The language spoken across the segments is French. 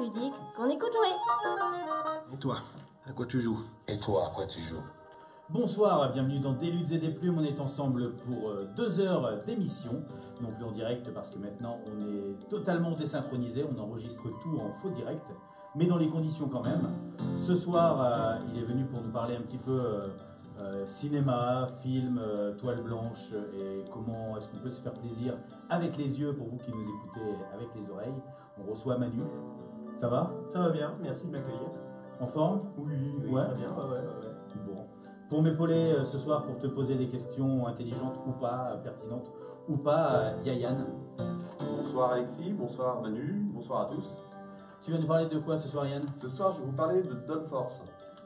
ludique qu'on écoute jouer. Et toi, à quoi tu joues? Et toi, à quoi tu joues? Bonsoir, bienvenue dans Des Luttes et des Plumes. On est ensemble pour 2 heures d'émission. Non plus en direct parce que maintenant on est totalement désynchronisé. On enregistre tout en faux direct, mais dans les conditions quand même. Ce soir, il est venu pour nous parler un petit peu cinéma, film, toile blanche et comment est-ce qu'on peut se faire plaisir avec les yeux pour vous qui nous écoutez avec les oreilles. On reçoit Manu. Ça va? Ça va bien, merci de m'accueillir. En forme? Oui, Ouais. très bien, ouais. Bon. Pour m'épauler ce soir, pour te poser des questions intelligentes ou pas, pertinentes ou pas, Yann. Bonsoir Alexis, bonsoir Manu, bonsoir à tous. Tu viens nous parler de quoi ce soir, Yann? Ce soir, je vais vous parler de Dawn Force.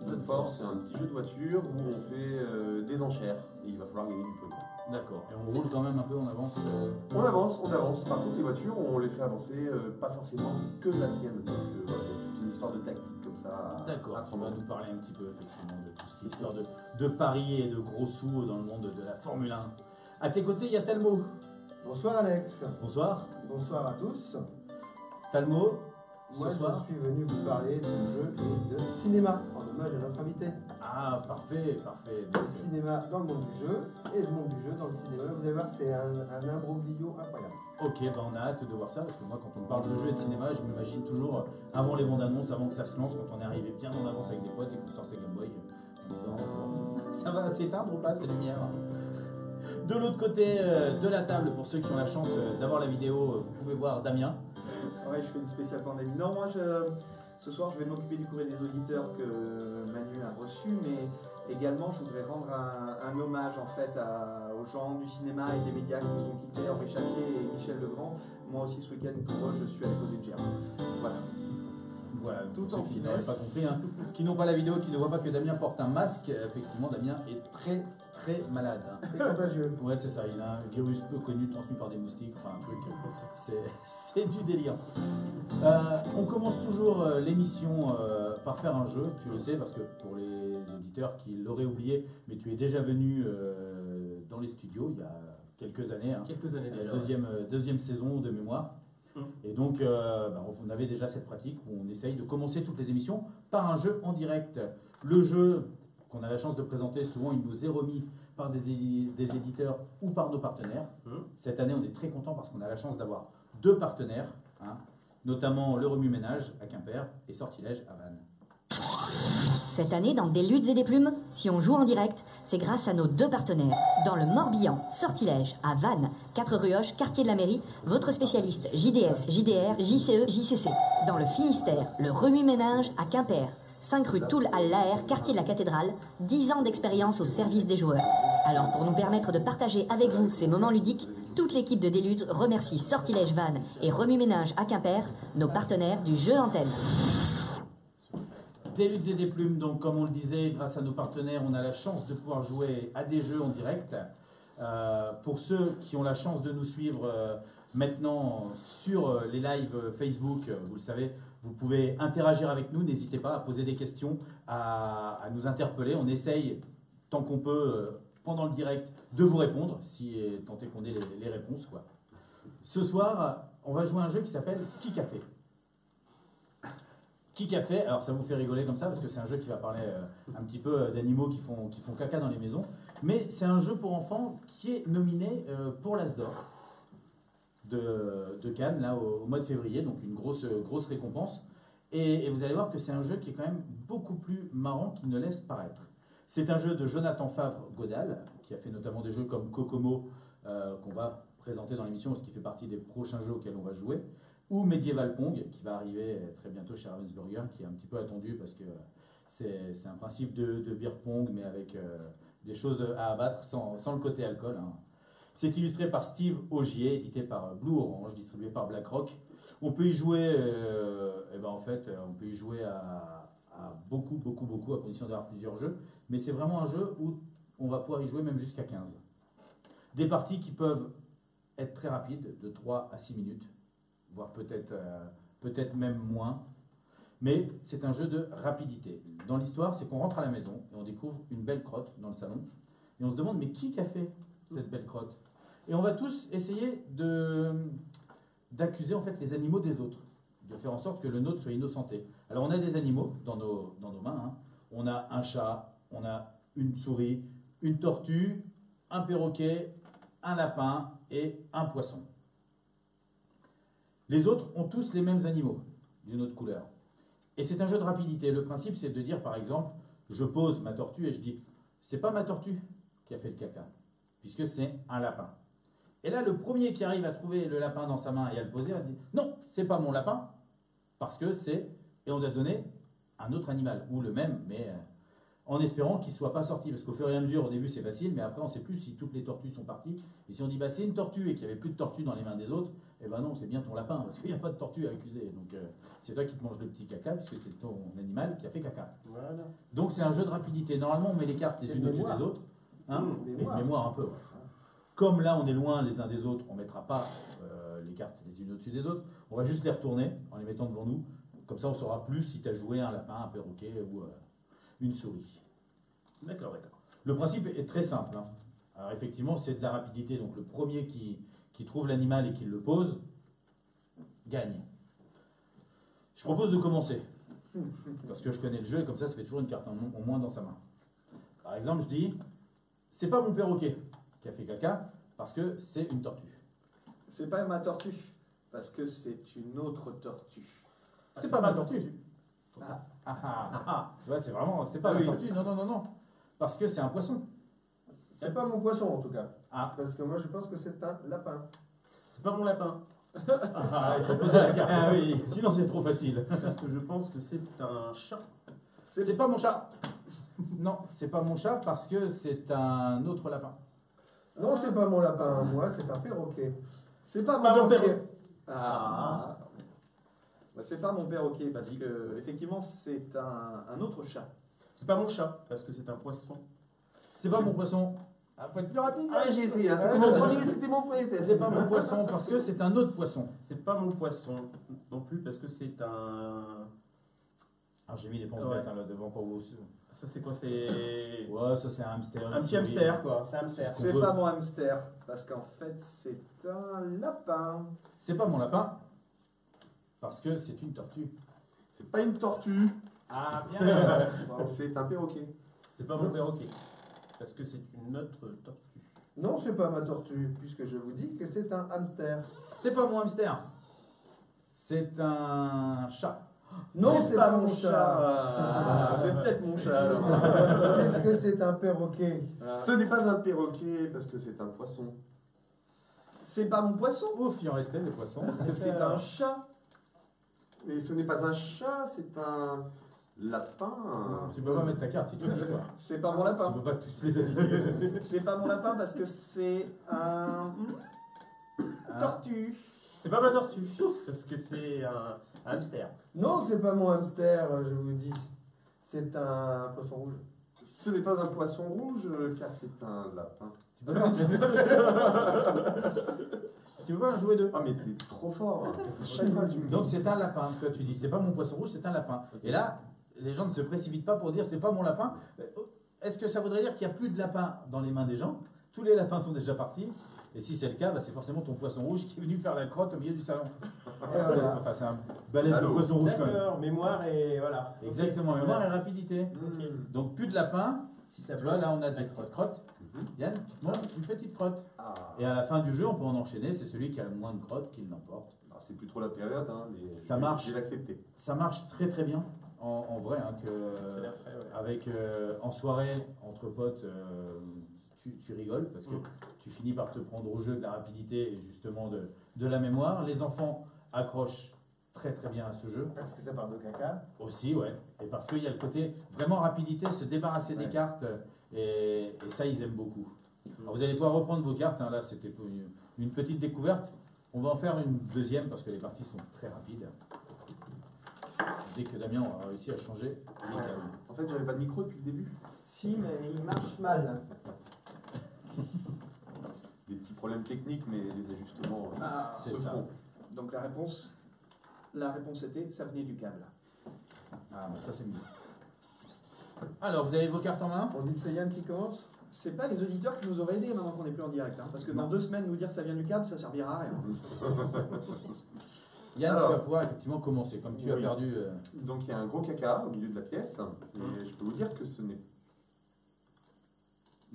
Dawn Force, c'est un petit jeu de voiture où on fait des enchères et il va falloir gagner du pognon. D'accord. Et on roule quand même un peu, on avance. On avance. Par contre, les voitures, on les fait avancer pas forcément que la sienne. Donc voilà, il y a toute une histoire de tactique comme ça. D'accord. à Tu prendre. vas nous parler un petit peu effectivement de tout ce qui est histoire de paris et de gros sous dans le monde de la Formule 1. À tes côtés, il y a Talmo. Bonsoir Alex, Bonsoir. bonsoir à tous. Talmo, Moi ce soir. je suis venu vous parler de jeux et de cinéma, en hommage à notre invité. Ah, parfait. Le Donc, cinéma dans le monde du jeu et le monde du jeu dans le cinéma. Vous allez voir, c'est un imbroglio incroyable. ok, on a hâte de voir ça, parce que moi, quand on me parle de jeux et de cinéma, je m'imagine toujours avant les bandes annonces, avant que ça se lance, quand on est arrivé bien en avance avec des potes et qu'on sort ses Game Boy, en disant bon, ça va s'éteindre ou pas ces lumières? De l'autre côté de la table, pour ceux qui ont la chance d'avoir la vidéo, vous pouvez voir Damien. Ouais, je fais une spéciale pandémie. Non, moi, ce soir, je vais m'occuper du courrier des auditeurs que Manu a reçu, mais également, je voudrais rendre un hommage en fait aux gens du cinéma et des médias qui nous ont quittés, Henri Chapier et Michel Legrand. Moi aussi, ce week-end, pour eux, je suis allé poser une gerbe. Voilà. Voilà, Tout pour ceux en qui n'auraient finesse. pas compris, hein, qui n'ont pas la vidéo, qui ne voient pas que Damien porte un masque, effectivement, Damien est très malade. Hein. C'est contagieux. Ouais, c'est ça, il a un virus peu connu transmis par des moustiques, enfin un truc, c'est du délire. On commence toujours l'émission par faire un jeu, tu le sais, parce que pour les auditeurs qui l'auraient oublié, mais tu es déjà venu dans les studios il y a quelques années, hein, Quelques années la déjà. deuxième saison de mémoire. Et donc, on avait déjà cette pratique où on essaye de commencer toutes les émissions par un jeu en direct. Le jeu qu'on a la chance de présenter, souvent il nous est remis par des éditeurs ou par nos partenaires. Cette année, on est très content parce qu'on a la chance d'avoir 2 partenaires, hein, notamment le Remue Ménage à Quimper et Sortilège à Vannes. Cette année, dans Des Luttes et des Plumes, si on joue en direct, c'est grâce à nos 2 partenaires. Dans le Morbihan, Sortilège, à Vannes, 4 rue Hoche, quartier de la Mairie, votre spécialiste JDS, JDR, JCE, JCC. Dans le Finistère, le Remue Ménage à Quimper, 5 rue Toul à Laer, quartier de la Cathédrale, 10 ans d'expérience au service des joueurs. Alors pour nous permettre de partager avec vous ces moments ludiques, toute l'équipe de Des Luttes remercie Sortilège Vannes et Remue Ménage à Quimper, nos partenaires du jeu Antenne. Des Luttes et des Plumes, donc comme on le disait, grâce à nos partenaires, on a la chance de pouvoir jouer à des jeux en direct. Pour ceux qui ont la chance de nous suivre maintenant sur les lives Facebook, vous le savez, vous pouvez interagir avec nous, n'hésitez pas à poser des questions, à nous interpeller. On essaye, tant qu'on peut, pendant le direct, de vous répondre, si tant est qu'on ait les réponses, quoi. Ce soir, on va jouer à un jeu qui s'appelle Qui qu'a fait. Qui qu'a fait, alors ça vous fait rigoler comme ça parce que c'est un jeu qui va parler un petit peu d'animaux qui font caca dans les maisons, mais c'est un jeu pour enfants qui est nominé pour l'As d'Or de Cannes là au mois de février, donc une grosse récompense. Et vous allez voir que c'est un jeu qui est quand même beaucoup plus marrant qu'il ne laisse paraître. C'est un jeu de Jonathan Favre-Godal qui a fait notamment des jeux comme Kokomo qu'on va présenter dans l'émission parce qu'il fait partie des prochains jeux auxquels on va jouer, ou Medieval Pong, qui va arriver très bientôt chez Ravensburger, qui est un petit peu attendu parce que c'est un principe de beer pong, mais avec des choses à abattre sans le côté alcool. Hein. C'est illustré par Steve Augier, édité par Blue Orange, distribué par BlackRock. On peut y jouer, on peut y jouer à beaucoup, à condition d'avoir plusieurs jeux, mais c'est vraiment un jeu où on va pouvoir y jouer même jusqu'à 15. Des parties qui peuvent être très rapides, de 3 à 6 minutes. Voire peut-être même moins. Mais c'est un jeu de rapidité. Dans l'histoire, c'est qu'on rentre à la maison et on découvre une belle crotte dans le salon. Et on se demande, mais qui a fait cette belle crotte? Et on va tous essayer d'accuser en fait les animaux des autres. de faire en sorte que le nôtre soit innocenté. Alors on a des animaux dans nos mains. Hein. On a un chat, on a une souris, une tortue, un perroquet, un lapin et un poisson. Les autres ont tous les mêmes animaux, d'une autre couleur. Et c'est un jeu de rapidité. Le principe, c'est de dire, par exemple, je pose ma tortue et je dis, c'est pas ma tortue qui a fait le caca, puisque c'est un lapin. Et là, le premier qui arrive à trouver le lapin dans sa main et à le poser, il dit, non, c'est pas mon lapin, parce que c'est... Et on a donné un autre animal, ou le même, mais en espérant qu'il ne soit pas sorti. Parce qu'au fur et à mesure, au début, c'est facile, mais après, on ne sait plus si toutes les tortues sont parties. Et si on dit, bah, c'est une tortue et qu'il n'y avait plus de tortue dans les mains des autres, eh ben non, c'est bien ton lapin, parce qu'il n'y a pas de tortue à accuser. Donc, c'est toi qui te manges le petit caca, puisque c'est ton animal qui a fait caca. Voilà. Donc, c'est un jeu de rapidité. Normalement, on met les cartes les Et unes de au-dessus mémoire. des autres. Hein, Mmh, et de mémoire. mémoire un peu. Ouais. Comme là, on est loin les uns des autres, on ne mettra pas les cartes les unes au-dessus des autres. On va juste les retourner en les mettant devant nous. Comme ça, on saura plus si tu as joué un lapin, un perroquet ou une souris. D'accord, d'accord. Le principe est très simple. Hein. Alors effectivement, c'est de la rapidité. Donc le premier qui trouve l'animal et qui le pose, gagne. Je propose de commencer. Parce que je connais le jeu et comme ça fait toujours une carte au moins dans sa main. Par exemple, je dis, c'est pas mon perroquet qui a fait caca, parce que c'est une tortue. C'est pas ma tortue, parce que c'est une autre tortue. C'est pas ma tortue. Ah. Tu vois, c'est vraiment, c'est pas ma tortue. Non, non, non, non. Parce que c'est un poisson. C'est pas mon poisson en tout cas. Ah. Parce que moi je pense que c'est un lapin. C'est pas mon lapin. Il faut poser la carte. Ah oui, sinon c'est trop facile. Parce que je pense que c'est un chat. C'est pas mon chat. Non, c'est pas mon chat parce que c'est un autre lapin. Non, c'est pas mon lapin, moi c'est un perroquet. C'est pas Pas mon mon perroquet. perroquet. Ah. Bah, c'est pas mon perroquet, parce que effectivement c'est un autre chat. C'est pas mon chat, parce que c'est un poisson. C'est pas mon poisson. Ah, faut être plus rapide. Ah, j'ai essayé, hein. C'était mon premier test. C'est pas mon poisson parce que c'est un autre poisson. C'est pas mon poisson non plus, parce que c'est un... Ah, j'ai mis des penses Ouais. bêtes hein, là devant pour vous. Ça c'est quoi? C'est... Ouais, ça c'est un hamster. Un petit hamster, quoi. C'est un hamster. C'est veut. pas mon hamster, parce qu'en fait c'est un lapin. C'est pas mon lapin parce que c'est une tortue. C'est pas une tortue. Ah, bien. C'est un perroquet. C'est pas mon perroquet, parce que c'est une autre tortue. Non, c'est pas ma tortue, puisque je vous dis que c'est un hamster. C'est pas mon hamster. C'est un chat. Non, c'est pas mon chat. Ah, c'est peut-être mon chat alors. Puisque c'est un perroquet. Ah. Ce n'est pas un perroquet parce que c'est un poisson. C'est pas mon poisson, Ouf, il en restait des poissons. parce que c'est un chat. Mais ce n'est pas un chat, c'est un lapin. Tu peux pas mettre ta carte si tu veux. Quoi. C'est pas mon Tu lapin. peux pas tous les aligner. C'est pas mon lapin parce que c'est un tortue. C'est pas ma tortue, parce que c'est un hamster. Non, c'est pas mon hamster, je vous dis. C'est un poisson rouge. Ce n'est pas un poisson rouge car c'est un lapin. Tu peux pas, tu peux pas en jouer deux. Ah mais t'es trop fort. Chaque fois tu me Donc c'est un lapin, toi tu dis. C'est pas mon poisson rouge, c'est un lapin. Et là, les gens ne se précipitent pas pour dire c'est pas mon lapin. Est-ce que ça voudrait dire qu'il n'y a plus de lapins dans les mains des gens? Tous les lapins sont déjà partis. Et si c'est le cas, bah, c'est forcément ton poisson rouge qui est venu faire la crotte au milieu du salon. Enfin, c'est un balèze de Allô. poisson rouge quand même. D'accord, mémoire et voilà. Exactement, mémoire et rapidité. Ok. Donc plus de lapin. Si ça Tu vois, là on a des crottes. Yann, tu te manges une petite crotte. Ah. Et à la fin du jeu, on peut en enchaîner. C'est celui qui a le moins de crottes qui l'emporte. Alors, c'est plus trop la période, hein, mais Ça marche. Je vais l'accepter. Ça marche très très bien en vrai. Hein, Ça a l'air très, ouais. avec en soirée entre potes, tu rigoles parce que tu finis par te prendre au jeu de la rapidité et justement de la mémoire. Les enfants accrochent très très bien à ce jeu Parce que ça parle de caca. aussi, ouais. Et parce qu'il y a le côté vraiment rapidité, se débarrasser des Ouais. cartes et ça ils aiment beaucoup. Alors, vous allez pouvoir reprendre vos cartes. Hein, là c'était une petite découverte. On va en faire une deuxième parce que les parties sont très rapides. Dès que Damien aura réussi à changer les câbles. En fait, j'avais pas de micro depuis le début. Si, mais il marche mal. Des petits problèmes techniques, mais les ajustements Ah, C'est se ça. font. donc la réponse était ça venait du câble. Ah, bah ça c'est mieux. Alors, vous avez vos cartes en main? On dit que c'est Yann qui commence. C'est pas les auditeurs qui nous auraient aidés maintenant qu'on n'est plus en direct, hein, parce que dans Non. 2 semaines nous dire ça vient du câble, ça servira à rien. Yann, Alors. tu vas pouvoir effectivement commencer. Comme tu as Oui. perdu. Donc il y a un gros caca au milieu de la pièce. Et je peux vous dire que ce n'est.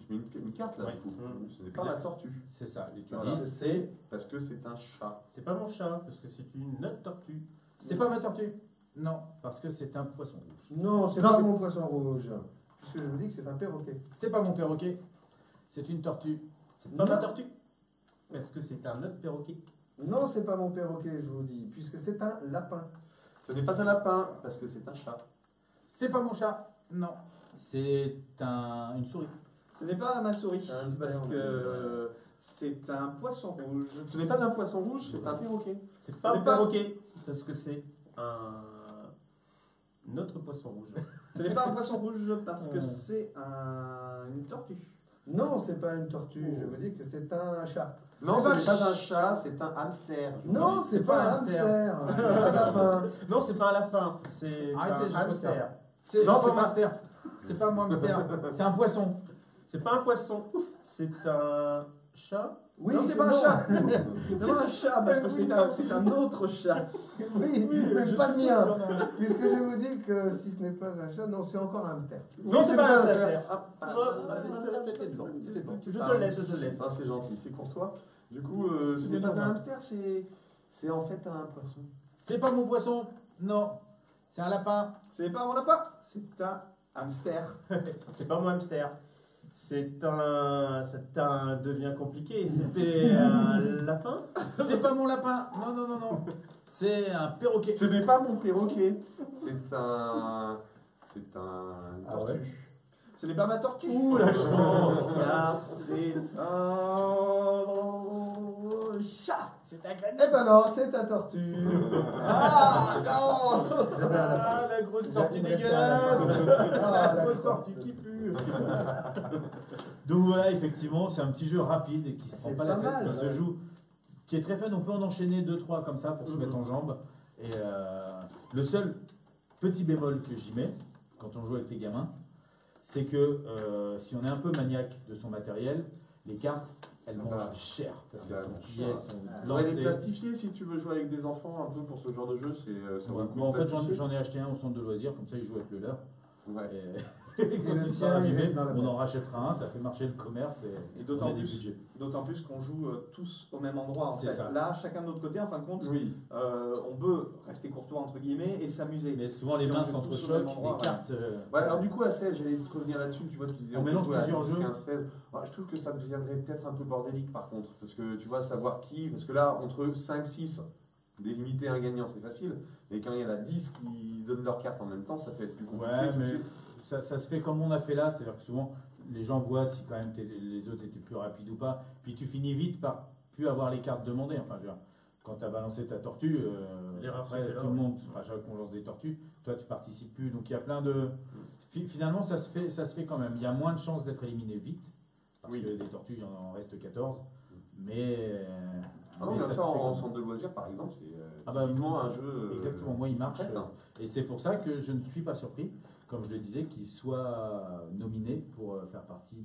Je mets une carte là Ouais. du coup. Mhm. Ce n'est pas la tortue. C'est ça. Et tu Voilà. dis, c'est. Parce que c'est un chat. C'est pas mon chat, parce que c'est une autre tortue. C'est pas ma tortue. Non, parce que c'est un poisson rouge. Non, c'est Non, pas c'est- mon poisson rouge. Puisque je vous dis que c'est un perroquet. C'est pas mon perroquet. C'est une tortue. C'est pas Non. ma tortue. Est-ce que c'est un autre perroquet? Non, c'est pas mon perroquet, je vous dis, puisque c'est un lapin. Ce n'est pas un lapin parce que c'est un chat. C'est pas mon chat. Non. C'est une souris. Ce n'est pas ma souris, Un hamster, parce on que c'est un poisson rouge. Ce n'est pas un poisson rouge, c'est un perroquet. C'est pas Ce un n'est pas- perroquet, parce que c'est un autre poisson rouge. Ce n'est pas un poisson rouge parce que Oh. c'est une tortue. Non, c'est pas une tortue, je vous dis que c'est un chat. Non, C'est ce pas n'est pas un chat, c'est un hamster. je vous Non, dis. c'est pas un hamster, c'est pas un lapin. Non, c'est pas un lapin, c'est Arrêtez, un je hamster. C'est Non, pas c'est mon pas- hamster. C'est pas mon hamster. C'est un poisson. C'est pas un poisson, c'est un chat. Oui, non, c'est pas un chat. non. C'est pas un chat parce que c'est un autre chat. Oui, mais je pas le suis mien. sûr, non. Puisque je vous dis que si ce n'est pas un chat, non, c'est encore un hamster. Non, Oui, c'est pas un hamster. Je Je te laisse, je te laisse. Ah, c'est gentil, c'est pour toi. Du coup, ce n'est pas un hamster, c'est en fait un poisson. C'est pas mon poisson. Non. C'est un lapin. Ce n'est pas mon lapin, c'est un hamster. C'est pas mon hamster. Ça devient compliqué. C'était un lapin. C'est pas mon lapin. Non, non, non, non. C'est un perroquet. Ce n'est pas mon perroquet, c'est un Ah tortue. ouais. Ce n'est pas ma tortue. Ouh, la chance. Car c'est un chat. C'est un Eh ben non, c'est ta tortue. Ah non. J'avais un lapin. Ah, la grosse tortue Il me restait dégueulasse. un lapin. Ah, La grosse d'accord. tortue qui pue. Donc voilà, effectivement, c'est un petit jeu rapide et qui se prend C'est pas la pas tête, mal, qui se ouais. joue, qui est très fun. On peut en enchaîner 2-3 comme ça pour se mettre en jambes. Et le seul petit bémol que j'y mets quand on joue avec les gamins, c'est que si on est un peu maniaque de son matériel, les cartes, elles Ah mangent bah. cher parce Ah qu'elles bah, sont cher. pliées, elles sont On va les lancées. plastifier si tu veux jouer avec des enfants un peu pour ce genre de jeu. Ça vaut le coup Bon, en de fait, plastifier. j'en ai acheté un au centre de loisirs, comme ça ils jouent avec le leur. Ouais. Et quand le il sien, sera il abîmé, reste dans la on boîte. en rachètera un, ça fait marcher le commerce et Et d'autant on a des plus- budgets. D'autant plus qu'on joue tous au même endroit en C'est fait. ça. Là, chacun de notre côté, en fin de compte, Oui. on peut rester courtois entre guillemets et s'amuser. Mais souvent les Si on mains joue tous au s'entrechoquent, même endroit, les cartes. Ouais, alors du coup, à 16, j'allais te revenir là-dessus. Tu vois, tu disais On peut mélange jouer à plusieurs 10, jeux. 15, 16. Ouais, je trouve que ça deviendrait peut-être un peu bordélique par contre. Parce que tu vois, savoir qui. Parce que là, entre 5, 6, délimiter un gagnant, c'est facile. Mais quand il y en a 10 qui donnent leur carte en même temps, ça peut être plus compliqué. Ouais, tout de mais suite. ça se fait comme on a fait là, c'est-à-dire que souvent les gens voient si quand même les autres étaient plus rapides ou pas, puis tu finis vite par plus avoir les cartes demandées. Enfin, je veux dire, quand tu as balancé ta tortue, L'erreur se après, fait là, tout le ouais. monde, enfin, chaque fois qu'on lance des tortues, toi tu participes plus, donc il y a plein de. Finalement, ça se fait quand même. Il y a moins de chances d'être éliminé vite, parce Oui. que des tortues, il en reste 14, mais. Ah non, mais bien ça sûr, se fait quand en même. centre de loisirs, par exemple, c'est Ah bah, typiquement un jeu. Exactement, moi il marche. prête, hein. Et c'est pour ça que je ne suis pas surpris, comme je le disais, qu'il soit nominé pour faire partie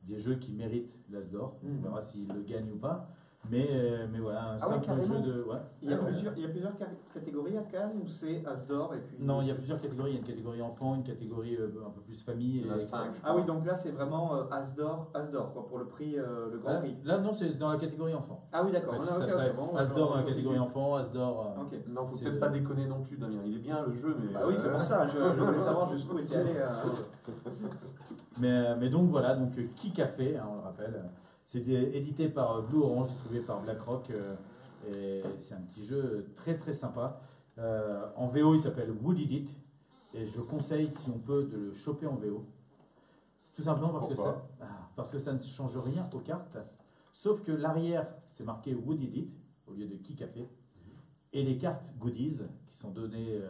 des jeux qui méritent l'As d'or. On verra s'il le gagne ou pas. Mais voilà, un Ah ouais, simple carrément. jeu de. Ouais. Il y a plusieurs catégories à Cannes où c'est As d'or et puis. Non, il y a plusieurs catégories. Il y a une catégorie enfant, une catégorie un peu plus famille. Il y en a et 5. Ah oui, donc là c'est vraiment As d'or quoi, pour le prix, le grand prix. Là, non, c'est dans la catégorie enfant. Ah oui, En d'accord. fait, Ah, ça ok, serait ok, bon, As d'or dans la je catégorie enfant, As d'or. Ok. Non, faut C'est peut-être le- pas déconner non plus, Damien. Il est bien le jeu, mais. Bah oui, c'est pour ça, je voulais savoir jusqu'où était allé. Mais donc voilà, donc Qui Café, hein, on le rappelle, c'est édité par Blue Orange, distribué par BlackRock, et c'est un petit jeu très très sympa. En VO, il s'appelle Who Did It, et je conseille, si on peut, de le choper en VO. Tout simplement Pourquoi parce que ça ne change rien aux cartes, sauf que l'arrière, c'est marqué Who Did It, au lieu de Qui Café, et les cartes goodies qui sont données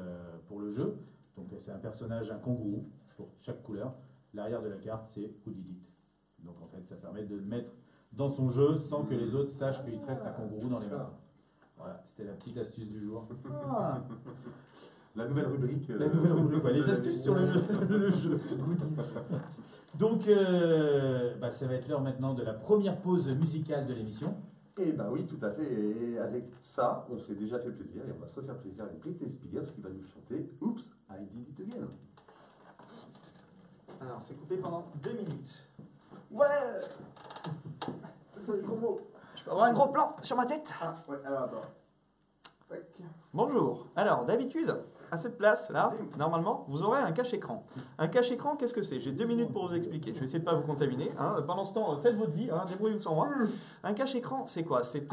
pour le jeu, donc c'est un personnage, un kangourou, pour chaque couleur. L'arrière de la carte, c'est Who Did It. Donc en fait, ça permet de le mettre dans son jeu sans que les autres sachent qu'il te reste un kangourou dans les mains. Voilà, c'était la petite astuce du jour. Ah, La nouvelle rubrique. la nouvelle rubrique, quoi, les astuces sur le jeu. Le jeu. Donc, ça va être l'heure maintenant de la première pause musicale de l'émission. Eh ben oui, tout à fait. Et avec ça, on s'est déjà fait plaisir et on va se refaire plaisir avec Britney Spears qui va nous chanter Oops, I Did It Again. Alors, c'est coupé pendant 2 minutes. Ouais. Putain, gros mot. Je peux avoir un gros plan sur ma tête? Ah, ouais, alors attends. Tac. Bonjour. Alors, d'habitude, à cette place-là, normalement, vous aurez un cache-écran. Un cache-écran, qu'est-ce que c'est? J'ai 2 minutes pour vous expliquer. Je vais essayer de ne pas vous contaminer. Hein. Pendant ce temps, faites votre vie, hein, débrouillez-vous sans moi. Un cache-écran, c'est quoi? C'est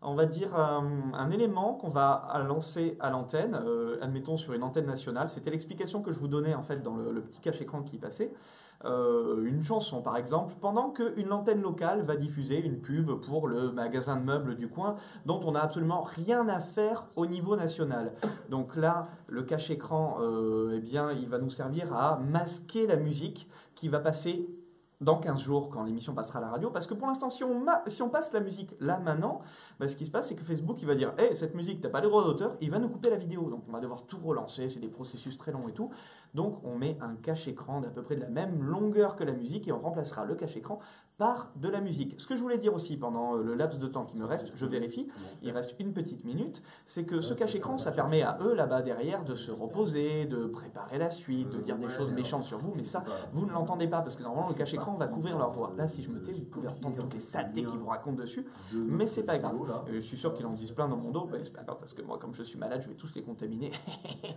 on va dire, un élément qu'on va lancer à l'antenne, admettons sur une antenne nationale. C'était l'explication que je vous donnais en fait dans le petit cache-écran qui passait. Une chanson par exemple, pendant qu'une antenne locale va diffuser une pub pour le magasin de meubles du coin dont on n'a absolument rien à faire au niveau national. Donc là, le cache-écran, eh bien, il va nous servir à masquer la musique qui va passer dans 15 jours quand l'émission passera à la radio, parce que pour l'instant si on passe la musique là maintenant, bah, ce qui se passe c'est que Facebook il va dire hey, cette musique t'as pas les droits d'auteur, il va nous couper la vidéo, donc on va devoir tout relancer, c'est des processus très longs et tout, donc on met un cache-écran d'à peu près de la même longueur que la musique et on remplacera le cache-écran par de la musique. Ce que je voulais dire aussi pendant le laps de temps qui me reste, je vérifie, il reste une petite minute, c'est que ce cache-écran ça permet à eux là-bas derrière de se reposer, de préparer la suite, de dire des choses méchantes sur vous, mais ça vous ne l'entendez pas parce que normalement le cache-écran va couvrir leur voix. Là si je me tais, vous pouvez entendre toutes les saletés qu'ils vous racontent dessus, mais c'est pas grave. Je suis sûr qu'ils en disent plein dans mon dos, mais c'est pas grave parce que moi comme je suis malade, je vais tous les contaminer.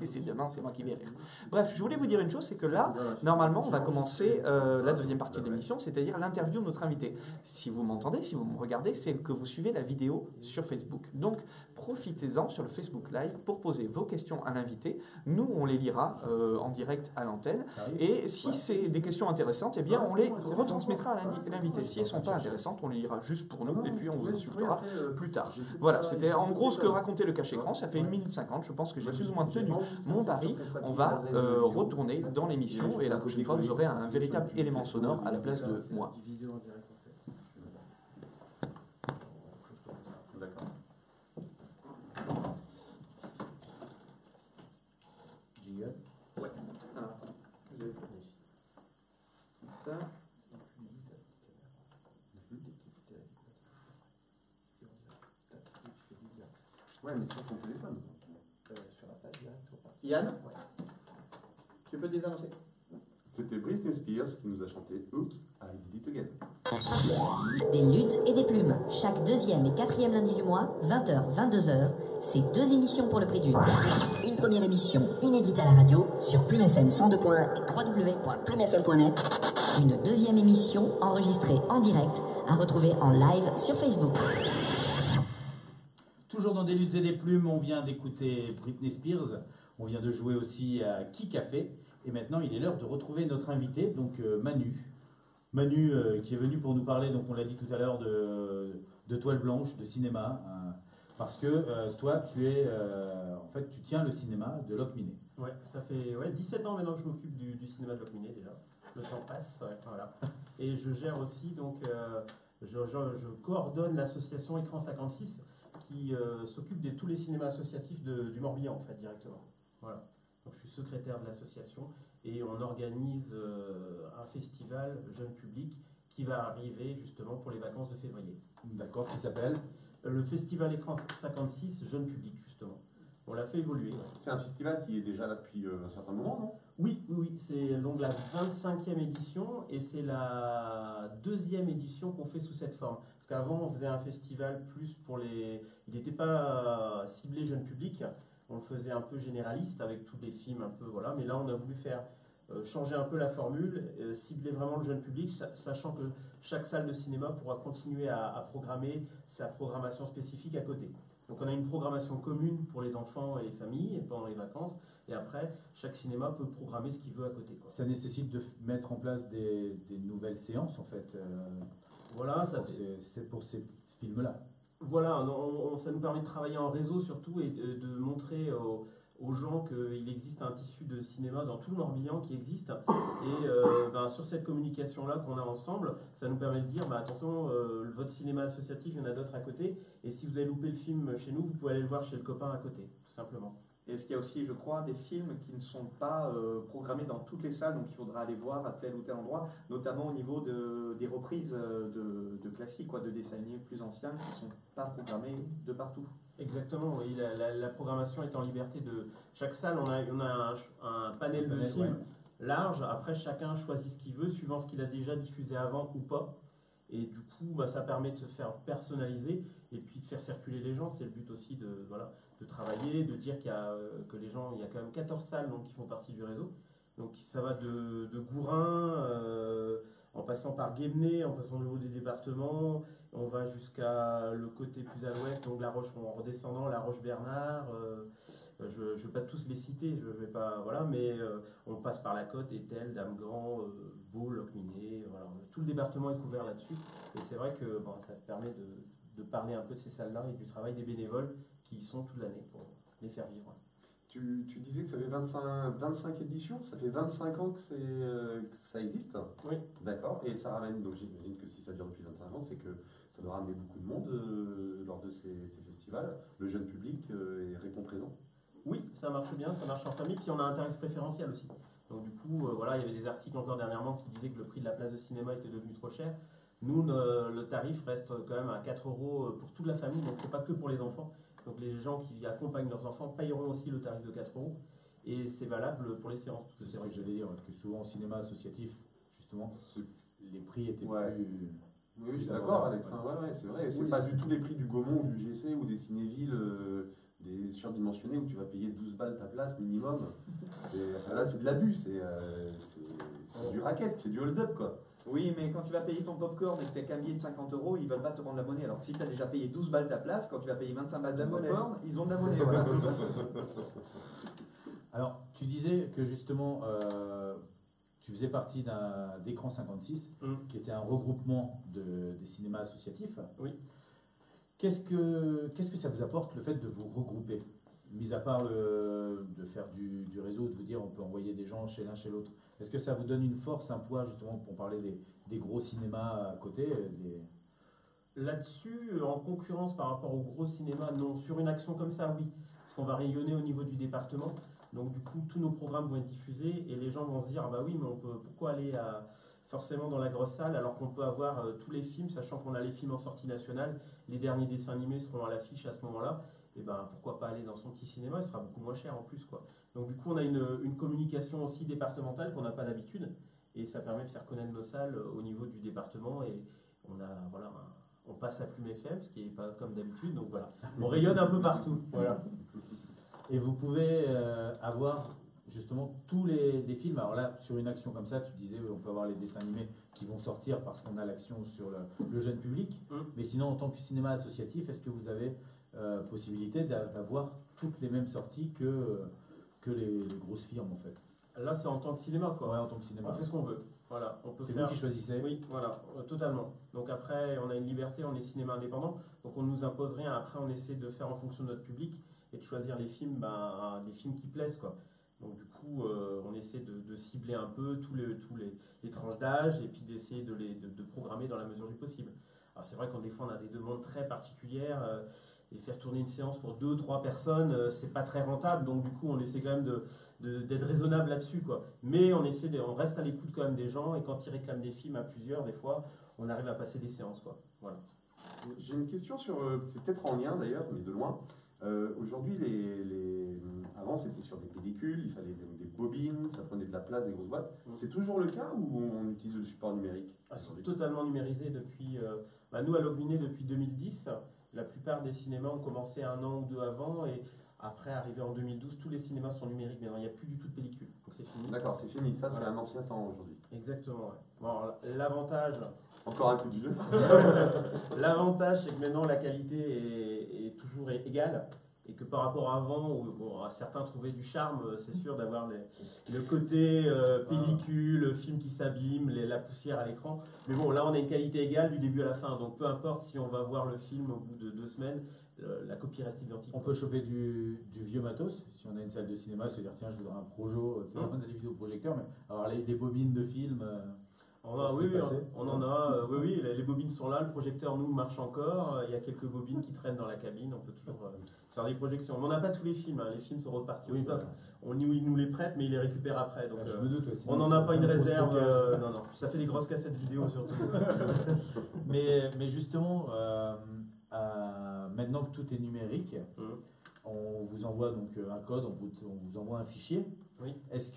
C'est demain, c'est moi qui vais rire. Bref, je voulais vous dire une chose, c'est que là, normalement, on va commencer la deuxième partie de l'émission, c'est-à-dire l'interview de notre invité. Si vous m'entendez, si vous me regardez, c'est que vous suivez la vidéo sur Facebook. Donc, profitez-en sur le Facebook Live pour poser vos questions à l'invité. Nous, on les lira en direct à l'antenne. Et si c'est des questions intéressantes, eh bien, on les retransmettra à l'invité. Si elles ne sont pas intéressantes, on les lira juste pour nous et puis on vous insultera plus tard. Voilà, c'était en gros ce que racontait le cache-écran. Ça fait 1 minute 50. Je pense que j'ai plus ou moins tenu mon pari. On va retourner dans l'émission et la prochaine fois, vous aurez un véritable élément sonore à la place de moi. D'accord. Jingle. Ouais. Alors, je vais ça. Ouais, mais sur ton téléphone. Sur la page directe. Yann, tu peux désannoncer? C'était Britney Spears qui nous a chanté Oops, I Did It Again. Des luttes et des plumes. Chaque deuxième et quatrième lundi du mois, 20h, 22h, c'est 2 émissions pour le prix d'une. Une première émission inédite à la radio sur Plume FM 102.1 et www.plumefm.net. Une deuxième émission enregistrée en direct à retrouver en live sur Facebook. Toujours dans des luttes et des plumes, on vient d'écouter Britney Spears, on vient de jouer aussi à Qui Café, et maintenant il est l'heure de retrouver notre invité, donc Manu. Manu qui est venu pour nous parler, donc on l'a dit tout à l'heure, de Toile Blanche, de cinéma, parce que toi tu es, en fait tu tiens le cinéma de Locminé. Ouais, ça fait 17 ans maintenant que je m'occupe du cinéma de Locminé déjà. Le temps passe, ouais, voilà. Et je gère aussi, donc je coordonne l'association Écran 56 qui s'occupe de tous les cinémas associatifs du Morbihan en fait directement. Voilà. Donc je suis secrétaire de l'association et on organise un festival jeune public qui va arriver justement pour les vacances de février. D'accord, qui s'appelle Le festival Écran 56 jeune public justement. On l'a fait évoluer. Ouais. C'est un festival qui est déjà là depuis un certain moment, non? Oui, c'est donc la 25e édition et c'est la 2e édition qu'on fait sous cette forme. Parce qu'avant, on faisait un festival plus pour les... Il n'était pas ciblé jeune public, on le faisait un peu généraliste avec tous les films un peu, voilà. Mais là, on a voulu faire changer un peu la formule, cibler vraiment le jeune public, sachant que chaque salle de cinéma pourra continuer à programmer sa programmation spécifique à côté. Donc on a une programmation commune pour les enfants et les familles pendant les vacances, et après, chaque cinéma peut programmer ce qu'il veut à côté, quoi. Ça nécessite de mettre en place des nouvelles séances, en fait. Voilà, c'est pour ces films-là. Voilà, ça nous permet de travailler en réseau surtout et de montrer aux gens qu'il existe un tissu de cinéma dans tout le Morbihan qui existe. Et sur cette communication-là qu'on a ensemble, ça nous permet de dire, attention, votre cinéma associatif, il y en a d'autres à côté. Et si vous avez loupé le film chez nous, vous pouvez aller le voir chez le copain à côté, tout simplement. Est-ce qu'il y a aussi, je crois, des films qui ne sont pas programmés dans toutes les salles, donc il faudra aller voir à tel ou tel endroit, notamment au niveau des reprises de classiques, quoi, de dessins animés plus anciens qui ne sont pas programmés de partout. Exactement, oui. La programmation est en liberté de chaque salle. On a un panel de films ouais. large. Après, chacun choisit ce qu'il veut, suivant ce qu'il a déjà diffusé avant ou pas. Et du coup, bah, ça permet de se faire personnaliser et puis de faire circuler les gens. C'est le but aussi voilà, de travailler, de dire que les gens, il y a quand même 14 salles donc, qui font partie du réseau. Donc ça va de Gourin, en passant par Guémené, en passant au niveau des départements. On va jusqu'à le côté plus à l'ouest, donc La Roche, en redescendant, La Roche-Bernard. Je ne vais pas tous les citer, je vais pas, voilà, mais on passe par la côte, Étel, Damgand, Beau, Locminé, voilà. Tout le département est couvert là-dessus. Et c'est vrai que bon, ça permet de parler un peu de ces salles-là et du travail des bénévoles qui y sont toute l'année pour les faire vivre. Tu disais que ça fait 25 éditions, ça fait 25 ans que ça existe. Oui. D'accord. Et ça ramène, donc j'imagine que si ça dure depuis 25 ans, c'est que ça doit ramener beaucoup de monde lors de ces festivals. Le jeune public est présent. Oui, ça marche bien, ça marche en famille, puis on a un tarif préférentiel aussi. Donc du coup, voilà, il y avait des articles encore dernièrement qui disaient que le prix de la place de cinéma était devenu trop cher. Nous, le tarif reste quand même à 4 € pour toute la famille, donc c'est pas que pour les enfants. Donc les gens qui accompagnent leurs enfants payeront aussi le tarif de 4 €. Et c'est valable pour les séances. C'est vrai que j'allais dire que souvent au cinéma associatif, justement, les prix étaient Ouais. plus... Oui, je suis d'accord, Alex. Hein, ouais, c'est vrai. C'est pas du tout les prix du Gaumont, du GC ou des cinévilles des surdimensionnés où tu vas payer 12 balles ta place minimum. Là, c'est de l'abus, c'est du racket, c'est du hold-up, quoi. Oui, mais quand tu vas payer ton popcorn et que tu as qu'un billet de 50 €, ils veulent pas te rendre la monnaie. Alors que si tu as déjà payé 12 balles ta place, quand tu vas payer 25 balles de popcorn, ils ont de la monnaie. Voilà. Alors, tu disais que justement, tu faisais partie d'Écran 56, qui était un regroupement des cinémas associatifs. Oui. Qu'est-ce que ça vous apporte le fait de vous regrouper? Mis à part de faire du réseau, de vous dire on peut envoyer des gens chez l'un chez l'autre. Est-ce que ça vous donne une force, un poids justement pour parler des gros cinémas à côté Là-dessus, en concurrence par rapport au gros cinéma, non. Sur une action comme ça, oui. Parce qu'on va rayonner au niveau du département. Donc du coup, tous nos programmes vont être diffusés et les gens vont se dire ah bah oui, mais pourquoi aller forcément dans la grosse salle alors qu'on peut avoir tous les films, sachant qu'on a les films en sortie nationale, les derniers dessins animés seront à l'affiche à ce moment-là. Et ben pourquoi pas aller dans son petit cinéma, ce sera beaucoup moins cher en plus, quoi. Donc du coup, on a une communication aussi départementale qu'on n'a pas d'habitude et ça permet de faire connaître nos salles au niveau du département et on passe à Plume FM, ce qui n'est pas comme d'habitude, donc voilà. On rayonne un peu partout. Voilà. Et vous pouvez avoir justement tous les films. Alors là, sur une action comme ça, tu disais on peut avoir les dessins animés qui vont sortir parce qu'on a l'action sur le jeune public. Mais sinon, en tant que cinéma associatif, est-ce que vous avez possibilité d'avoir toutes les mêmes sorties que les grosses firmes en fait? Là, c'est en tant que cinéma, quoi. Ouais, en tant que cinéma. On fait ce qu'on veut. Voilà, on peut C'est faire... vous qui choisissez? Oui, voilà, totalement. Donc après, on a une liberté, on est cinéma indépendant, donc on ne nous impose rien. Après, on essaie de faire en fonction de notre public et de choisir les films, des films qui plaisent, quoi. Donc du coup, on essaie de cibler un peu tous les tranches d'âge et puis d'essayer de programmer dans la mesure du possible. Alors c'est vrai qu'on des fois on a des demandes très particulières et faire tourner une séance pour 2 ou 3 personnes, c'est pas très rentable. Donc du coup, on essaie quand même d'être raisonnable là-dessus, quoi. Mais on reste à l'écoute quand même des gens et quand ils réclament des films à plusieurs, des fois, on arrive à passer des séances, quoi. Voilà. J'ai une question c'est peut-être en lien d'ailleurs, mais de loin. Aujourd'hui, avant c'était sur des pellicules, il fallait des bobines, ça prenait de la place, des grosses boîtes. C'est toujours le cas ou on utilise le support numérique? C'est totalement numérisé depuis. Nous, à Logminé, depuis 2010, la plupart des cinémas ont commencé 1 an ou 2 avant et après, arrivé en 2012, tous les cinémas sont numériques. Maintenant, il n'y a plus du tout de pellicule. Donc c'est fini. D'accord, c'est fini. Ça, voilà. C'est un ancien temps aujourd'hui. Exactement. Ouais. Bon, l'avantage. Encore un coup de vieux. L'avantage, c'est que maintenant la qualité est toujours égale et que par rapport à avant, où certains trouvaient du charme, c'est sûr, d'avoir le côté pellicule, film qui s'abîme, la poussière à l'écran. Mais bon, là, on a une qualité égale du début à la fin. Donc peu importe si on va voir le film au bout de 2 semaines, la copie reste identique. On peut choper du vieux matos, si on a une salle de cinéma, se dire tiens, je voudrais un projo, on a des vidéoprojecteurs, mais alors les bobines de films. Oui, oui, on en a. Oui, oui, les bobines sont là, le projecteur, nous, marche encore. Il y a quelques bobines qui traînent dans la cabine, on peut toujours faire des projections. Mais on n'a pas tous les films, hein. Les films sont repartis au stock. Il nous les prête, mais il les récupère après. Donc, je me doute aussi. on n'en a pas une réserve. Non, non, ça fait des grosses cassettes vidéo surtout. mais justement, maintenant que tout est numérique, on vous envoie donc un code, on vous envoie un fichier. Oui. Est-ce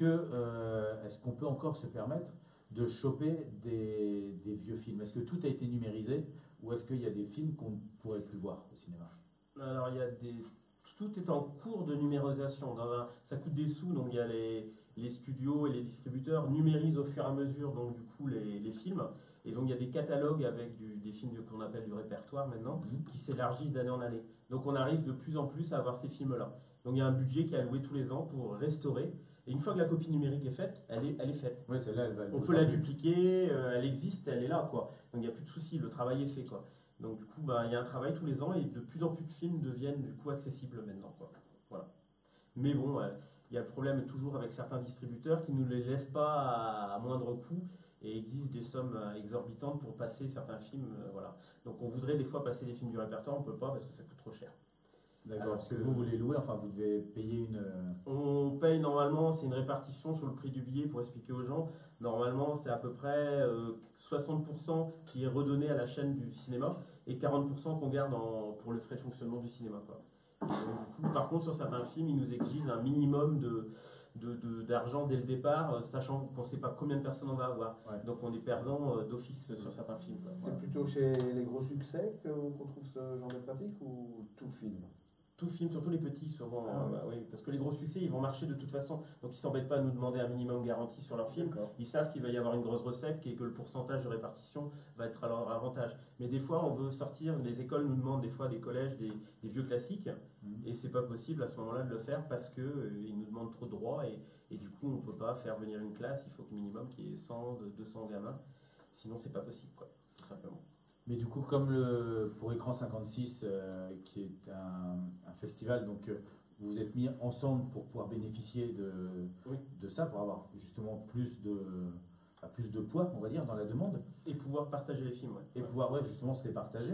qu'on peut encore se permettre de choper des vieux films? Est-ce que tout a été numérisé ou est-ce qu'il y a des films qu'on ne pourrait plus voir au cinéma? Alors, tout est en cours de numérisation. Ça coûte des sous, donc il y a les studios et les distributeurs numérisent au fur et à mesure donc du coup les films. Et donc il y a des catalogues avec des films qu'on appelle du répertoire maintenant, qui s'élargissent d'année en année. Donc on arrive de plus en plus à avoir ces films-là. Donc il y a un budget qui est alloué tous les ans pour restaurer. Et une fois que la copie numérique est faite, elle est faite. Oui, celle-là, elle va on peut la dupliquer, elle existe, elle est là, quoi. Donc il n'y a plus de souci, le travail est fait, quoi. Donc du coup, il y a un travail tous les ans et de plus en plus de films deviennent du coup accessibles maintenant, quoi. Voilà. Mais bon, il y a le problème toujours avec certains distributeurs qui ne nous les laissent pas à moindre coût et exigent des sommes exorbitantes pour passer certains films, voilà. Donc on voudrait des fois passer des films du répertoire, on ne peut pas parce que ça coûte trop cher. D'accord, parce que vous les louez, enfin vous devez payer une... On paye normalement, c'est une répartition sur le prix du billet pour expliquer aux gens. Normalement, c'est à peu près 60% qui est redonné à la chaîne du cinéma et 40% qu'on garde pour le frais de fonctionnement du cinéma, quoi. Et donc, du coup, par contre, sur certains films, ils nous exigent un minimum d'argent dès le départ, sachant qu'on ne sait pas combien de personnes on va avoir. Ouais. Donc on est perdant d'office sur certains films. C'est plutôt chez les gros succès qu'on retrouve ce genre de pratique ou tout film? Tout film, surtout les petits, souvent. Oui, parce que les gros succès, ils vont marcher de toute façon. Donc ils ne s'embêtent pas à nous demander un minimum garanti sur leur film. Ils savent qu'il va y avoir une grosse recette et que le pourcentage de répartition va être à leur avantage. Mais des fois, on veut sortir, les écoles nous demandent des fois des collèges, des vieux classiques, et c'est pas possible à ce moment-là de le faire parce qu'ils nous demandent trop de droits et du coup, on ne peut pas faire venir une classe. Il faut qu'au minimum qu'il y ait 100, 200 gamins. Sinon, c'est pas possible, quoi, tout simplement. Mais du coup, comme pour Écran 56, qui est un festival, donc vous vous êtes mis ensemble pour pouvoir bénéficier de ça, pour avoir justement plus de poids, on va dire, dans la demande. Et pouvoir partager les films, ouais. Et pouvoir justement se les partager.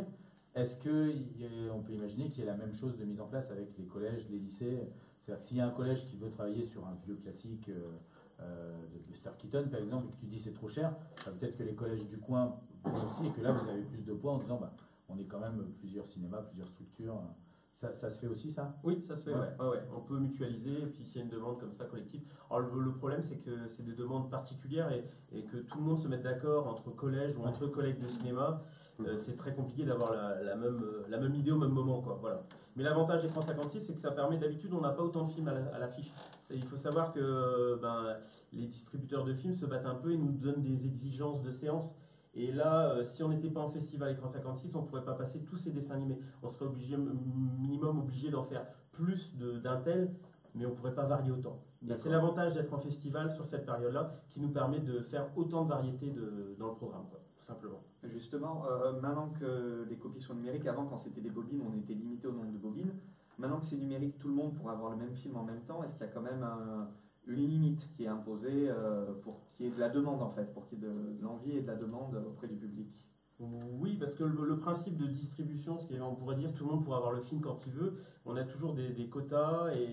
Est-ce qu'on peut imaginer qu'il y a la même chose de mise en place avec les collèges, les lycées? C'est-à-dire que s'il y a un collège qui veut travailler sur un vieux classique de Buster Keaton, par exemple, et que tu dis c'est trop cher, peut-être que les collèges du coin aussi, et que là vous avez plus de poids en disant on est quand même plusieurs cinémas, plusieurs structures. Ça se fait aussi, ça? Oui, ça se fait, ouais. On peut mutualiser, et puis s'il y a une demande comme ça collective. Alors le problème, c'est que c'est des demandes particulières et que tout le monde se mette d'accord entre collèges ou entre collègues de cinéma. C'est très compliqué d'avoir la même idée au même moment, quoi. Voilà. Mais l'avantage d'Écran 56, c'est que ça permet, d'habitude, on n'a pas autant de films à l'affiche. Il faut savoir que les distributeurs de films se battent un peu et nous donnent des exigences de séance. Et là, si on n'était pas en festival Écran 56, on ne pourrait pas passer tous ces dessins animés. On serait minimum obligé d'en faire plus d'un tel, mais on ne pourrait pas varier autant. Et c'est l'avantage d'être en festival sur cette période-là qui nous permet de faire autant de variété dans le programme, quoi, tout simplement. Justement, maintenant que les copies sont numériques, avant quand c'était des bobines, on était limité au nombre de bobines. Maintenant que c'est numérique, tout le monde pourra avoir le même film en même temps. Est-ce qu'il y a quand même une limite qui est imposée pour qu'il y ait de la demande en fait, pour qu'il y ait de l'envie et de la demande auprès du public? Oui, parce que le principe de distribution, on pourrait dire tout le monde pourra avoir le film quand il veut. On a toujours des quotas et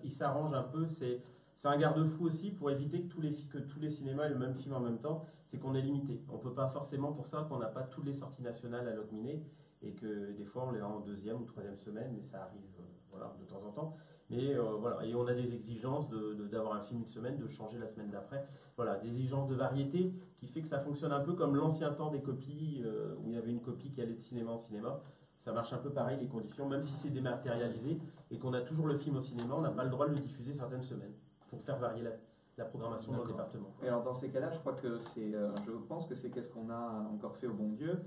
ils s'arrangent un peu. C'est un garde-fou aussi pour éviter que tous les cinémas aient le même film en même temps. C'est qu'on est limité. On ne peut pas forcément pour ça qu'on n'a pas toutes les sorties nationales à nominer et que des fois on les a en deuxième ou troisième semaine, mais ça arrive de temps en temps. Mais voilà, et on a des exigences d'avoir un film une semaine, de changer la semaine d'après. Voilà, des exigences de variété qui fait que ça fonctionne un peu comme l'ancien temps des copies, où il y avait une copie qui allait de cinéma en cinéma. Ça marche un peu pareil, les conditions, même si c'est dématérialisé et qu'on a toujours le film au cinéma, on n'a pas le droit de le diffuser certaines semaines pour faire varier la programmation dans le département. Et alors dans ces cas-là, je pense que c'est qu'est-ce qu'on a encore fait au bon Dieu.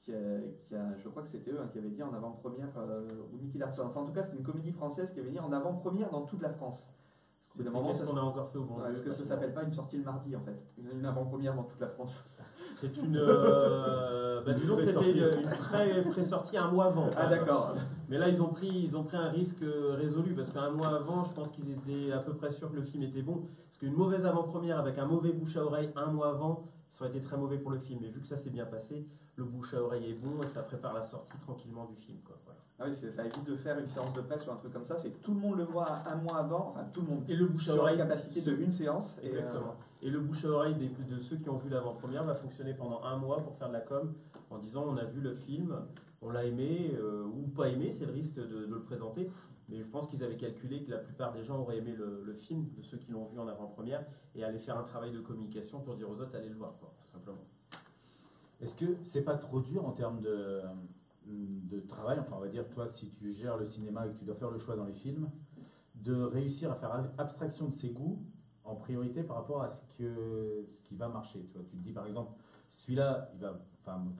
Je crois que c'était eux qui avaient dit en avant-première, ou Nicky Larson. Enfin, en tout cas, c'était une comédie française qui avait dit en avant-première dans toute la France. Qu'est-ce qu'on a encore fait au bon Dieu? Est-ce que ça s'appelle pas une sortie le mardi en fait? Une avant-première dans toute la France? C'est une. Disons que c'était une très pré-sortie un mois avant. Ah d'accord. Mais là, ils ont pris un risque résolu parce qu'un mois avant, je pense qu'ils étaient à peu près sûrs que le film était bon. Parce qu'une mauvaise avant-première avec un mauvais bouche à oreille un mois avant, ça aurait été très mauvais pour le film. Et vu que ça s'est bien passé, le bouche à oreille est bon et ça prépare la sortie tranquillement du film, quoi. Voilà. Ah oui, ça évite de faire une séance de presse ou un truc comme ça, c'est que tout le monde le voit un mois avant, enfin tout le monde. Et le bouche à sur oreille. la capacité de une séance. Exactement. Et le bouche à oreille de ceux qui ont vu l'avant-première va fonctionner pendant un mois pour faire de la com en disant on a vu le film, on l'a aimé ou pas aimé, c'est le risque de le présenter. Mais je pense qu'ils avaient calculé que la plupart des gens auraient aimé le film, de ceux qui l'ont vu en avant-première, et allaient faire un travail de communication pour dire aux autres allez le voir, quoi, tout simplement. Est-ce que c'est pas trop dur en termes de travail, enfin on va dire toi si tu gères le cinéma et que tu dois faire le choix dans les films, de réussir à faire abstraction de ses goûts en priorité par rapport à ce qui va marcher. Tu vois, tu te dis par exemple, celui-là,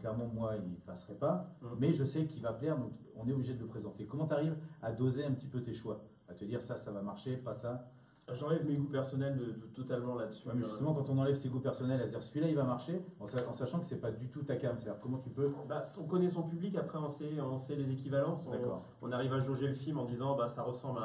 clairement moi il passerait pas, mais je sais qu'il va plaire, donc on est obligé de le présenter. Comment tu arrives à doser un petit peu tes choix, à te dire ça va marcher, pas ça? J'enlève mes goûts personnels totalement là-dessus. Ouais, mais justement, quand on enlève ses goûts personnels, à se dire celui-là il va marcher, en sachant que c'est pas du tout ta cam, c'est-à-dire comment tu peux. On connaît son public, après on sait les équivalences, on arrive à jauger le film en disant ça ressemble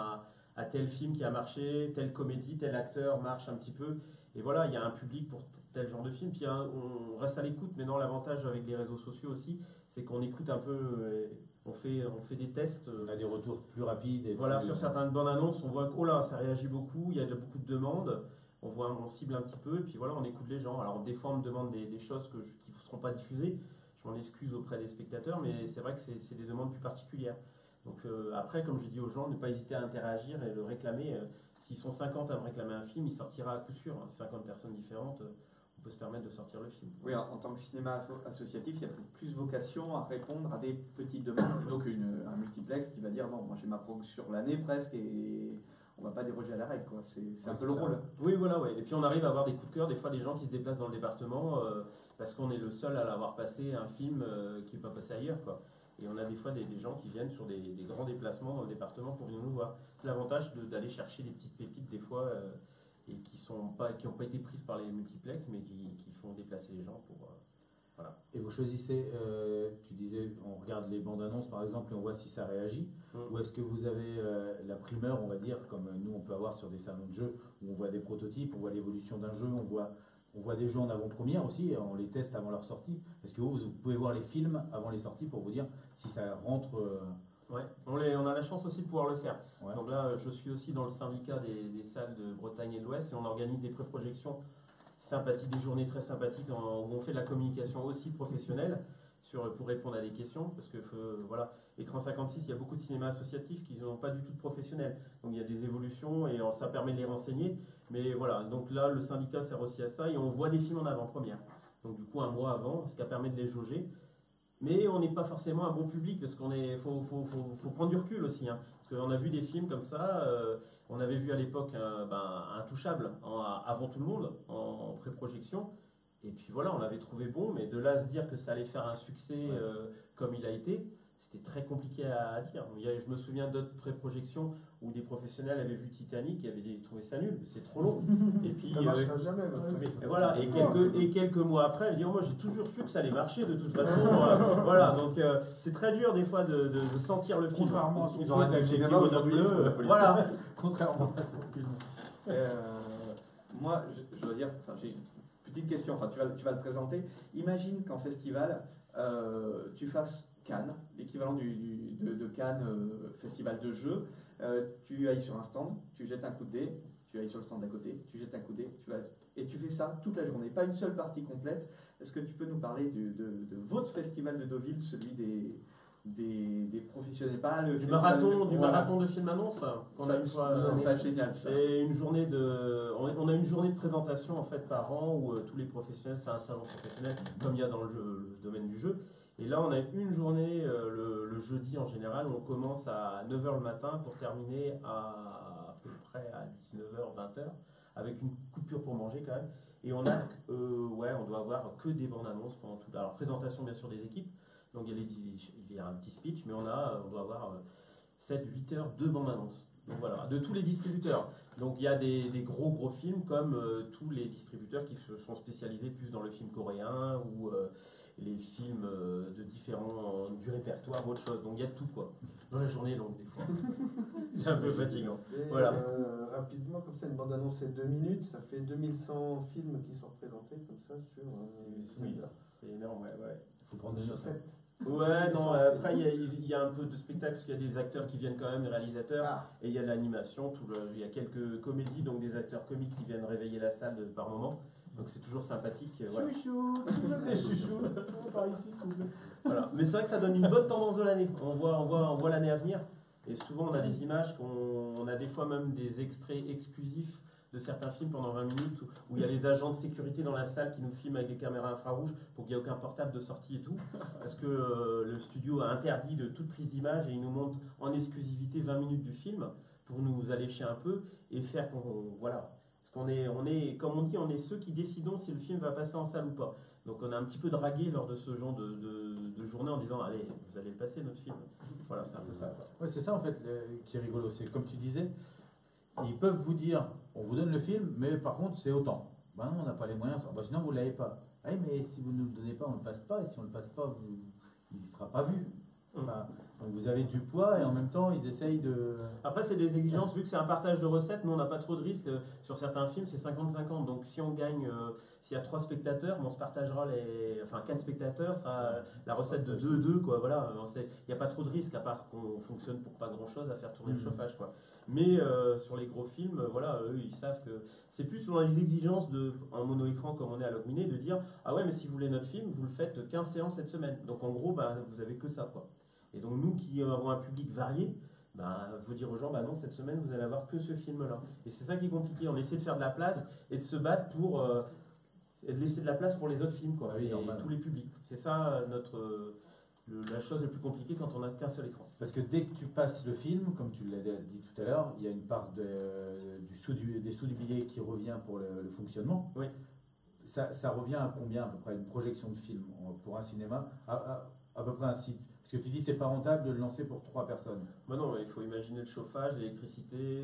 à tel film qui a marché, telle comédie, tel acteur marche un petit peu, et voilà, il y a un public pour tel genre de film, puis on reste à l'écoute. Maintenant l'avantage avec les réseaux sociaux aussi, c'est qu'on écoute un peu, on fait des tests. On a des retours plus rapides. Et voilà, sur certaines bandes annonces, on voit que oh là, ça réagit beaucoup, il y a beaucoup de demandes, on cible un petit peu, et puis voilà, on écoute les gens. Alors des fois on me demande des choses qui ne seront pas diffusées, je m'en excuse auprès des spectateurs, mais c'est vrai que c'est des demandes plus particulières. Donc après, comme je dis aux gens, ne pas hésiter à interagir et le réclamer. S'ils sont 50 à me réclamer un film, il sortira à coup sûr. 50 personnes différentes, on peut se permettre de sortir le film. Oui, en tant que cinéma associatif, il y a plus vocation à répondre à des petites demandes plutôt qu'un multiplex qui va dire non, moi j'ai ma pro sur l'année presque et on va pas déroger à la règle, quoi. C'est un peu le rôle. Oui, voilà, ouais. Et puis on arrive à avoir des coups de cœur, des fois des gens qui se déplacent dans le département parce qu'on est le seul à l'avoir passé un film qui n'est pas passé ailleurs, quoi. Et on a des fois des gens qui viennent sur des grands déplacements dans le département pour venir nous voir. C'est l'avantage d'aller chercher des petites pépites des fois et qui n'ont pas été prises par les multiplex, mais qui font déplacer les gens pour... voilà. Et vous choisissez, tu disais, on regarde les bandes annonces par exemple et on voit si ça réagit, ou est-ce que vous avez la primeur, on va dire, comme nous on peut avoir sur des salons de jeux, où on voit des prototypes, on voit l'évolution d'un jeu, on voit des jeux en avant-première aussi, on les teste avant leur sortie. Est-ce que vous pouvez voir les films avant les sorties pour vous dire si ça rentre Ouais, on a la chance aussi de pouvoir le faire. Ouais. Donc là, je suis aussi dans le syndicat des salles de Bretagne et de l'Ouest et on organise des pré-projections sympathiques, des journées très sympathiques où on fait de la communication aussi professionnelle pour répondre à des questions. Parce que voilà, Écran 56, il y a beaucoup de cinémas associatifs qui n'ont pas du tout de professionnels. Donc il y a des évolutions et ça permet de les renseigner. Mais voilà, donc là, le syndicat sert aussi à ça et on voit les films en avant-première. Donc du coup, un mois avant, ce qui permet de les jauger. Mais on n'est pas forcément un bon public parce faut prendre du recul aussi. Hein, parce qu'on a vu des films comme ça. On avait vu à l'époque Intouchable avant tout le monde en pré-projection. Et puis voilà, on l'avait trouvé bon, mais de là à se dire que ça allait faire un succès comme il a été, c'était très compliqué à dire. Je me souviens d'autres pré-projections où des professionnels avaient vu Titanic et avaient trouvé ça nul, c'est trop long. Et puis, ça ne marchera jamais. Et voilà, et quelques mois après, elle dit moi j'ai toujours su que ça allait marcher de toute façon. Voilà, donc c'est très dur des fois de sentir le film. Contrairement à ce Ils ont arrêté le cinéma aujourd'hui. Voilà. Contrairement à ce film. Moi, je dois dire, j'ai une petite question, tu vas le présenter. Imagine qu'en festival, tu fasses Cannes, l'équivalent de Cannes, festival de jeux. Tu ailles sur un stand, tu jettes un coup de dé, tu ailles sur le stand d'à côté, tu jettes un coup de dé, et tu fais ça toute la journée, pas une seule partie complète. Est-ce que tu peux nous parler de votre festival de Deauville, celui des professionnels, pas le du festival marathon de film annonce qu'on a une fois. C'est génial ça. C'est une journée on a une journée de présentation en fait par an où tous les professionnels, c'est un salon professionnel comme il y a dans le domaine du jeu. Et là, on a une journée, le jeudi en général, où on commence à 9h le matin pour terminer à peu près à 19h, 20h, avec une coupure pour manger quand même. Et on a, on doit avoir que des bandes annonces pendant tout. Alors, présentation bien sûr des équipes, donc il y a un petit speech, mais on doit avoir 7-8 heures de bandes annonces. Donc voilà, de tous les distributeurs. Donc il y a des gros films comme tous les distributeurs qui se sont spécialisés plus dans le film coréen ou les films de différents du répertoire ou autre chose. Donc il y a de tout quoi. Dans la journée longue des fois. C'est un peu fatigant. Et, Voilà. rapidement, comme ça, une bande-annonce est 2 minutes, ça fait 2100 films qui sont représentés comme ça sur. Oui, c'est énorme, ouais. Il faut prendre des Sur notes. 7. Ouais, non, après il y a un peu de spectacle parce qu'il y a des acteurs qui viennent quand même, des réalisateurs, Ah. et il y a de l'animation, il y a quelques comédies, donc des acteurs comiques qui viennent réveiller la salle par moment, donc c'est toujours sympathique. Voilà. Chouchou, des chouchous, par ici, s'il vous plaît. Voilà. Mais c'est vrai que ça donne une bonne tendance de l'année, on voit l'année à venir, et souvent on a des images, on a des fois même des extraits exclusifs de certains films pendant 20 minutes où il y a les agents de sécurité dans la salle qui nous filment avec des caméras infrarouges pour qu'il n'y ait aucun portable de sortie et tout, parce que le studio a interdit de toute prise d'image et il nous montre en exclusivité 20 minutes du film pour nous allécher un peu et faire voilà. Parce qu'on est, comme on dit, on est ceux qui décidons si le film va passer en salle ou pas. Donc on a un petit peu dragué lors de ce genre de journée en disant allez, vous allez le passer notre film. Voilà, c'est un peu ça, quoi. Ouais, c'est ça en fait qui est rigolo. C'est comme tu disais, ils peuvent vous dire, on vous donne le film, mais par contre c'est autant. Ben non, on n'a pas les moyens, bah, sinon vous ne l'avez pas. Ah oui, mais si vous ne nous le donnez pas, on ne le passe pas, et si on ne le passe pas, il ne sera pas vu. Enfin, donc vous avez du poids et en même temps ils essayent de... Après c'est des exigences, vu que c'est un partage de recettes, nous on n'a pas trop de risques. Sur certains films c'est 50-50, donc si on gagne, s'il y a 3 spectateurs, on se partagera enfin 4 spectateurs, sera la recette de 2-2 quoi, voilà. Il n'y a pas trop de risques à part qu'on fonctionne pour pas grand chose à faire tourner le chauffage quoi. Mais sur les gros films, voilà, eux ils savent que c'est plus dans les exigences en mono-écran comme on est à Logminé de dire ah ouais mais si vous voulez notre film, vous le faites 15 séances cette semaine. Donc en gros bah, vous avez que ça quoi. Et donc nous qui avons un public varié, bah, faut dire aux gens, bah non, cette semaine vous allez avoir que ce film-là. Et c'est ça qui est compliqué, on essaie de faire de la place et de se battre pour et de laisser de la place pour les autres films, quoi, et tous les publics. C'est ça la chose la plus compliquée quand on n'a qu'un seul écran. Parce que dès que tu passes le film, comme tu l'as dit tout à l'heure, il y a une part des sous du billet qui revient pour le fonctionnement. Oui. Ça revient à combien à peu près une projection de film pour un cinéma à peu près ainsi. Parce que tu dis c'est pas rentable de le lancer pour 3 personnes. Bah non, il faut imaginer le chauffage, l'électricité,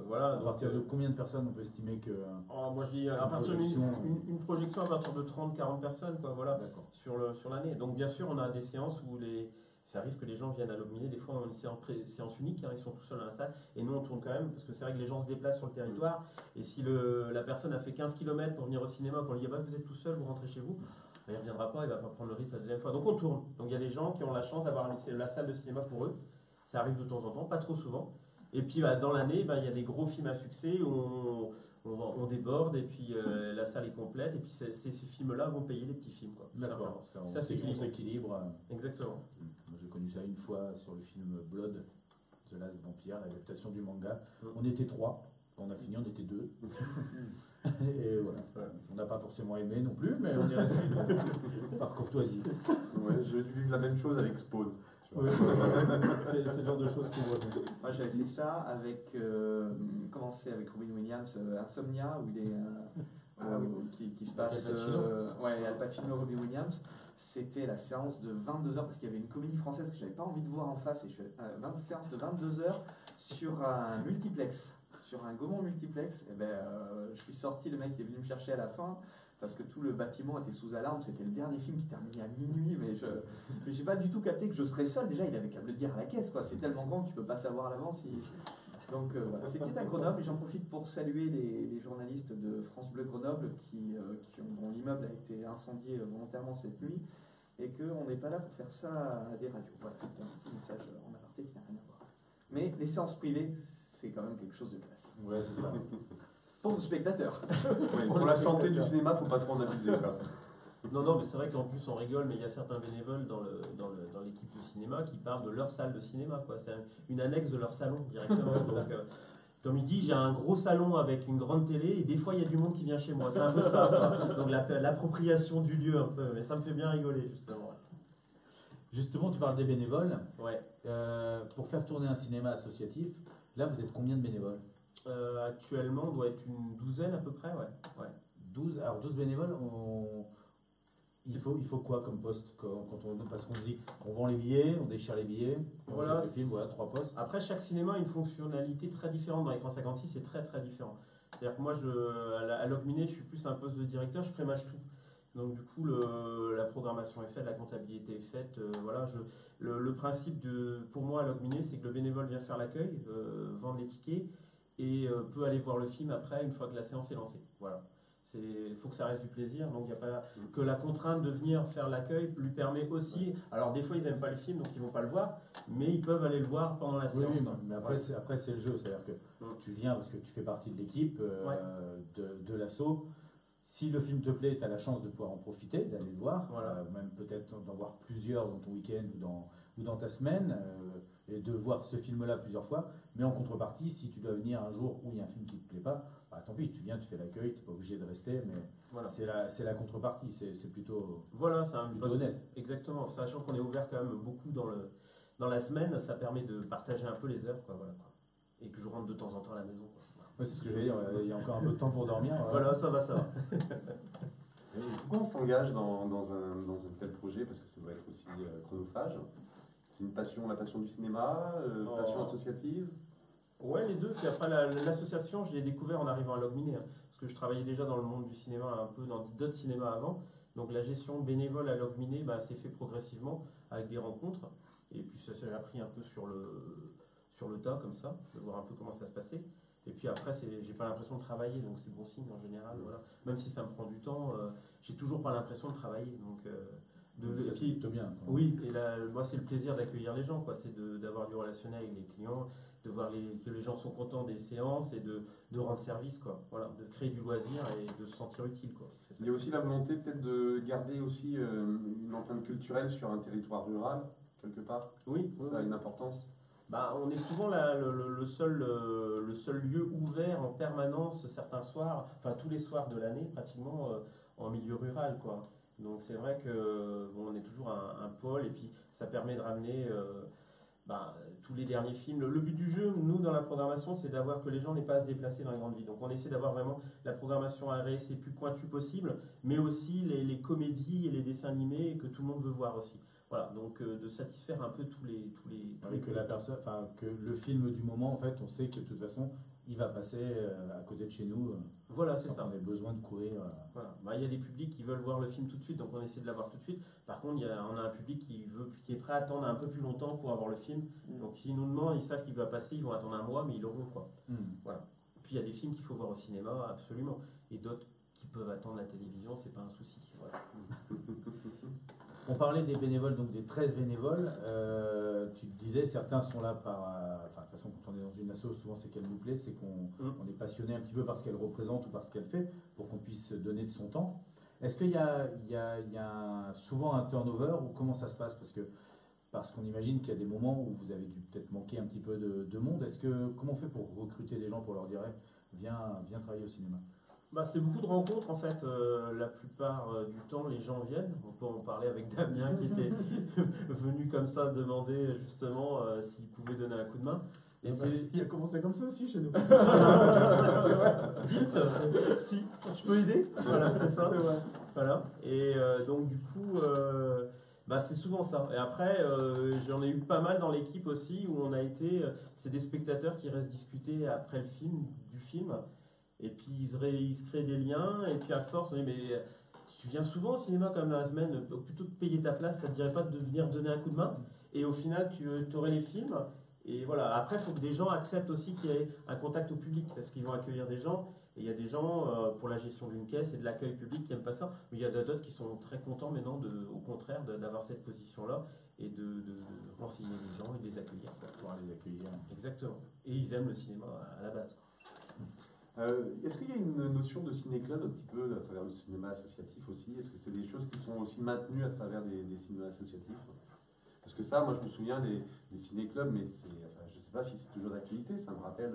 voilà. À partir de combien de personnes on peut estimer que... moi je dis à partir d'une projection à partir de 30-40 personnes, quoi, voilà, sur l'année. Donc bien sûr on a des séances où ça arrive que les gens viennent à Logminé, des fois on a une séance unique, hein, ils sont tout seuls dans la salle, et nous on tourne quand même, parce que c'est vrai que les gens se déplacent sur le territoire, et si la personne a fait 15 km pour venir au cinéma, qu'on lui dit bah, vous êtes tout seul, vous rentrez chez vous, il ne reviendra pas, il ne va pas prendre le risque la deuxième fois. Donc on tourne. Donc il y a des gens qui ont la chance d'avoir la salle de cinéma pour eux. Ça arrive de temps en temps, pas trop souvent. Et puis bah, dans l'année, bah, il y a des gros films à succès où on déborde et puis la salle est complète. Et puis ces films-là vont payer les petits films. D'accord. Ça s'équilibre. Exactement. Moi j'ai connu ça une fois sur le film Blood, The Last Vampire, l'adaptation du manga. On était 3. Quand on a fini, on était 2. Et voilà. On n'a pas forcément aimé non plus, mais on est resté par courtoisie. Ouais, j'ai dû vivre la même chose avec Spawn. Ouais. C'est le genre de choses qu'on voit. Moi j'avais fait ça avec, commencé avec Robin Williams, Insomnia, où il est, qui se passe, Al Pacino, Robin Williams. C'était la séance de 22 heures, parce qu'il y avait une comédie française que j'avais pas envie de voir en face, et je fais 20 séances de 22 heures sur un multiplex. Sur un Gaumont multiplex, et je suis sorti, le mec est venu me chercher à la fin parce que tout le bâtiment était sous alarme, c'était le dernier film qui terminait à minuit, mais j'ai pas du tout capté que je serais seul, déjà il avait qu'à me le dire à la caisse, quoi. C'est tellement grand que tu peux pas savoir à l'avance. Donc voilà, c'était à Grenoble, et j'en profite pour saluer les journalistes de France Bleu Grenoble dont l'immeuble a été incendié volontairement cette nuit, et qu'on n'est pas là pour faire ça à des radios. Voilà, c'était un petit message en aparté qui n'a rien à voir. Mais les séances privées, c'est quand même quelque chose de classe. Ouais, c'est ça. Pour le spectateur. Ouais, pour la santé du cinéma, faut pas trop en abuser. Non, mais c'est vrai qu'en plus on rigole, mais il y a certains bénévoles dans l'équipe du cinéma qui parlent de leur salle de cinéma, quoi. C'est une annexe de leur salon directement. Donc, comme il dit, j'ai un gros salon avec une grande télé et des fois il y a du monde qui vient chez moi. C'est un peu ça, quoi. Donc l'appropriation du lieu un peu, mais ça me fait bien rigoler justement. Justement, tu parles des bénévoles. Ouais. Pour faire tourner un cinéma associatif, là vous êtes combien de bénévoles? Actuellement, on doit être une douzaine à peu près, ouais. 12, alors 12 bénévoles, Il faut quoi comme poste parce qu'on se dit on vend les billets, on déchire les billets, on Voilà, jette le film, voilà, 3 postes. Après, chaque cinéma a une fonctionnalité très différente. Dans l'écran 56, c'est très très différent. C'est-à-dire que moi, à Logminé, je suis plus un poste de directeur, je prémâche tout. Donc du coup, la programmation est faite, la comptabilité est faite. Voilà, le principe pour moi à Logminé, c'est que le bénévole vient faire l'accueil, vendre les tickets et peut aller voir le film après, une fois que la séance est lancée. Voilà. Il faut que ça reste du plaisir, donc il n'y a pas que la contrainte de venir faire l'accueil lui permet aussi. Alors des fois ils n'aiment pas le film, donc ils vont pas le voir, mais ils peuvent aller le voir pendant la séance. Oui, mais après c'est le jeu, c'est-à-dire que tu viens parce que tu fais partie de l'équipe de l'assaut. Si le film te plaît, tu as la chance de pouvoir en profiter, d'aller le voir, Voilà. même peut-être d'en voir plusieurs dans ton week-end ou dans ta semaine, et de voir ce film-là plusieurs fois. Mais en contrepartie, si tu dois venir un jour où il y a un film qui ne te plaît pas, bah, tant pis, tu viens, tu fais l'accueil, tu n'es pas obligé de rester, mais Voilà. c'est la contrepartie, c'est plutôt, Voilà, c'est un plutôt poste honnête. Exactement, sachant qu'on est ouvert quand même beaucoup dans la semaine, ça permet de partager un peu les heures, quoi, voilà, quoi. Et que je rentre de temps en temps à la maison. Quoi. Ouais, c'est ce que j'allais dire, il y a encore un peu de temps pour dormir. Voilà, ça va, ça va. Et pourquoi on s'engage dans un tel projet? Parce que ça doit être aussi chronophage. C'est une passion, la passion du cinéma, passion associative. Ouais, les deux. Puis après, l'association, je l'ai découvert en arrivant à Logminé, hein, parce que je travaillais déjà dans le monde du cinéma, un peu dans d'autres cinémas avant. Donc la gestion bénévole à Logminé, bah, s'est fait progressivement avec des rencontres. Et puis ça s'est appris un peu sur le tas, comme ça, de voir un peu comment ça se passait. Et puis après, j'ai pas l'impression de travailler, donc c'est bon signe en général. Voilà. Même si ça me prend du temps, j'ai toujours pas l'impression de travailler. Donc, C'est plutôt bien. Quoi. oui, et là, moi c'est le plaisir d'accueillir les gens, quoi. C'est d'avoir du relationnel avec les clients, de voir que les gens sont contents des séances et de rendre service, quoi. Voilà, de créer du loisir et de se sentir utile, quoi. C'est ça. Il y a aussi la volonté peut-être de garder aussi une empreinte culturelle sur un territoire rural, quelque part. Oui, Ça a une importance. Bah, on est souvent le seul lieu ouvert en permanence certains soirs, enfin tous les soirs de l'année pratiquement en milieu rural, quoi. Donc c'est vrai que bon, on est toujours un pôle et puis ça permet de ramener tous les derniers films. Le but du jeu, nous dans la programmation, c'est d'avoir que les gens n'aient pas à se déplacer dans les grandes villes. Donc on essaie d'avoir vraiment la programmation RSC plus pointue possible, mais aussi les comédies et les dessins animés que tout le monde veut voir aussi. Voilà, donc de satisfaire un peu tous les Que la personne, enfin que le film du moment, en fait, on sait que de toute façon, il va passer à côté de chez nous. Voilà, c'est ça. On a besoin de courir. Voilà. Bah, y a des publics qui veulent voir le film tout de suite, donc on essaie de l'avoir tout de suite. Par contre, on a un public qui est prêt à attendre un peu plus longtemps pour avoir le film. Donc s'ils nous demandent, ils savent qu'il va passer, ils vont attendre un mois, mais ils l'auront, quoi. Voilà. Puis il y a des films qu'il faut voir au cinéma, absolument. Et d'autres qui peuvent attendre la télévision, c'est pas un souci. Voilà. On parlait des bénévoles, donc des 13 bénévoles. Tu te disais, certains sont là par... Enfin, de toute façon, quand on est dans une asso, souvent c'est qu'elle nous plaît, c'est qu'on est passionné un petit peu par ce qu'elle représente ou par ce qu'elle fait, pour qu'on puisse donner de son temps. Est-ce qu'il y a souvent un turnover ou comment ça se passe? Parce qu'on imagine qu'il y a des moments où vous avez dû peut-être manquer un petit peu de monde. Comment on fait pour recruter des gens, pour leur dire, viens travailler au cinéma? Bah, c'est beaucoup de rencontres en fait. La plupart du temps, les gens viennent. On peut en parler avec Damien qui était venu comme ça demander justement s'il pouvait donner un coup de main. Et Il a commencé comme ça aussi chez nous. c'est vrai. Dites, si, je peux aider. Voilà, c'est ça. Voilà. Et donc du coup, c'est souvent ça. Et après, j'en ai eu pas mal dans l'équipe aussi où on a été. C'est des spectateurs qui restent discuter après du film. Et puis ils se créent des liens, et puis à force, on dit, mais si tu viens souvent au cinéma comme dans la semaine, plutôt que de payer ta place, ça ne te dirait pas de venir donner un coup de main. Et au final, tu aurais les films. Et voilà, après, il faut que des gens acceptent aussi qu'il y ait un contact au public, parce qu'ils vont accueillir des gens. Et il y a des gens, pour la gestion d'une caisse et de l'accueil public, qui n'aiment pas ça. Mais il y a d'autres qui sont très contents maintenant, au contraire, d'avoir cette position-là, et de renseigner les gens et de les accueillir. Pour pouvoir les accueillir. Exactement. Et ils aiment le cinéma à la base, quoi. Est-ce qu'il y a une notion de ciné-club un petit peu à travers le cinéma associatif aussi? Est-ce que c'est des choses qui sont aussi maintenues à travers des cinémas associatifs? Parce que ça, moi je me souviens des ciné-clubs, mais je ne sais pas si c'est toujours d'actualité, ça me rappelle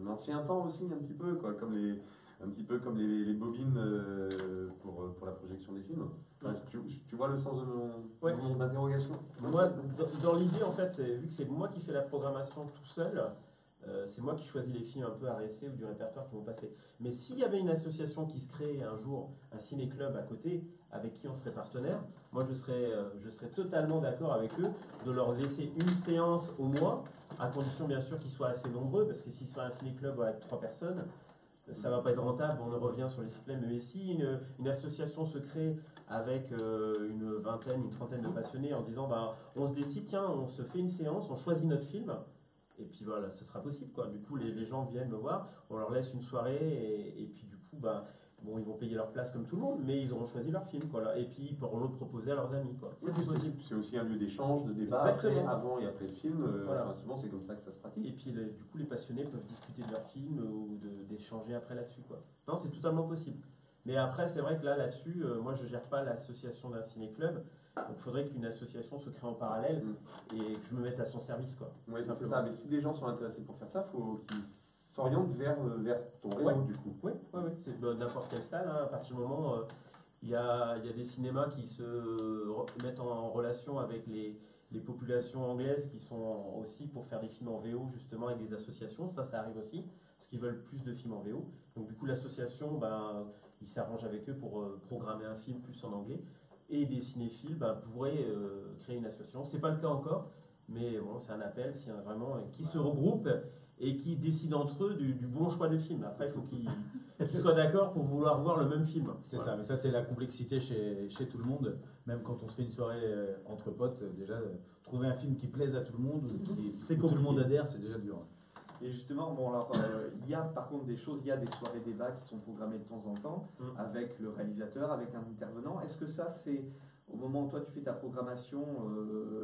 un ancien temps aussi un petit peu, quoi, un petit peu comme les bobines pour la projection des films. Enfin, tu vois le sens de mon interrogation? Moi, dans l'idée, en fait, vu que c'est moi qui fais la programmation tout seul, c'est moi qui choisis les films un peu à RSC ou du répertoire qui vont passer. Mais s'il y avait une association qui se crée un jour, un ciné-club à côté, avec qui on serait partenaire, moi je serais totalement d'accord avec eux de leur laisser une séance au mois, à condition bien sûr qu'ils soient assez nombreux, parce que s'ils sont un ciné-club avec 3 personnes, ça va pas être rentable, on revient sur les cycles. Mais si une association se crée avec une vingtaine, une trentaine de passionnés en disant bah, on se décide, tiens, on se fait une séance, on choisit notre film, et puis voilà, ça sera possible quoi. Du coup, les gens viennent me voir, on leur laisse une soirée, et puis du coup, bah, bon, ils vont payer leur place comme tout le monde, mais ils auront choisi leur film quoi, là. Et puis ils pourront le proposer à leurs amis quoi. Ça, c'est possible. C'est aussi un lieu d'échange, de débat après, avant et après le film. Voilà. Enfin, souvent, c'est comme ça que ça se pratique. Et puis du coup, les passionnés peuvent discuter de leur film ou d'échanger après là-dessus quoi. Non, c'est totalement possible. Mais après, c'est vrai que là-dessus, moi je gère pas l'association d'un ciné-club, donc il faudrait qu'une association se crée en parallèle et que je me mette à son service quoi. Oui, c'est ça. Mais si des gens sont intéressés pour faire ça, il faut qu'ils s'orientent vers ton réseau du coup. Oui, c'est n'importe quelle salle, hein, à partir du moment il y a des cinémas qui se mettent en relation avec les populations anglaises qui sont aussi pour faire des films en VO justement avec des associations, ça arrive aussi, parce qu'ils veulent plus de films en VO. Donc du coup l'association, ils s'arrangent avec eux pour programmer un film plus en anglais. Et des cinéphiles pourraient créer une association. C'est pas le cas encore, mais bon, c'est un appel s'il y en a vraiment qui se regroupent et qui décident entre eux du bon choix de film. Après, il faut qu'ils soient d'accord pour vouloir voir le même film. C'est ça, mais ça c'est la complexité chez tout le monde. Même quand on se fait une soirée entre potes, déjà trouver un film qui plaise à tout le monde, où tout le monde adhère, c'est déjà dur. Et justement, bon alors, il y a par contre des choses, il y a des soirées débats qui sont programmées de temps en temps, avec le réalisateur, avec un intervenant. Est-ce que ça, c'est, au moment où toi tu fais ta programmation,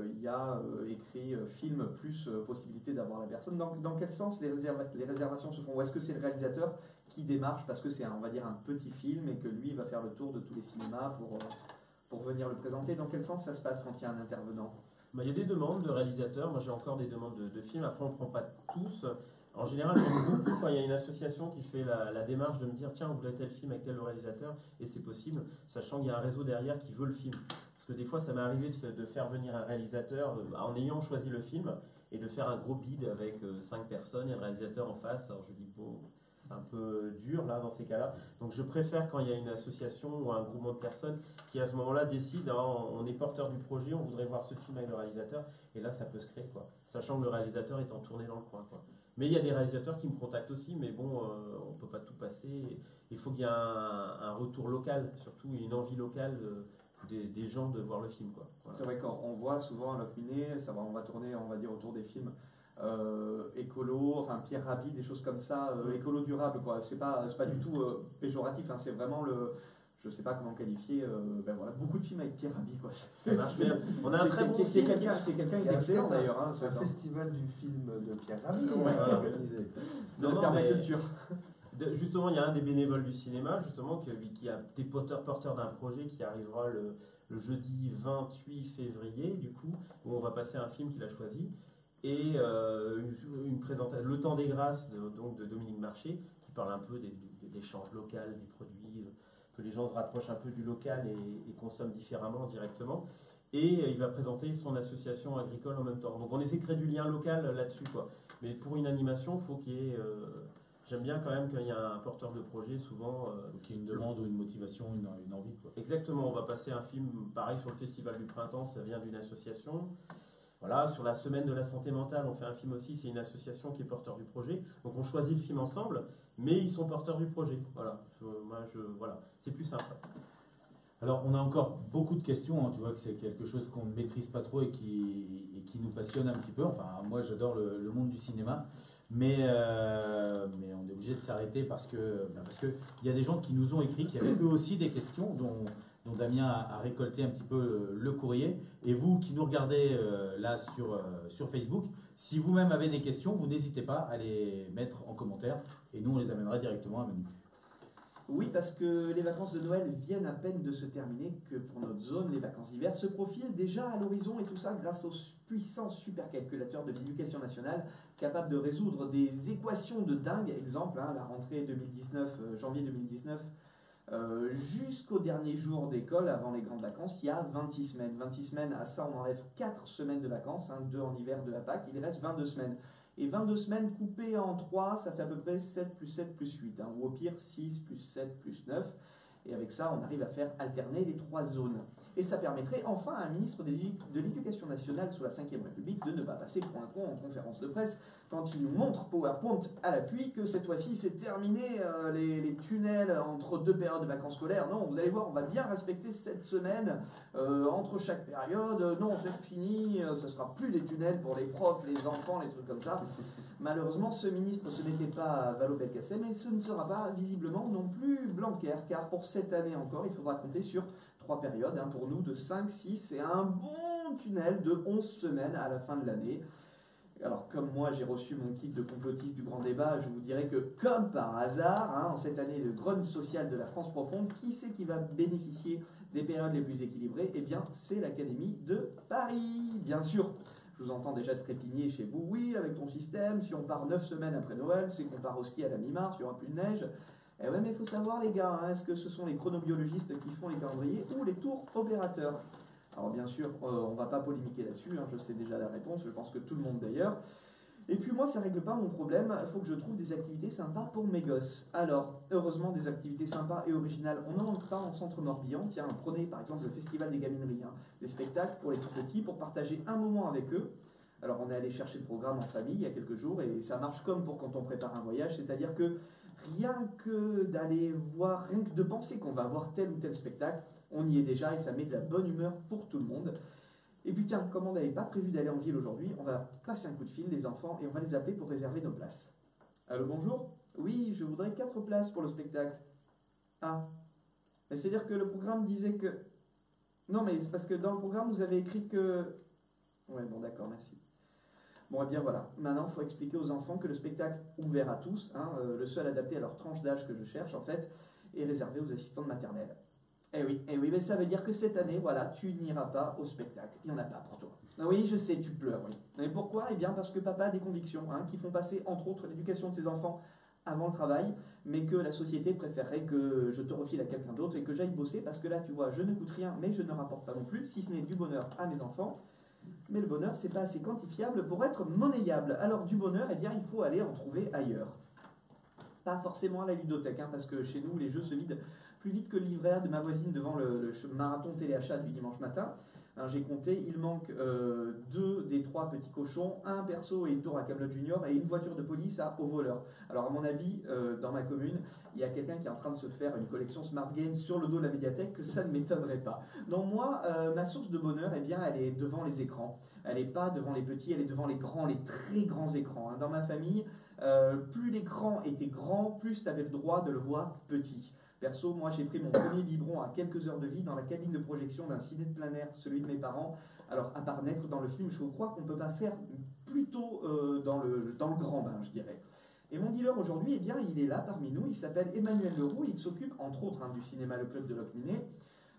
il y a écrit film plus possibilité d'avoir la personne. Dans quel sens les réservations se font? Ou est-ce que c'est le réalisateur qui démarche parce que c'est, on va dire, un petit film et que lui va faire le tour de tous les cinémas pour venir le présenter? Dans quel sens ça se passe quand il y a un intervenant? Il y a des demandes de réalisateurs, moi j'ai encore des demandes de films, après on ne prend pas tous. En général, j'aime beaucoup quand il y a une association qui fait la démarche de me dire tiens, on voudrait tel film avec tel réalisateur, et c'est possible, sachant qu'il y a un réseau derrière qui veut le film. Parce que des fois, ça m'est arrivé de faire venir un réalisateur en ayant choisi le film, et de faire un gros bid avec 5 personnes et le réalisateur en face. Alors je dis bon, c'est un peu dur là dans ces cas-là. Donc je préfère quand il y a une association ou un groupement de personnes qui à ce moment-là décide, on est porteur du projet, on voudrait voir ce film avec le réalisateur, et là ça peut se créer quoi. Sachant que le réalisateur est en tournée dans le coin quoi. Mais il y a des réalisateurs qui me contactent aussi, mais bon, on ne peut pas tout passer. Il faut qu'il y ait un retour local, surtout une envie locale des gens de voir le film quoi. Voilà. C'est vrai qu'on voit souvent à l'Ocminé, on va tourner, on va dire, autour des films écolo, enfin Pierre Rabhi, des choses comme ça, écolo durable quoi. C'est pas du tout péjoratif, hein, c'est vraiment je sais pas comment qualifier, voilà, beaucoup de films avec Pierre Rabhi quoi. On a un très bon film qui est quelqu'un d'excellent d'ailleurs. Hein, un festival du film de Pierre Rabhi organisé. De la permaculture. Justement, il y a un des bénévoles du cinéma justement qui a des porteurs d'un projet qui arrivera le jeudi 28 février du coup, où on va passer un film qu'il a choisi. Et une présentation, Le Temps des Grâces de Dominique Marché, qui parle un peu de l'échange local, des produits, que les gens se rapprochent un peu du local et consomment différemment directement. Et il va présenter son association agricole en même temps. Donc on essaie de créer du lien local là-dessus quoi. Mais pour une animation, il faut qu'il y ait... J'aime bien quand même qu'il y ait un porteur de projet, souvent... qu'il y ait une demande ou une motivation, une envie quoi. Exactement, on va passer un film, pareil sur le Festival du Printemps, ça vient d'une association. Voilà, sur la semaine de la santé mentale, on fait un film aussi, c'est une association qui est porteur du projet. Donc on choisit le film ensemble, mais ils sont porteurs du projet. Voilà, voilà. C'est plus simple. Alors on a encore beaucoup de questions, hein. Tu vois que c'est quelque chose qu'on ne maîtrise pas trop et qui nous passionne un petit peu. Enfin, moi j'adore le monde du cinéma, mais on est obligé de s'arrêter parce que il y a des gens qui nous ont écrit, qui avaient eux aussi des questions, dont Damien a récolté un petit peu le courrier. Et vous qui nous regardez là sur Facebook, si vous-même avez des questions, vous n'hésitez pas à les mettre en commentaire et nous on les amènera directement à Manu. Oui, parce que les vacances de Noël viennent à peine de se terminer, que pour notre zone, les vacances d'hiver se profilent déjà à l'horizon, et tout ça grâce aux puissants supercalculateurs de l'éducation nationale, capables de résoudre des équations de dingue. Exemple, la rentrée 2019, janvier 2019, jusqu'au dernier jour d'école, avant les grandes vacances, il y a 26 semaines. 26 semaines, à ça on enlève 4 semaines de vacances, 2 en hiver, 2 à Pâques, il reste 22 semaines. Et 22 semaines coupées en 3, ça fait à peu près 7 plus 7 plus 8, hein, ou au pire 6 plus 7 plus 9. Et avec ça, on arrive à faire alterner les 3 zones. Et ça permettrait enfin à un ministre de l'Éducation nationale sous la Ve République de ne pas passer pour un con en conférence de presse quand il nous montre PowerPoint à l'appui que cette fois-ci c'est terminé les tunnels entre 2 périodes de vacances scolaires. Non, vous allez voir, on va bien respecter cette semaine entre chaque période. Non, c'est fini, ce sera plus des tunnels pour les profs, les enfants, les trucs comme ça. Malheureusement, ce ministre, ce n'était pas Vallaud-Belkacem, mais ce ne sera pas visiblement non plus Blanquer, car pour cette année encore, il faudra compter sur 3 périodes, hein, pour nous, de 5, 6 et un bon tunnel de 11 semaines à la fin de l'année. Alors, comme moi, j'ai reçu mon kit de complotiste du grand débat, je vous dirais que, comme par hasard, hein, en cette année de grogne sociale de la France profonde, qui c'est qui va bénéficier des périodes les plus équilibrées? Eh bien, c'est l'Académie de Paris, bien sûr. Je vous entends déjà trépigner chez vous. Oui, avec ton système, si on part 9 semaines après Noël, c'est qu'on part au ski à la mi-mars, il n'y aura plus de neige. Eh ouais, mais il faut savoir, les gars, hein, est-ce que ce sont les chronobiologistes qui font les calendriers ou les tours opérateurs? Alors bien sûr, on ne va pas polémiquer là-dessus, hein, je sais déjà la réponse, je pense que tout le monde d'ailleurs. Et puis moi, ça ne règle pas mon problème, il faut que je trouve des activités sympas pour mes gosses. Alors, heureusement, des activités sympas et originales, on n'en manque pas en centre Morbihan. Tiens, prenez par exemple le Festival des Gamineries, hein, des spectacles pour les tout petits, pour partager un moment avec eux. Alors on est allé chercher le programme en famille il y a quelques jours, et ça marche comme pour quand on prépare un voyage, c'est-à-dire que rien que d'aller voir, rien que de penser qu'on va voir tel ou tel spectacle, on y est déjà et ça met de la bonne humeur pour tout le monde. Et puis tiens, comme on n'avait pas prévu d'aller en ville aujourd'hui, on va passer un coup de fil, les enfants, et on va les appeler pour réserver nos places. Allô, bonjour? Oui, je voudrais 4 places pour le spectacle. Ah, mais c'est-à-dire que le programme disait que... Non, mais c'est parce que dans le programme, vous avez écrit que... Ouais, bon, d'accord, merci. Bon, et bien voilà, maintenant il faut expliquer aux enfants que le spectacle ouvert à tous, hein, le seul adapté à leur tranche d'âge que je cherche en fait, est réservé aux assistants de maternelle. Eh oui, mais ça veut dire que cette année, voilà, tu n'iras pas au spectacle, il n'y en a pas pour toi. Ah oui, je sais, tu pleures, oui. Mais pourquoi? Eh bien parce que papa a des convictions, hein, qui font passer entre autres l'éducation de ses enfants avant le travail, mais que la société préférerait que je te refile à quelqu'un d'autre et que j'aille bosser, parce que là, tu vois, je ne coûte rien, mais je ne rapporte pas non plus, si ce n'est du bonheur à mes enfants. Mais le bonheur, c'est pas assez quantifiable pour être monnayable. Alors du bonheur, eh bien, il faut aller en trouver ailleurs. Pas forcément à la ludothèque, hein, parce que chez nous, les jeux se vident plus vite que le livret A de ma voisine devant le marathon téléachat du dimanche matin. Hein, j'ai compté, il manque 2 des 3 petits cochons, un perso et une tour à Camelot Junior et une voiture de police à Au Voleur. Alors à mon avis, dans ma commune, il y a quelqu'un qui est en train de se faire une collection Smart Games sur le dos de la médiathèque, que ça ne m'étonnerait pas. Donc moi, ma source de bonheur, eh bien, elle est devant les écrans. Elle n'est pas devant les petits, elle est devant les grands, les très grands écrans. Hein. Dans ma famille, plus l'écran était grand, plus tu avais le droit de le voir petit. Perso, moi j'ai pris mon premier biberon à quelques heures de vie dans la cabine de projection d'un ciné de plein air, celui de mes parents. Alors à part naître dans le film, je crois qu'on ne peut pas faire plutôt dans le grand bain, je dirais. Et mon dealer aujourd'hui, eh bien, il est là parmi nous, il s'appelle Emmanuel Leroux, il s'occupe entre autres, hein, du cinéma Le Club de Locminé.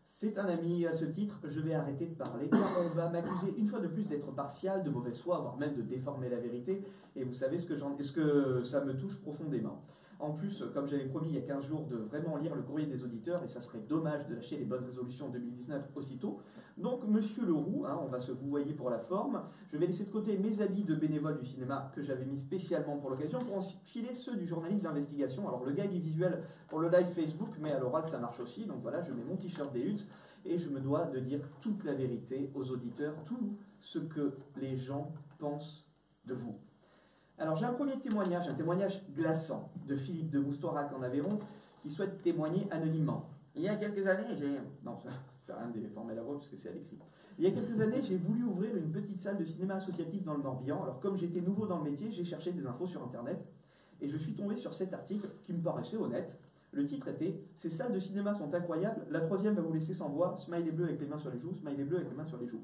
C'est un ami à ce titre, je vais arrêter de parler car on va m'accuser une fois de plus d'être partial, de mauvaise foi, voire même de déformer la vérité. Et vous savez ce que ça me touche profondément. En plus, comme j'avais promis il y a 15 jours de vraiment lire le courrier des auditeurs, et ça serait dommage de lâcher les bonnes résolutions 2019 aussitôt. Donc, monsieur Leroux, hein, on va se vouvoyer pour la forme, je vais laisser de côté mes habits de bénévole du cinéma que j'avais mis spécialement pour l'occasion pour enfiler ceux du journaliste d'investigation. Alors, le gag est visuel pour le live Facebook, mais à l'oral ça marche aussi. Donc voilà, je mets mon t-shirt des Huts et je me dois de dire toute la vérité aux auditeurs, tout ce que les gens pensent de vous. Alors j'ai un premier témoignage, un témoignage glaçant de Philippe de Moustoirac en Aveyron qui souhaite témoigner anonymement. Il y a quelques années, j'ai... Non, ça sert à rien de déformer la voix parce que c'est à l'écrit. Il y a quelques années, j'ai voulu ouvrir une petite salle de cinéma associatif dans le Morbihan. Alors comme j'étais nouveau dans le métier, j'ai cherché des infos sur internet et je suis tombé sur cet article qui me paraissait honnête. Le titre était « Ces salles de cinéma sont incroyables, la troisième va vous laisser sans voix, smiley bleu avec les mains sur les joues, smiley bleu avec les mains sur les joues ».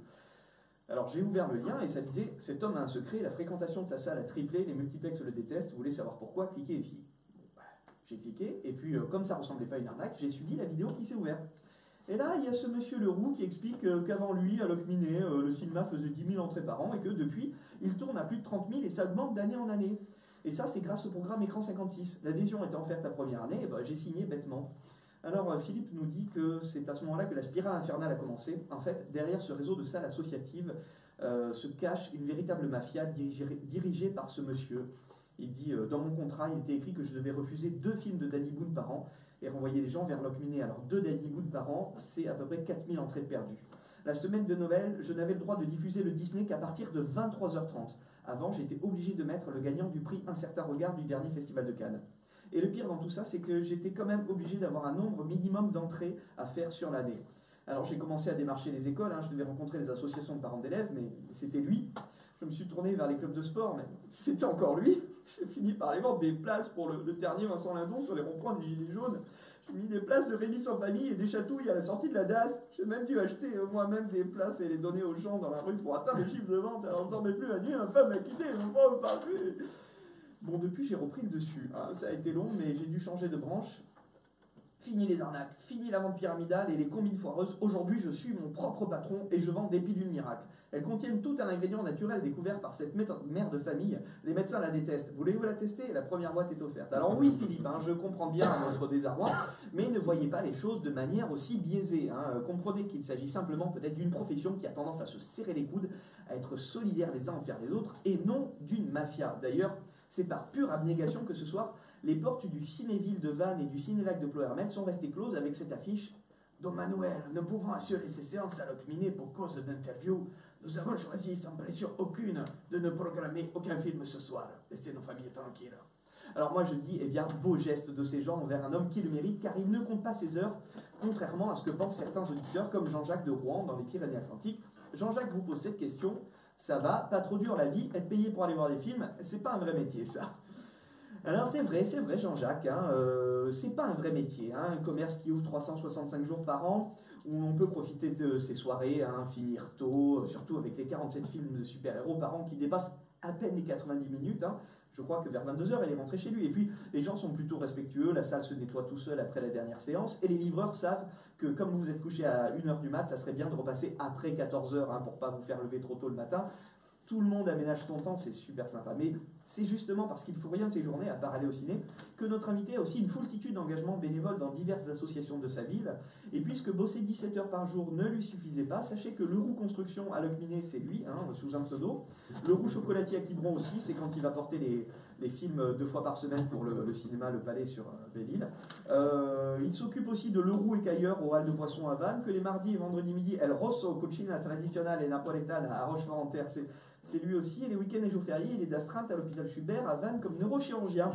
Alors j'ai ouvert le lien et ça disait « Cet homme a un secret, la fréquentation de sa salle a triplé, les multiplex le détestent, vous voulez savoir pourquoi, cliquez ici ». J'ai cliqué et puis comme ça ressemblait pas à une arnaque, j'ai suivi la vidéo qui s'est ouverte. Et là, il y a ce monsieur Leroux qui explique qu'avant lui, à Locminé, le cinéma faisait 10 000 entrées par an et que depuis, il tourne à plus de 30 000 et ça augmente d'année en année. Et ça, c'est grâce au programme Écran 56. L'adhésion étant offerte la première année, j'ai signé bêtement. Alors Philippe nous dit que c'est à ce moment-là que la spirale infernale a commencé. En fait, derrière ce réseau de salles associatives, se cache une véritable mafia dirigée par ce monsieur. Il dit, dans mon contrat, il était écrit que je devais refuser 2 films de Danny Boone par an et renvoyer les gens vers Lockminey. Alors 2 Danny Boone par an, c'est à peu près 4000 entrées perdues. La semaine de Noël, je n'avais le droit de diffuser le Disney qu'à partir de 23h30. Avant, j'étais obligé de mettre le gagnant du prix Un certain regard du dernier festival de Cannes. Et le pire dans tout ça, c'est que j'étais quand même obligé d'avoir un nombre minimum d'entrées à faire sur l'année. Alors j'ai commencé à démarcher les écoles, je devais rencontrer les associations de parents d'élèves, mais c'était lui. Je me suis tourné vers les clubs de sport, mais c'était encore lui. J'ai fini par aller vendre des places pour le dernier Vincent Lindon sur les ronds-points des Gilets jaunes. J'ai mis des places de Rémi sans famille et des chatouilles à la sortie de la DAS. J'ai même dû acheter moi-même des places et les donner aux gens dans la rue pour atteindre les chiffres de vente. Alors je dormais plus la nuit, ma femme m'a quitté, mon frère me parle plus. Bon, depuis j'ai repris le dessus. Ça a été long, mais j'ai dû changer de branche. Fini les arnaques, fini la vente pyramidale et les combines foireuses. Aujourd'hui, je suis mon propre patron et je vends des pilules miracles. Elles contiennent tout un ingrédient naturel découvert par cette mère de famille. Les médecins la détestent. Voulez-vous la tester? La première boîte est offerte. Alors oui, Philippe, je comprends bien votre désarroi, mais ne voyez pas les choses de manière aussi biaisée. Comprenez qu'il s'agit simplement peut-être d'une profession qui a tendance à se serrer les coudes, à être solidaires les uns envers les autres, et non d'une mafia. D'ailleurs, c'est par pure abnégation que ce soir, les portes du Cinéville de Vannes et du Cinélac de Ploermel sont restées closes avec cette affiche. Don Manuel, ne pouvant assurer ses séances à Lockminey pour cause d'interview, nous avons choisi sans pression aucune de ne programmer aucun film ce soir. Laissez nos familles tranquilles. Alors moi je dis, beau geste de ces gens envers un homme qui le mérite, car il ne compte pas ses heures, contrairement à ce que pensent certains auditeurs comme Jean-Jacques de Rouen dans les Pyrénées-Atlantiques. Jean-Jacques vous pose cette question. Ça va, pas trop dur la vie, être payé pour aller voir des films, c'est pas un vrai métier ça. Alors c'est vrai Jean-Jacques, c'est pas un vrai métier, un commerce qui ouvre 365 jours par an, où on peut profiter de ses soirées, finir tôt, surtout avec les 47 films de super-héros par an qui dépassent à peine les 90 minutes. Je crois que vers 22h, elle est rentrée chez lui. Et puis, les gens sont plutôt respectueux, la salle se nettoie tout seul après la dernière séance, et les livreurs savent que comme vous vous êtes couché à 1h du mat, ça serait bien de repasser après 14h pour pas vous faire lever trop tôt le matin. Tout le monde aménage son temps, c'est super sympa. Mais c'est justement parce qu'il ne faut rien de ces journées, à part aller au ciné, que notre invité a aussi une foultitude d'engagements bénévoles dans diverses associations de sa ville. Et puisque bosser 17 heures par jour ne lui suffisait pas, sachez que le roux construction à Lockminey, c'est lui, sous un pseudo. Le roux chocolatier à Quiberon aussi, c'est quand il va porter les films 2 fois par semaine pour le cinéma Le Palais sur Belle-Île. Il s'occupe aussi de Le Roux écailleur au Hall de Poisson à Vannes, que les mardis et vendredis midi, El Rosso Cucina Tradizionale et Napoletana à Rochefort-en-Terre, c'est lui aussi, et les week-ends et jours fériés, il est d'astreinte à l'hôpital Schubert à Vannes comme neurochirurgien.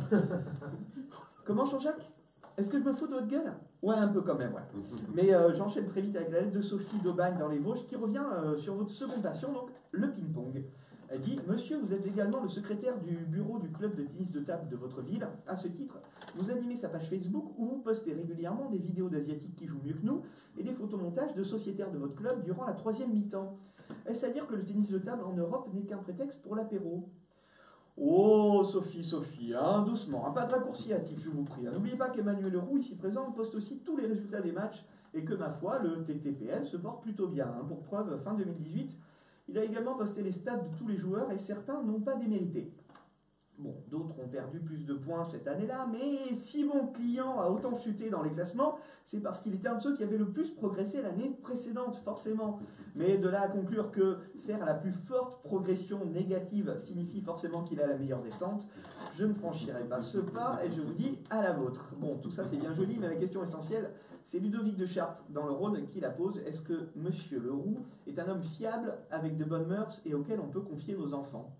Comment, Jean-Jacques? Est-ce que je me fous de votre gueule? Ouais, un peu quand même, ouais. Mais j'enchaîne très vite avec la lettre de Sophie d'Aubagne dans les Vosges, qui revient sur votre seconde passion, donc le ping-pong. Elle dit « Monsieur, vous êtes également le secrétaire du bureau du club de tennis de table de votre ville. À ce titre, vous animez sa page Facebook où vous postez régulièrement des vidéos d'Asiatiques qui jouent mieux que nous et des photomontages de sociétaires de votre club durant la 3e mi-temps. Est-ce à dire que le tennis de table en Europe n'est qu'un prétexte pour l'apéro ?» Oh, Sophie, doucement, pas de raccourci hâtif, je vous prie. N'oubliez pas qu'Emmanuel Leroux, ici présent, poste aussi tous les résultats des matchs et que, ma foi, le TTPL se porte plutôt bien. Pour preuve, fin 2018, il a également posté les stats de tous les joueurs et certains n'ont pas démérité. Bon, d'autres ont perdu plus de points cette année-là, mais si mon client a autant chuté dans les classements, c'est parce qu'il était un de ceux qui avait le plus progressé l'année précédente, forcément. Mais de là à conclure que faire la plus forte progression négative signifie forcément qu'il a la meilleure descente, je ne franchirai pas ce pas et je vous dis à la vôtre. Bon, tout ça c'est bien joli, mais la question essentielle, c'est Ludovic de Chartres dans le Rhône qui la pose. Est-ce que Monsieur Leroux est un homme fiable, avec de bonnes mœurs et auquel on peut confier nos enfants?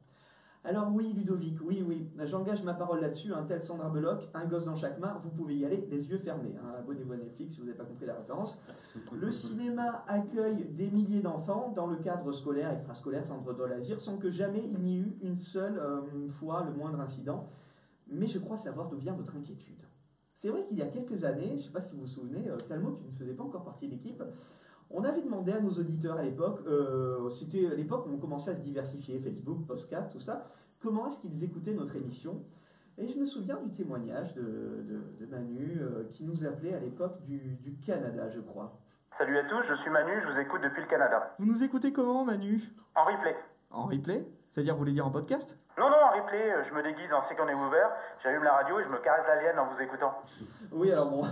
Alors oui, Ludovic, oui, j'engage ma parole là-dessus, un tel Sandra Bullock, un gosse dans chaque main, vous pouvez y aller les yeux fermés. Abonnez-vous à Netflix si vous n'avez pas compris la référence. Le cinéma accueille des milliers d'enfants dans le cadre scolaire, extrascolaire, centre de loisirs, sans que jamais il n'y ait eu une seule fois le moindre incident. Mais je crois savoir d'où vient votre inquiétude. C'est vrai qu'il y a quelques années, je ne sais pas si vous vous souvenez, Talmot, tu ne faisais pas encore partie de l'équipe, on avait demandé à nos auditeurs à l'époque, c'était à l'époque où on commençait à se diversifier, Facebook, podcast, tout ça, comment est-ce qu'ils écoutaient notre émission. Et je me souviens du témoignage de Manu qui nous appelait à l'époque du Canada, je crois. Salut à tous, je suis Manu, je vous écoute depuis le Canada. Vous nous écoutez comment, Manu? En replay. En replay? C'est-à-dire, vous voulez dire en podcast? Non, en replay, je me déguise en Sigourney Weaver, j'allume la radio et je me caresse l'alien en vous écoutant. Oui, alors bon,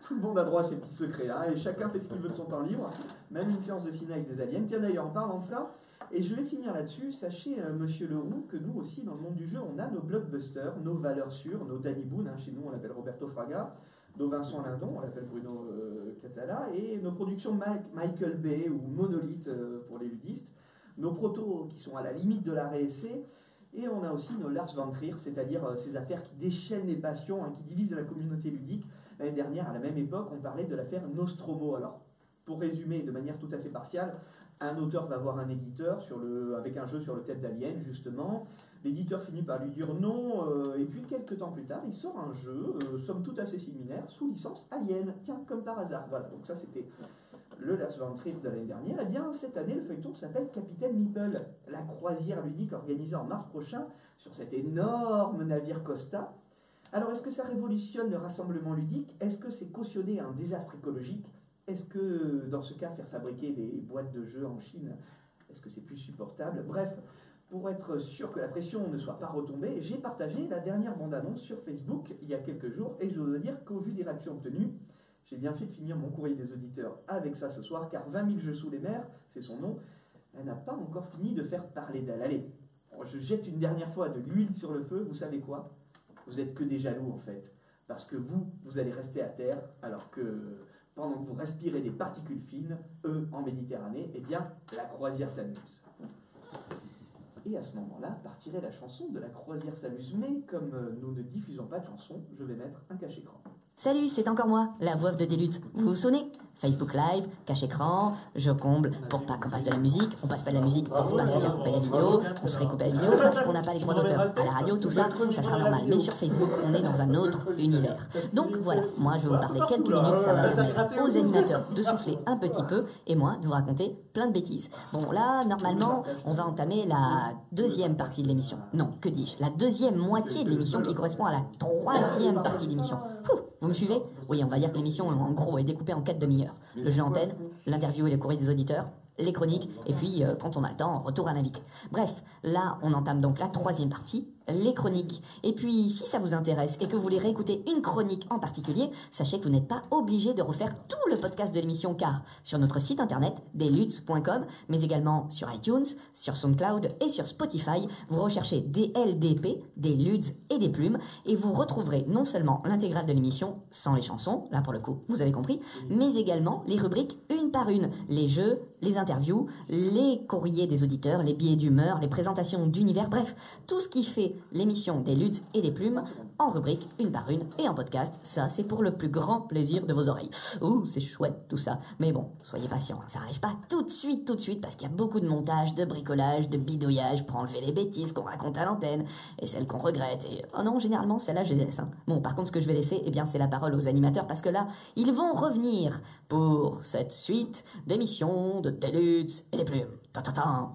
tout le monde a droit à ses petits secrets, et chacun fait ce qu'il veut de son temps libre, même une séance de ciné avec des aliens. Tiens d'ailleurs, en parlant de ça, Et je vais finir là-dessus. Sachez, monsieur Leroux, que nous aussi, dans le monde du jeu, on a nos blockbusters, nos valeurs sûres, nos Danny Boone, chez nous on l'appelle Roberto Fraga, nos Vincent Lindon, on l'appelle Bruno Catala, et nos productions Michael Bay ou Monolith pour les ludistes, nos protos qui sont à la limite de la réessai, et on a aussi nos Lars von Trier, c'est-à-dire ces affaires qui déchaînent les passions, qui divisent la communauté ludique. L'année dernière, à la même époque, on parlait de l'affaire Nostromo. Alors, pour résumer de manière tout à fait partiale, un auteur va voir un éditeur avec un jeu sur le thème d'Alien, justement. L'éditeur finit par lui dire non, et puis quelques temps plus tard, il sort un jeu, somme toute assez similaire, sous licence Alien. Tiens, comme par hasard. Voilà, donc ça c'était le Lars von Trier de l'année dernière. Et bien, cette année, le feuilleton s'appelle Capitaine Meeple, la croisière ludique organisée en mars prochain sur cet énorme navire Costa. Alors, est-ce que ça révolutionne le rassemblement ludique? Est-ce que c'est cautionner un désastre écologique? Est-ce que, dans ce cas, faire fabriquer des boîtes de jeux en Chine, est-ce que c'est plus supportable? Bref, pour être sûr que la pression ne soit pas retombée, j'ai partagé la dernière bande-annonce sur Facebook il y a quelques jours, et je dois dire qu'au vu des réactions obtenues, j'ai bien fait de finir mon courrier des auditeurs avec ça ce soir, car 20 000 jeux sous les mers, c'est son nom, elle n'a pas encore fini de faire parler d'elle. Allez, je jette une dernière fois de l'huile sur le feu, vous savez quoi? Vous êtes que des jaloux en fait, parce que vous allez rester à terre, alors que pendant que vous respirez des particules fines, eux, en Méditerranée, eh bien, la croisière s'amuse. Et à ce moment-là, partirait la chanson de la croisière s'amuse. Mais comme nous ne diffusons pas de chanson, je vais mettre un cache-écran. Salut, c'est encore moi, la voix de Deluxe. Vous vous souvenez? Facebook Live, cache-écran, je comble pour pas qu'on passe de la musique, on passe pas de la musique pour pas se faire couper la vidéo, on se fait couper la vidéo parce qu'on n'a pas les droits d'auteur. À la radio, tout ça, ça sera normal. Mais sur Facebook, on est dans un autre univers. Donc voilà, moi je vais vous parler quelques minutes, ça va permettre aux animateurs de souffler un petit peu et moi de vous raconter plein de bêtises. Bon là, normalement, on va entamer la deuxième partie de l'émission. Non, que dis-je? La deuxième moitié de l'émission qui correspond à la troisième partie de l'émission. Vous me suivez? Oui, on va dire que l'émission, en gros, est découpée en 4 demi-heures. Le jeu antenne, l'interview et les courriers des auditeurs, les chroniques, et puis, quand on a le temps, retour à l'invité. Bref, là, on entame donc la troisième partie, les chroniques. Et puis, si ça vous intéresse et que vous voulez réécouter une chronique en particulier, sachez que vous n'êtes pas obligé de refaire tout le podcast de l'émission, car sur notre site internet, desluts.com, mais également sur iTunes, sur SoundCloud et sur Spotify, vous recherchez DLDP, des Luds et des Plumes, et vous retrouverez non seulement l'intégrale de l'émission, sans les chansons, là pour le coup, vous avez compris, mais également les rubriques une par une, les jeux, les interviews, les courriers des auditeurs, les billets d'humeur, les présentations d'univers, bref, tout ce qui fait l'émission des Luds et des Plumes en rubrique une par une et en podcast. Ça, c'est pour le plus grand plaisir de vos oreilles. Ouh, c'est chouette tout ça. Mais bon, soyez patients, ça n'arrive pas tout de suite, parce qu'il y a beaucoup de montage, de bricolage, de bidouillage pour enlever les bêtises qu'on raconte à l'antenne et celles qu'on regrette. Et oh non, généralement, celle-là, je les laisse. Bon, par contre, ce que je vais laisser, eh bien, c'est la parole aux animateurs parce que là, ils vont revenir pour cette suite d'émissions de des Luds et des Plumes.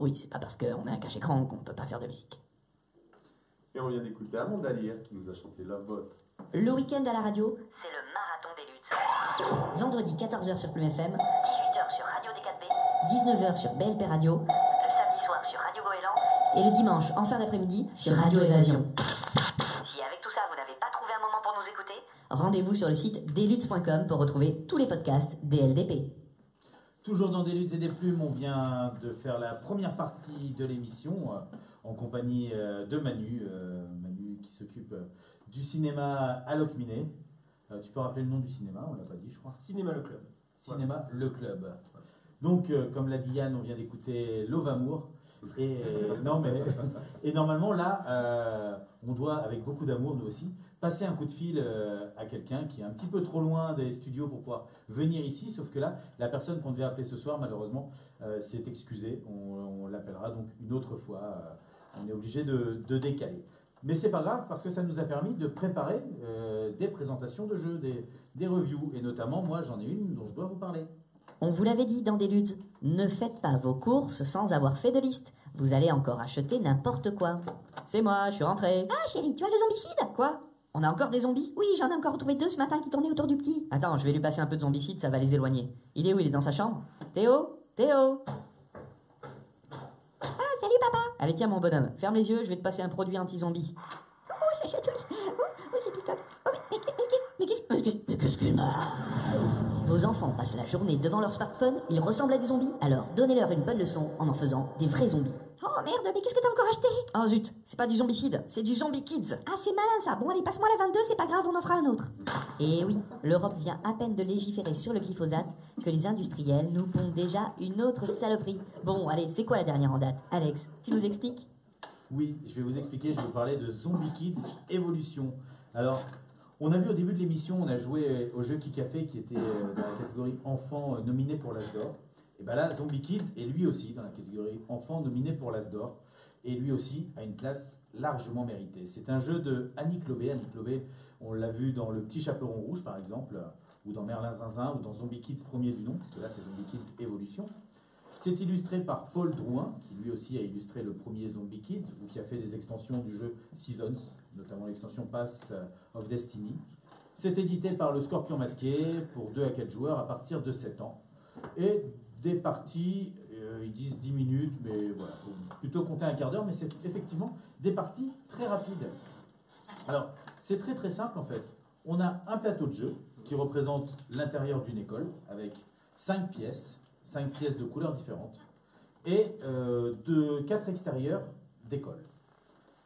Oui, c'est pas parce qu'on a un cache-écran qu'on peut pas faire de musique. Et on vient d'écouter Amanda Lear qui nous a chanté Love Boat. Le week-end à la radio, c'est le marathon des Luds. Vendredi 14h sur Plume FM, 18h sur Radio D4B, 19h sur BLP Radio, le samedi soir sur Radio Goéland et le dimanche en fin d'après-midi sur Radio Évasion. Si avec tout ça vous n'avez pas trouvé un moment pour nous écouter, rendez-vous sur le site desluts.com pour retrouver tous les podcasts DLDP. Toujours dans des Luds et des Plumes, on vient de faire la première partie de l'émission en compagnie de Manu, Manu qui s'occupe du cinéma à Locminé. Tu peux rappeler le nom du cinéma, on l'a pas dit je crois. Cinéma Le Club. Cinéma Le Club. Donc comme l'a dit Yann, on vient d'écouter Love Amour. Et, non, mais, et normalement là, on doit avec beaucoup d'amour nous aussi passer un coup de fil à quelqu'un qui est un petit peu trop loin des studios pour pouvoir venir ici, sauf que là, la personne qu'on devait appeler ce soir, malheureusement, s'est excusée. On l'appellera donc une autre fois. On est obligé de décaler. Mais c'est pas grave parce que ça nous a permis de préparer des présentations de jeux, des reviews. Et notamment, moi, j'en ai une dont je dois vous parler. On vous l'avait dit dans des Luds, ne faites pas vos courses sans avoir fait de liste. Vous allez encore acheter n'importe quoi. C'est moi, je suis rentré. Ah chérie, tu as le zombicide? Quoi? On a encore des zombies? Oui, j'en ai encore retrouvé 2 ce matin qui tournaient autour du petit. Attends, je vais lui passer un peu de zombicide, ça va les éloigner. Il est où? Il est dans sa chambre? Théo? Théo? Ah, salut papa! Allez tiens mon bonhomme, ferme les yeux, je vais te passer un produit anti-zombie. Oh, c'est chatouille. Oh, c'est picote. Oh, mais Mais qu'est-ce qu'il a? Vos enfants passent la journée devant leur smartphone, ils ressemblent à des zombies, alors donnez-leur une bonne leçon en faisant des vrais zombies. Oh merde, mais qu'est-ce que t'as encore acheté? Oh zut, c'est pas du zombicide, c'est du zombie kids. Ah c'est malin ça, bon allez passe-moi la 22, c'est pas grave, on en fera un autre. Et oui, l'Europe vient à peine de légiférer sur le glyphosate que les industriels nous pondent déjà une autre saloperie. Bon allez, c'est quoi la dernière en date? Alex, tu nous expliques? Oui, je vais vous expliquer, je vais vous parler de Zombie Kids Evolution. Alors, on a vu au début de l'émission, on a joué au jeu Kikafé qui était dans la catégorie enfant nominé pour l'As d'or. Et bien là, Zombie Kids est lui aussi dans la catégorie enfant nominé pour l'As d'or. Et lui aussi a une place largement méritée. C'est un jeu de Annick Lobé. Annick Lobé, on l'a vu dans Le Petit Chaperon Rouge par exemple, ou dans Merlin Zinzin, ou dans Zombie Kids premier du nom, parce que là c'est Zombie Kids Evolution. C'est illustré par Paul Drouin, qui lui aussi a illustré le premier Zombie Kids, ou qui a fait des extensions du jeu Seasons, notamment l'extension Pass of Destiny. C'est édité par le Scorpion Masqué pour 2 à 4 joueurs à partir de 7 ans. Et des parties, ils disent 10 minutes, mais voilà, faut plutôt compter un quart d'heure, mais c'est effectivement des parties très rapides. Alors, c'est très très simple en fait. On a un plateau de jeu qui représente l'intérieur d'une école, avec 5 pièces de couleurs différentes, et 4 extérieurs d'école.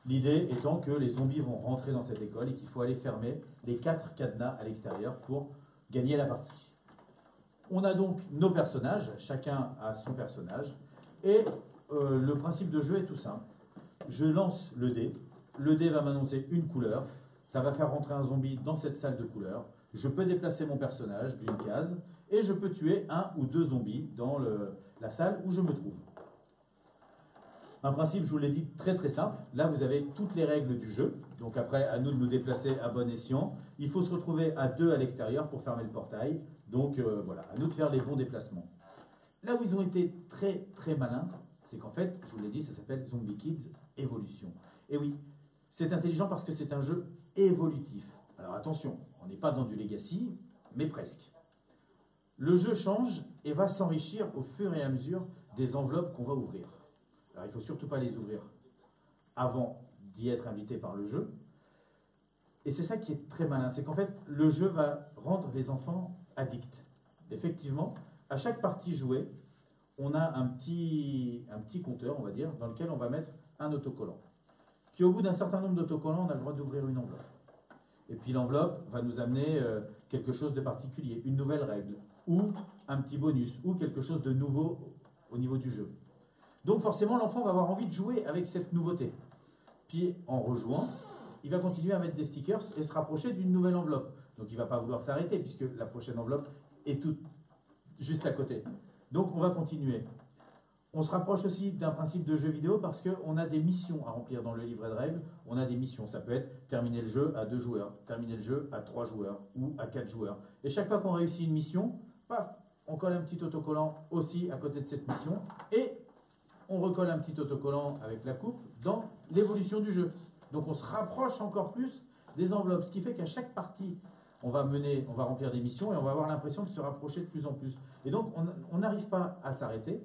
L'idée étant que les zombies vont rentrer dans cette école et qu'il faut aller fermer les 4 cadenas à l'extérieur pour gagner la partie. On a donc nos personnages, chacun a son personnage, et le principe de jeu est tout simple. Je lance le dé va m'annoncer une couleur, ça va faire rentrer un zombie dans cette salle de couleurs, je peux déplacer mon personnage d'une case, et je peux tuer 1 ou 2 zombies dans la salle où je me trouve. Un principe, je vous l'ai dit, très très simple. Là, vous avez toutes les règles du jeu. Donc après, à nous de nous déplacer à bon escient. Il faut se retrouver à 2 à l'extérieur pour fermer le portail. Donc voilà, à nous de faire les bons déplacements. Là où ils ont été très très malins, c'est qu'en fait, je vous l'ai dit, ça s'appelle Zombie Kids Evolution. Et oui, c'est intelligent parce que c'est un jeu évolutif. Alors attention, on n'est pas dans du Legacy, mais presque. Le jeu change et va s'enrichir au fur et à mesure des enveloppes qu'on va ouvrir. Alors il ne faut surtout pas les ouvrir avant d'y être invité par le jeu. Et c'est ça qui est très malin, c'est qu'en fait le jeu va rendre les enfants addicts. Effectivement, à chaque partie jouée, on a un petit compteur, on va dire, dans lequel on va mettre un autocollant. Puis au bout d'un certain nombre d'autocollants, on a le droit d'ouvrir une enveloppe. Et puis l'enveloppe va nous amener quelque chose de particulier, une nouvelle règle, ou un petit bonus, ou quelque chose de nouveau au niveau du jeu. Donc forcément, l'enfant va avoir envie de jouer avec cette nouveauté. Puis en rejouant, il va continuer à mettre des stickers et se rapprocher d'une nouvelle enveloppe. Donc il ne va pas vouloir s'arrêter, puisque la prochaine enveloppe est toute juste à côté. Donc on va continuer. On se rapproche aussi d'un principe de jeu vidéo parce qu'on a des missions à remplir dans le livret de règles. On a des missions, ça peut être terminer le jeu à 2 joueurs, terminer le jeu à 3 joueurs ou à 4 joueurs. Et chaque fois qu'on réussit une mission, paf, on colle un petit autocollant aussi à côté de cette mission et on recolle un petit autocollant avec la coupe dans l'évolution du jeu. Donc on se rapproche encore plus des enveloppes, ce qui fait qu'à chaque partie, on va remplir des missions et on va avoir l'impression de se rapprocher de plus en plus. Et donc on n'arrive pas à s'arrêter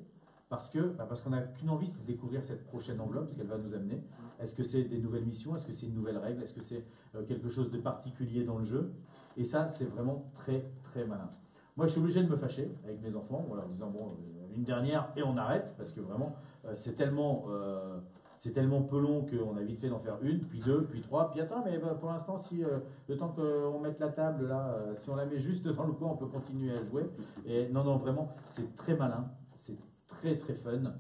parce qu'on n'a qu'une envie, c'est de découvrir cette prochaine enveloppe, ce qu'elle va nous amener. Est-ce que c'est des nouvelles missions? Est-ce que c'est une nouvelle règle? Est-ce que c'est quelque chose de particulier dans le jeu? Et ça, c'est vraiment très très malin. Moi, je suis obligé de me fâcher avec mes enfants en leur disant, bon, une dernière et on arrête, parce que vraiment, c'est tellement peu long qu'on a vite fait d'en faire une, puis 2, puis 3, puis attends, mais pour l'instant, si le temps qu'on mette la table, là, si on la met juste dans le coin, on peut continuer à jouer. Et non, vraiment, c'est très malin, c'est très très fun.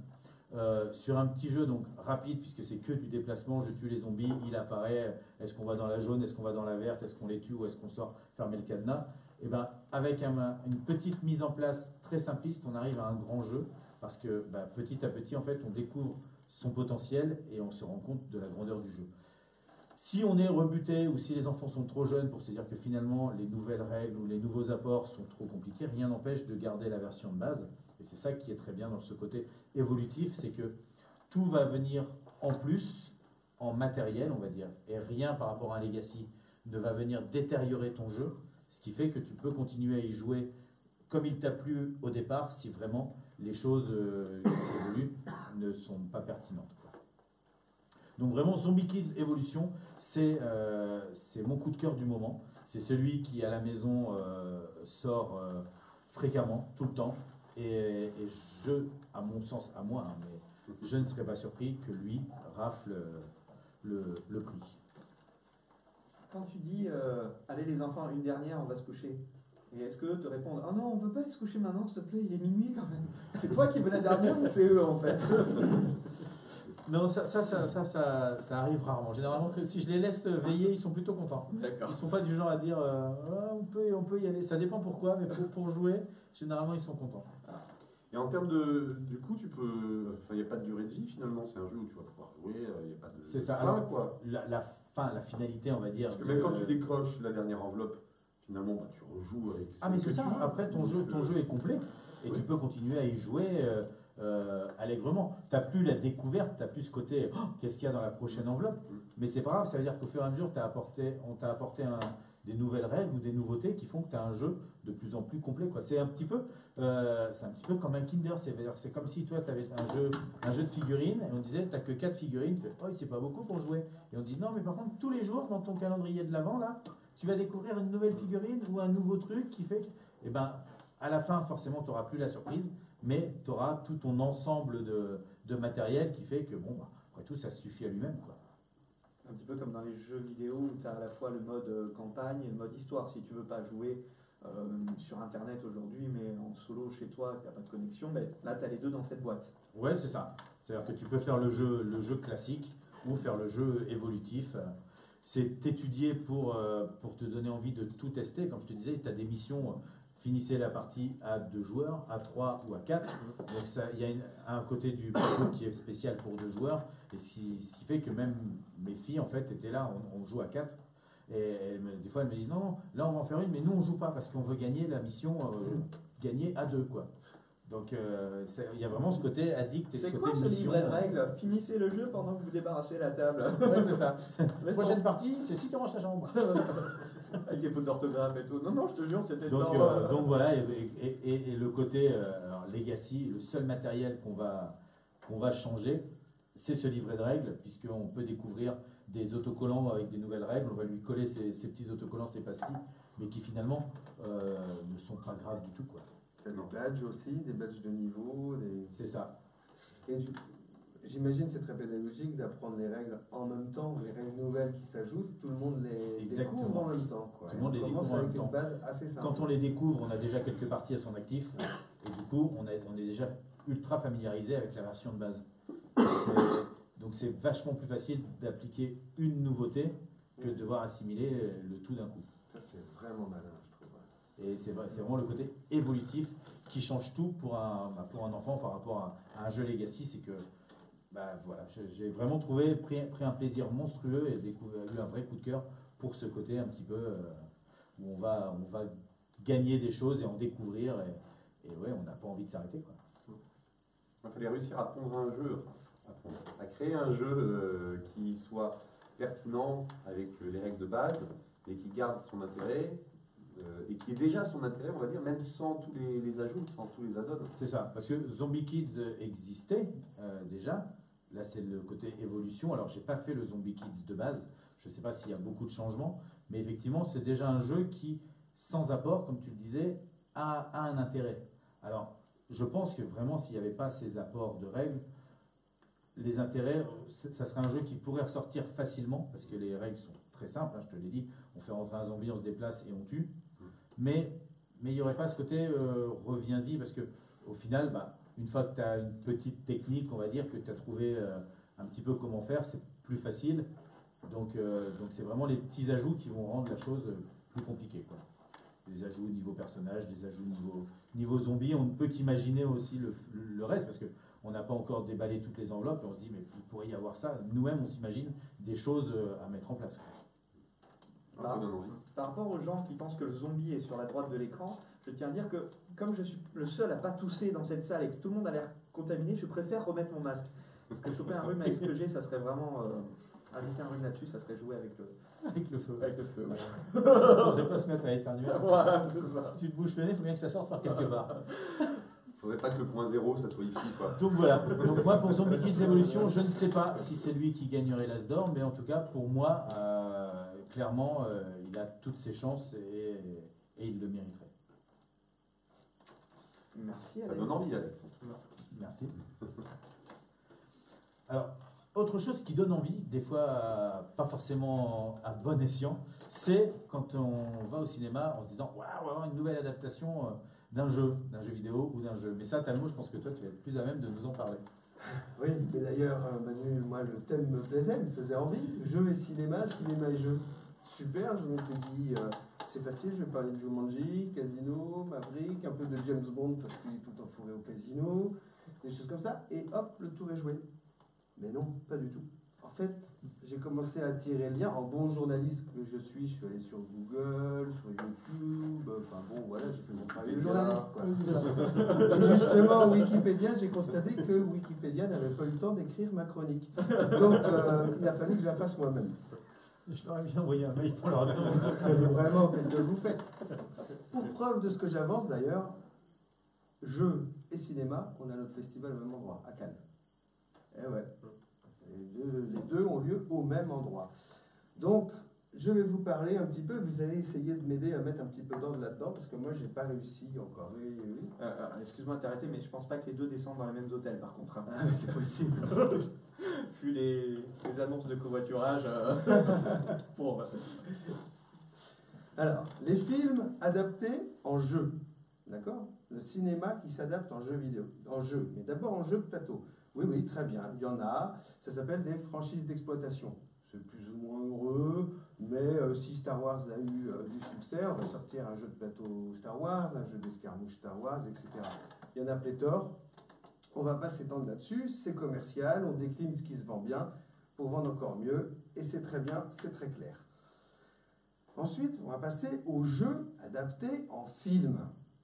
Sur un petit jeu donc rapide, puisque c'est que du déplacement, je tue les zombies, il apparaît, est-ce qu'on va dans la jaune, est-ce qu'on va dans la verte, est-ce qu'on les tue ou est-ce qu'on sort fermer le cadenas? Et ben, avec une petite mise en place très simpliste, on arrive à un grand jeu, parce que petit à petit, en fait, on découvre son potentiel et on se rend compte de la grandeur du jeu. Si on est rebuté ou si les enfants sont trop jeunes pour se dire que finalement les nouvelles règles ou les nouveaux apports sont trop compliqués, rien n'empêche de garder la version de base. Et c'est ça qui est très bien dans ce côté évolutif, c'est que tout va venir en plus, en matériel, on va dire, et rien par rapport à un Legacy ne va venir détériorer ton jeu, ce qui fait que tu peux continuer à y jouer comme il t'a plu au départ, si vraiment les choses qui évoluent ne sont pas pertinentes. Donc vraiment, Zombie Kids Evolution, c'est mon coup de cœur du moment. C'est celui qui, à la maison, sort fréquemment, tout le temps. Et à mon sens, à moi, hein, mais je ne serais pas surpris que lui rafle le prix. Quand tu dis allez les enfants, une dernière, on va se coucher. Et est-ce que te répondent ah non, on veut pas aller se coucher maintenant, s'il te plaît, il est minuit quand même. C'est toi qui veux la dernière ou c'est eux en fait? Non, ça arrive rarement. Généralement, si je les laisse veiller, ils sont plutôt contents. D'accord. Ils sont pas du genre à dire ah, on peut y aller. Ça dépend pourquoi, mais pour jouer, généralement ils sont contents. Et en termes du coup, tu peux. Enfin, il n'y a pas de durée de vie finalement, c'est un jeu où tu vas pouvoir jouer, il n'y a pas de. C'est ça. Fin, Alors, quoi. la finalité, on va dire. Parce que même quand tu décroches la dernière enveloppe, finalement, bah, tu rejoues avec. Ah, mais ce c'est que ça. tu veux. Après, ton jeu est complet et Oui. tu peux continuer à y jouer allègrement. Tu n'as plus la découverte, tu n'as plus ce côté oh, qu'est-ce qu'il y a dans la prochaine enveloppe. Mais c'est pas grave, ça veut dire qu'au fur et à mesure, on t'a apporté des nouvelles règles ou des nouveautés qui font que tu as un jeu de plus en plus complet, quoi. C'est un petit peu comme un Kinder. C'est comme si toi, tu avais un jeu de figurines et on disait tu n'as que 4 figurines. Tu fais, oh, c'est pas beaucoup pour jouer. Et on dit non, mais par contre, tous les jours, dans ton calendrier de l'avant, là, tu vas découvrir une nouvelle figurine ou un nouveau truc qui fait que, eh ben, à la fin, forcément, tu n'auras plus la surprise, mais tu auras tout ton ensemble de matériel qui fait que, bon, bah, après tout, ça suffit à lui-même, quoi. Un petit peu comme dans les jeux vidéo où tu as à la fois le mode campagne et le mode histoire. Si tu veux pas jouer sur internet aujourd'hui, mais en solo chez toi, tu n'as pas de connexion, ben, là tu as les deux dans cette boîte. Ouais, c'est ça. C'est-à-dire que tu peux faire le jeu classique ou faire le jeu évolutif. C'est étudié pour te donner envie de tout tester. Comme je te disais, tu as des missions. Finissez la partie à 2 joueurs, à 3 ou à 4. Donc il y a un côté du plateau qui est spécial pour 2 joueurs. Et ce qui fait que même mes filles, en fait, étaient là, on joue à 4. Et des fois, elles me disent non, là on va en faire une, mais nous on joue pas parce qu'on veut gagner la mission, gagner à 2, quoi. Donc il y a vraiment ce côté addict et ce C'est côté quoi ce mission. livret de règles? Finissez le jeu pendant que vous débarrassez la table. Ouais, c'est ça. La Laisse-moi. prochaine partie, c'est si tu ranges la chambre. Avec les fautes d'orthographe et tout. Non, non, je te jure, c'était Donc, dans, donc voilà, et le côté alors, Legacy, le seul matériel qu'on va changer, c'est ce livret de règles, puisqu'on peut découvrir des autocollants avec des nouvelles règles. On va lui coller ces petits autocollants, ces pastilles, mais qui finalement ne sont pas graves du tout, quoi. T'as des badges aussi, des badges de niveau, C'est ça. Et j'imagine c'est très pédagogique d'apprendre les règles en même temps, les règles nouvelles qui s'ajoutent, tout le monde les Exactement. découvre en même temps, quoi. Tout le monde les On commence découvre en avec même une temps. base assez simple. Quand on les découvre, on a déjà quelques parties à son actif, et du coup, on est déjà ultra familiarisé avec la version de base. Donc c'est vachement plus facile d'appliquer une nouveauté que de devoir assimiler le tout d'un coup. Ça c'est vraiment malin, je trouve. Et c'est vraiment le côté évolutif qui change tout pour un enfant par rapport à un jeu Legacy. C'est que voilà, j'ai vraiment pris un plaisir monstrueux et eu un vrai coup de cœur pour ce côté un petit peu où on va gagner des choses et en découvrir. Et ouais, on n'a pas envie de s'arrêter, quoi. Il fallait réussir à prendre un jeu, à créer un jeu qui soit pertinent avec les règles de base et qui garde son intérêt et qui ait déjà son intérêt, on va dire, même sans tous les ajouts, sans tous les add-ons. C'est ça, parce que Zombie Kids existait déjà. Là, c'est le côté évolution. Alors, j'ai pas fait le Zombie Kids de base. Je sais pas s'il y a beaucoup de changements, mais effectivement, c'est déjà un jeu qui, sans apport, comme tu le disais, a un intérêt. Alors, je pense que vraiment, s'il n'y avait pas ces apports de règles, les intérêts, ça serait un jeu qui pourrait ressortir facilement, parce que les règles sont très simples, hein, je te l'ai dit, on fait rentrer un zombie, on se déplace et on tue. Mais il n'y aurait pas ce côté reviens-y, parce que au final, une fois que tu as une petite technique, on va dire, que tu as trouvé un petit peu comment faire, c'est plus facile. Donc c'est vraiment les petits ajouts qui vont rendre la chose plus compliquée, quoi. Des ajouts niveau personnage, des ajouts niveau zombie. On ne peut qu'imaginer aussi le reste, parce qu'on n'a pas encore déballé toutes les enveloppes, et on se dit, mais il pourrait y avoir ça. Nous-mêmes, on s'imagine des choses à mettre en place, quoi. Ça donne envie. Par rapport aux gens qui pensent que le zombie est sur la droite de l'écran, je tiens à dire que comme je suis le seul à pas tousser dans cette salle et que tout le monde a l'air contaminé, je préfère remettre mon masque. Parce que choper un rhume avec ce que j'ai, ça serait vraiment... inviter un rhume là-dessus, ça serait jouer avec Avec le feu. avec le feu. Ouais. Il ne faudrait pas se mettre à éternuer. Voilà, c'est ça. Si tu te bouches le nez, il faut bien que ça sorte par quelque part. Faudrait pas que le point zéro, ça soit ici, quoi. Donc voilà. Donc moi, pour Zombie Kids Evolution, je ne sais pas si c'est lui qui gagnerait l'As d'or, mais en tout cas, pour moi, clairement, il a toutes ses chances et il le mériterait. Merci Ça Alex. donne envie, Alex. Merci. Alors, autre chose qui donne envie, des fois pas forcément à bon escient, c'est quand on va au cinéma en se disant waouh, on va avoir une nouvelle adaptation d'un jeu vidéo ou d'un jeu. Mais ça, Talmo, je pense que toi, tu vas être plus à même de nous en parler. Oui, mais d'ailleurs, Manu, moi, le thème me plaisait, me faisait envie. Jeu et cinéma, cinéma et jeu. Super, je m'étais dit, c'est facile, je vais parler de Jumanji, Casino, Maverick, un peu de James Bond parce qu'il est tout enfourré au casino, des choses comme ça, et hop, le tour est joué. Mais non, pas du tout. En fait, j'ai commencé à tirer le lien. En bon journaliste que je suis allé sur Google, sur YouTube, enfin bon, voilà, j'ai fait mon travail de journaliste, quoi. Et justement, Wikipédia, j'ai constaté que Wikipédia n'avait pas eu le temps d'écrire ma chronique. Donc, il a fallu que je la fasse moi-même. Je t'aurais bien envoyé un mail pour leur dire. Vraiment, qu'est-ce que vous faites? Pour preuve de ce que j'avance d'ailleurs, jeux et cinéma, on a notre festival au même endroit, à Cannes. Eh ouais, les deux ont lieu au même endroit. Donc, je vais vous parler un petit peu, vous allez essayer de m'aider à mettre un petit peu d'ordre là-dedans, parce que moi, j'ai pas réussi encore. Oui. Excuse-moi de t'arrêter, mais je pense pas que les deux descendent dans les mêmes hôtels par contre. Hein. Ah, c'est possible. Vu les annonces de covoiturage pour. Alors, les films adaptés en jeu, d'accord? Le cinéma qui s'adapte en jeu vidéo, en jeu, mais d'abord en jeu de plateau. Oui, très bien, il y en a, ça s'appelle des franchises d'exploitation. C'est plus ou moins heureux, mais si Star Wars a eu du succès, on va sortir un jeu de plateau Star Wars, un jeu d'escarmouche Star Wars, etc. Il y en a pléthore, on ne va pas s'étendre là-dessus, c'est commercial, on décline ce qui se vend bien pour vendre encore mieux, et c'est très bien, c'est très clair. Ensuite, on va passer aux jeux adaptés en film.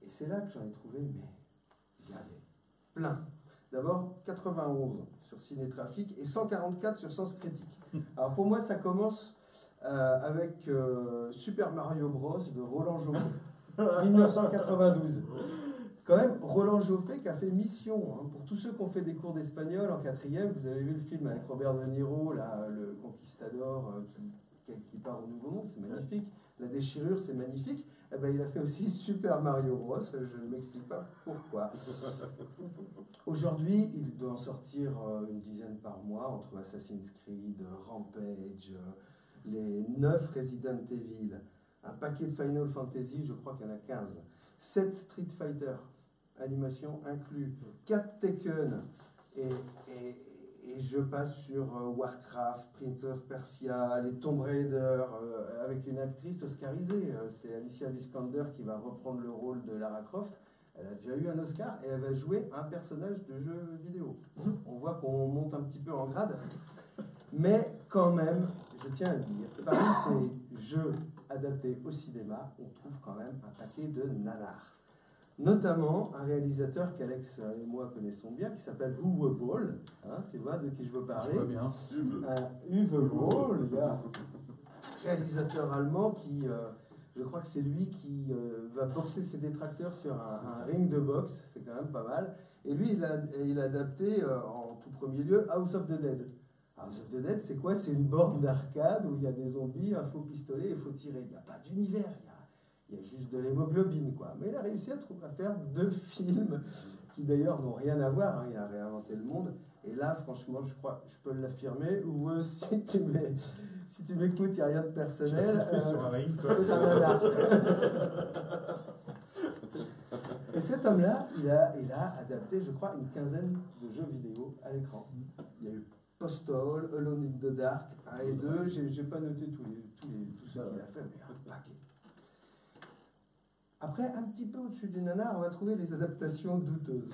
Et c'est là que j'en ai trouvé, mais regardez, plein. D'abord, 91 sur Cinétrafic et 144 sur Sens Critique. Alors pour moi, ça commence avec Super Mario Bros. De Roland Joffé, 1992. Quand même, Roland Joffé qui a fait Mission. Hein. Pour tous ceux qui ont fait des cours d'espagnol en 4e, vous avez vu le film avec Robert De Niro, là, le conquistador qui part au Nouveau Monde, c'est magnifique. La déchirure, c'est magnifique. Eh ben, il a fait aussi Super Mario Bros. Je ne m'explique pas pourquoi. Aujourd'hui, il doit en sortir une dizaine par mois entre Assassin's Creed, Rampage, les 9 Resident Evil, un paquet de Final Fantasy, je crois qu'il y en a 15, 7 Street Fighter, animation inclus, 4 Tekken, et je passe sur Warcraft, Prince of Persia, les Tomb Raider, avec une actrice oscarisée. C'est Alicia Vikander qui va reprendre le rôle de Lara Croft. Elle a déjà eu un Oscar et elle va jouer un personnage de jeu vidéo. On voit qu'on monte un petit peu en grade. Mais quand même, je tiens à le dire, parmi ces jeux adaptés au cinéma, on trouve quand même un paquet de nanars. Notamment un réalisateur qu'Alex et moi connaissons bien, qui s'appelle Uwe Boll, hein, tu vois de qui je veux parler. Je vois bien. Uwe Boll, le gars, réalisateur allemand qui, je crois que c'est lui qui va boxer ses détracteurs sur un ring de boxe, c'est quand même pas mal. Et lui, il a adapté en tout premier lieu House of the Dead. House of the Dead, c'est quoi? C'est une borne d'arcade où il y a des zombies, un faux pistolet, il faut tirer. Il n'y a pas d'univers, il y a juste de l'hémoglobine, quoi. Mais il a réussi à faire 2 films qui d'ailleurs n'ont rien à voir. Hein. Il a réinventé le monde. Et là, franchement, je crois que je peux l'affirmer. Ou si tu m'écoutes, il n'y a rien de personnel. Sur un ring, quoi. C'est un nanar. Et cet homme-là, il a adapté, je crois, une quinzaine de jeux vidéo à l'écran. Il y a eu Postal, Alone in the Dark, 1 et 2. J'ai pas noté tous ceux qu'il a fait, mais un paquet. Après, un petit peu au-dessus du nanar, on va trouver les adaptations douteuses.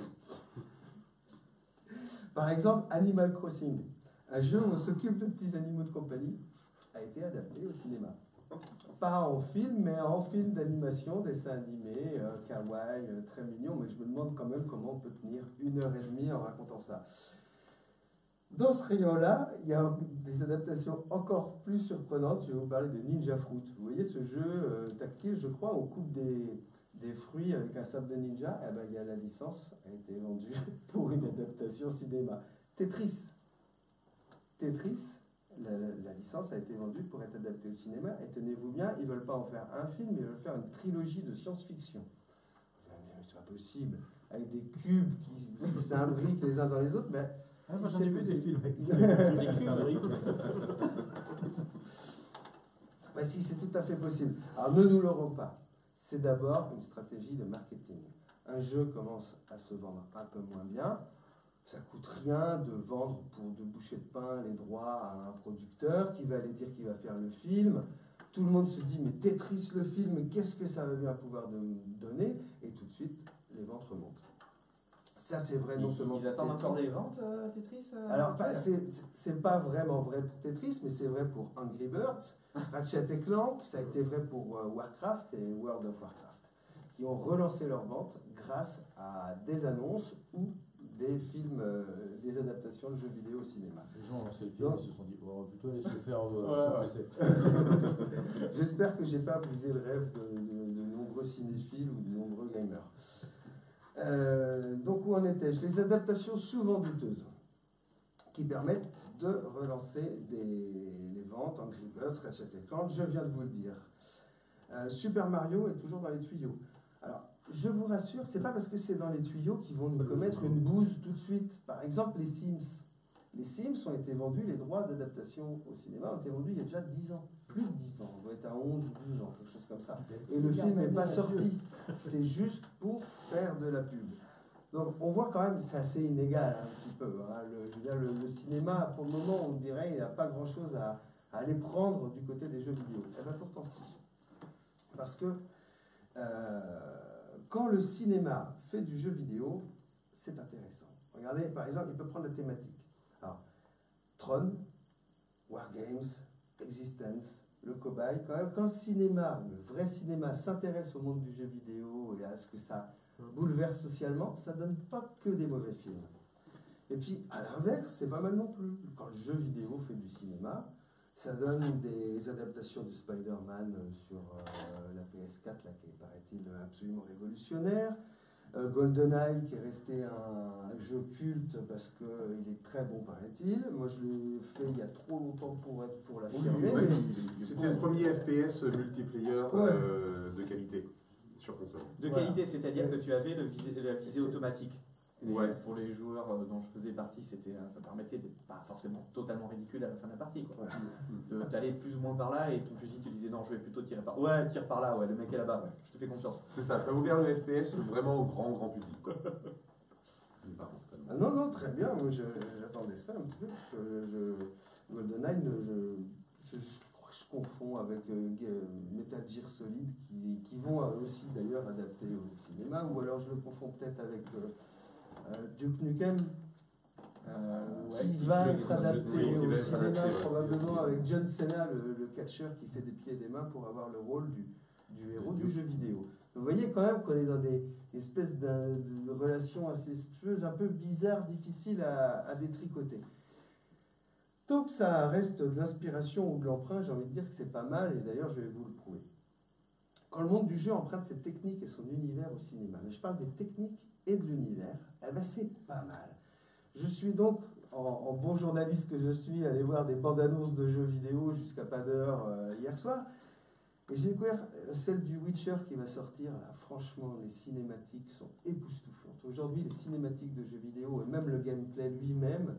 Par exemple, Animal Crossing, un jeu où on s'occupe de petits animaux de compagnie, a été adapté au cinéma. Pas en film, mais en film d'animation, dessin animé, kawaii, très mignon, mais je me demande quand même comment on peut tenir 1h30 en racontant ça. Dans ce rayon-là, il y a des adaptations encore plus surprenantes. Je vais vous parler de Ninja Fruit. Vous voyez ce jeu tactile, je crois, on coupe des fruits avec un sabre de ninja. Eh ben, il y a la licence, a été vendue pour une adaptation cinéma. Tetris. Tetris, la licence a été vendue pour être adaptée au cinéma. Et tenez-vous bien, ils ne veulent pas en faire un film, ils veulent faire une trilogie de science-fiction. C'est pas possible. Avec des cubes qui s'imbriquent les uns dans les autres. Mais Ah, si moi j'en c'est ai vu des possible. films avec des cylindriques. Bah, si, c'est tout à fait possible. Alors ne nous l'aurons pas. C'est d'abord une stratégie de marketing. Un jeu commence à se vendre un peu moins bien. Ça coûte rien de vendre pour 2 bouchées de pain les droits à un producteur qui va aller dire qu'il va faire le film. Tout le monde se dit mais Tetris le film, qu'est-ce que ça va bien pouvoir me donner? Et tout de suite, les ventes remontent. Ça c'est vrai non seulement Ils pour attendent Tetris. encore des ventes Tetris Alors, c'est pas vraiment vrai pour Tetris, mais c'est vrai pour Angry Birds, Ratchet & Clank, ça a été vrai pour Warcraft et World of Warcraft, qui ont relancé leurs ventes grâce à des annonces ou des films, des adaptations de jeux vidéo au cinéma. Les gens ont lancé le film, ils se sont dit, on va plutôt aller se le faire sur PC. J'espère que j'ai pas brisé le rêve de nombreux cinéphiles ou de nombreux gamers. Donc où en étais-je? Les adaptations souvent douteuses qui permettent de relancer les ventes Angry Birds, Ratchet & Clank, je viens de vous le dire. Super Mario est toujours dans les tuyaux. Alors, je vous rassure, c'est pas parce que c'est dans les tuyaux qu'ils vont nous commettre une bouse tout de suite. Par exemple, les Sims. Les Sims ont été vendus, les droits d'adaptation au cinéma ont été vendus il y a déjà 10 ans. Plus de 10 ans, on doit être à 11 ou 12 ans, quelque chose comme ça. Et le film n'est pas sorti. C'est juste pour faire de la pub. Donc on voit quand même, c'est assez inégal un petit peu. Hein. Le cinéma, pour le moment, on dirait qu'il n'y a pas grand-chose à aller prendre du côté des jeux vidéo. Eh bien pourtant si. Parce que quand le cinéma fait du jeu vidéo, c'est intéressant. Regardez, par exemple, il peut prendre la thématique. Alors, Tron, Wargames, Existence, le cobaye, quand le cinéma, le vrai cinéma, s'intéresse au monde du jeu vidéo et à ce que ça bouleverse socialement, ça donne pas que des mauvais films. Et puis, à l'inverse, c'est pas mal non plus. Quand le jeu vidéo fait du cinéma, ça donne des adaptations de Spider-Man sur la PS4, là, qui est, paraît-il, absolument révolutionnaire. GoldenEye, qui est resté un jeu culte parce qu'il est très bon, paraît-il. Moi, je l'ai fait il y a trop longtemps pour l'affirmer. Oui, c'était le premier FPS multiplayer de qualité sur console. De qualité, c'est-à-dire que tu avais la visée automatique. Et Ouais. pour les joueurs dont je faisais partie, ça permettait d'être pas forcément totalement ridicule à la fin de la partie. T'allais plus ou moins par là et ton fusil te disait non, je vais plutôt tirer par là. Ouais, tire par là, ouais, le mec est là-bas, ouais, je te fais confiance. C'est ça, ça a ouvert le FPS vraiment au grand public. Quoi. Ah non, non, très bien, moi j'attendais ça un petit peu, parce que GoldenEye, je confonds avec Metal Gear Solid, qui vont aussi d'ailleurs adapter au cinéma, ou alors je le confonds peut-être avec Duke Nukem, qui va être adapté au cinéma, probablement avec John Cena, le catcheur qui fait des pieds et des mains pour avoir le rôle du héros du jeu vidéo. Vous voyez quand même qu'on est dans des espèces de relations incestueuses, un peu bizarres, difficiles à détricoter. Tant que ça reste de l'inspiration ou de l'emprunt, j'ai envie de dire que c'est pas mal, et d'ailleurs je vais vous le prouver. Quand le monde du jeu emprunte ses techniques et son univers au cinéma, mais je parle des techniques et de l'univers, eh ben c'est pas mal. Je suis donc, en bon journaliste que je suis, allé voir des bandes annonces de jeux vidéo jusqu'à pas d'heure hier soir, et j'ai découvert celle du Witcher qui va sortir. Là, franchement, les cinématiques sont époustouflantes. Aujourd'hui, les cinématiques de jeux vidéo et même le gameplay lui-même,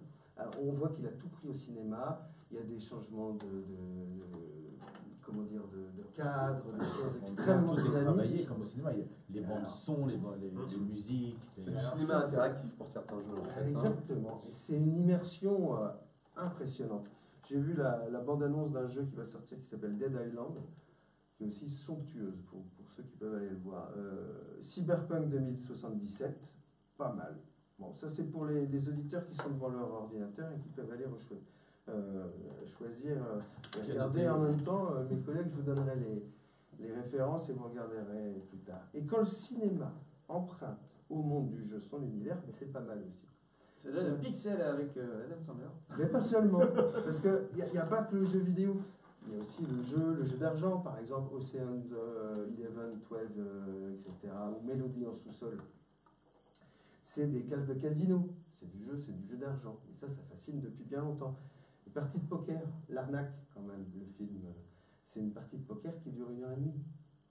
on voit qu'il a tout pris au cinéma. Il y a des changements de cadre, des choses extrêmement Tout est travaillé dynamiques. comme au cinéma. Il y a les bandes son, les musiques. C'est du cinéma interactif pour certains jeux. En fait, Exactement. Et c'est une immersion impressionnante. J'ai vu la bande-annonce d'un jeu qui va sortir qui s'appelle Dead Island, qui est aussi somptueuse pour ceux qui peuvent aller le voir. Cyberpunk 2077, pas mal. Bon, ça c'est pour les auditeurs qui sont devant leur ordinateur et qui peuvent aller choisir et regarder en même temps. Mes collègues, je vous donnerai les références et vous regarderez plus tard. Et quand le cinéma emprunte au monde du jeu son univers, mais c'est pas mal aussi. Ça donne un pixel avec Adam Sandler. Mais pas seulement, parce qu'il n'y a pas que le jeu vidéo. Il y a aussi le jeu d'argent, par exemple Ocean 11, 12, etc. Ou Mélodie en sous-sol. C'est des cases de casino. C'est du jeu d'argent. Et ça fascine depuis bien longtemps. Une partie de poker, l'arnaque quand même, le film, c'est une partie de poker qui dure 1h30,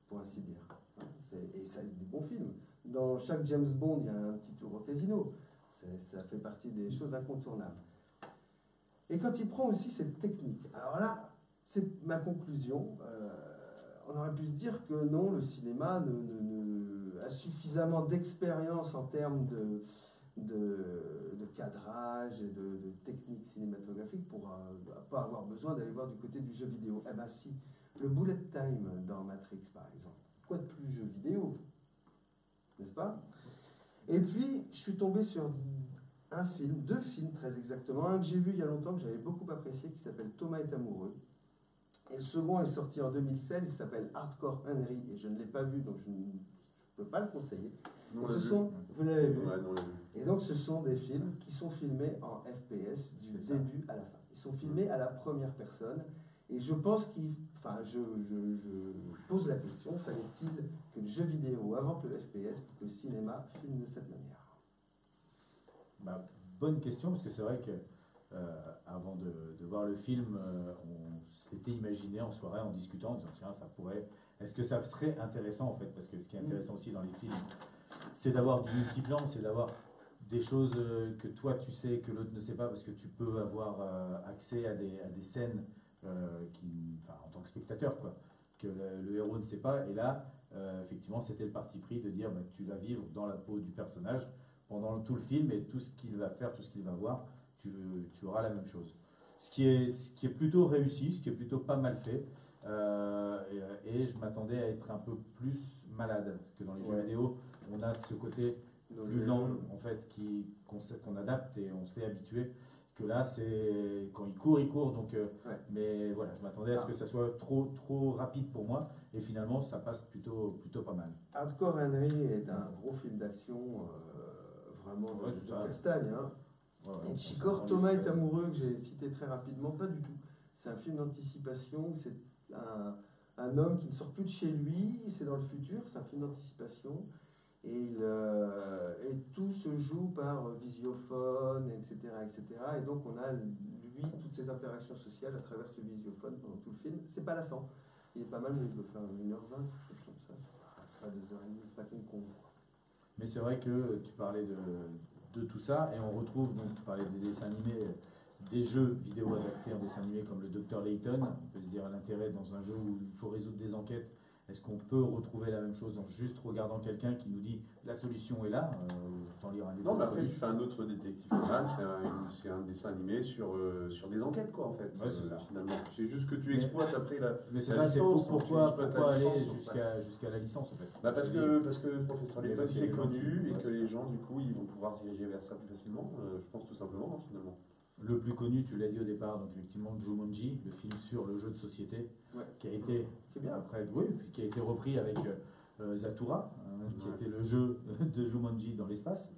pour ainsi dire. Et ça, c'est des bons films. Dans chaque James Bond, il y a un petit tour au casino. Ça fait partie des choses incontournables. Et quand il prend aussi cette technique, alors là, c'est ma conclusion. On aurait pu se dire que non, le cinéma a suffisamment d'expérience en termes de cadrage et de technique cinématographique pour pas avoir besoin d'aller voir du côté du jeu vidéo. Eh bien si, le bullet time dans Matrix par exemple, quoi de plus jeu vidéo, n'est-ce pas? Et puis, je suis tombé sur un film, deux films très exactement, un que j'ai vu il y a longtemps, que j'avais beaucoup apprécié, qui s'appelle Thomas est amoureux. Et le second est sorti en 2016, il s'appelle Hardcore Henry, et je ne l'ai pas vu, donc je ne peux pas le conseiller. Nous, on Et l'a ce vu. sont, vous l'avez vu, Ouais, nous, on l'a vu. et donc ce sont des films qui sont filmés en FPS du C'est ça. début à la fin. Ils sont filmés à la première personne, et je pense qu'il, enfin je pose la question, fallait-il que le jeu vidéo invente le FPS pour que le cinéma filme de cette manière? Bah, bonne question, parce que c'est vrai que avant de voir le film, on s'était imaginé en soirée en discutant, en disant tiens, ça pourrait. Est-ce que ça serait intéressant en fait? Parce que ce qui est intéressant aussi dans les films, c'est d'avoir du multiplan, c'est d'avoir des choses que toi tu sais que l'autre ne sait pas, parce que tu peux avoir accès à des scènes en tant que spectateur, quoi, que le héros ne sait pas. Et là, effectivement, c'était le parti pris de dire bah, tu vas vivre dans la peau du personnage pendant tout le film, et tout ce qu'il va faire, tout ce qu'il va voir, tu auras la même chose. Ce qui est plutôt réussi, ce qui est plutôt pas mal fait. Et je m'attendais à être un peu plus malade, parce que dans les jeux vidéo, on a ce côté plus lent, en fait, qu'on adapte et on s'est habitué. Que là, c'est quand il court, donc. Mais voilà, je m'attendais à ce que ça soit trop rapide pour moi, et finalement, ça passe plutôt pas mal. Hardcore Henry est un gros film d'action, vraiment Ouais, c'est ça. de castagne. Hein. Ouais, Et on Chicor, s'entend Thomas les est phrases. amoureux, que j'ai cité très rapidement, pas du tout. C'est un film d'anticipation, c'est un homme qui ne sort plus de chez lui, c'est dans le futur, c'est un film d'anticipation. Et tout se joue par visiophone, etc., etc. Et donc on a, lui, toutes ces interactions sociales à travers ce visiophone pendant tout le film. C'est pas lassant. Il est pas mal, mais il peut faire 1h20, quelque chose comme ça. C'est pas 2h30, c'est pas qu'une con. Mais c'est vrai que tu parlais de tout ça, et on retrouve, donc tu parlais des dessins animés, des jeux vidéo adaptés en dessin animé comme le Dr Layton. On peut se dire l'intérêt dans un jeu où il faut résoudre des enquêtes. Est-ce qu'on peut retrouver la même chose en juste regardant quelqu'un qui nous dit la solution est là, autant lire un livre. Non, mais après, tu fais un autre détective Conan, c'est un dessin animé sur des enquêtes, quoi, en fait. Ouais, c'est ça. Finalement. C'est juste que tu exploites après Mais c'est la ça, c'est licence. pourquoi tu exploites la aller licence, en fait. jusqu'à la licence en fait. Bah parce que le professeur Mais Layton, parce qu'il y a c'est des gens connu, qui- et ouais, que c'est les ça. gens, du coup, ils vont pouvoir se diriger vers ça plus facilement. Je pense tout simplement, hein, finalement. Le plus connu, tu l'as dit au départ, donc effectivement Jumanji, le film sur le jeu de société, Ouais. qui a été C'est bien. après, oui, puis qui a été repris avec Zathura, qui Ouais. était le jeu de Jumanji dans l'espace.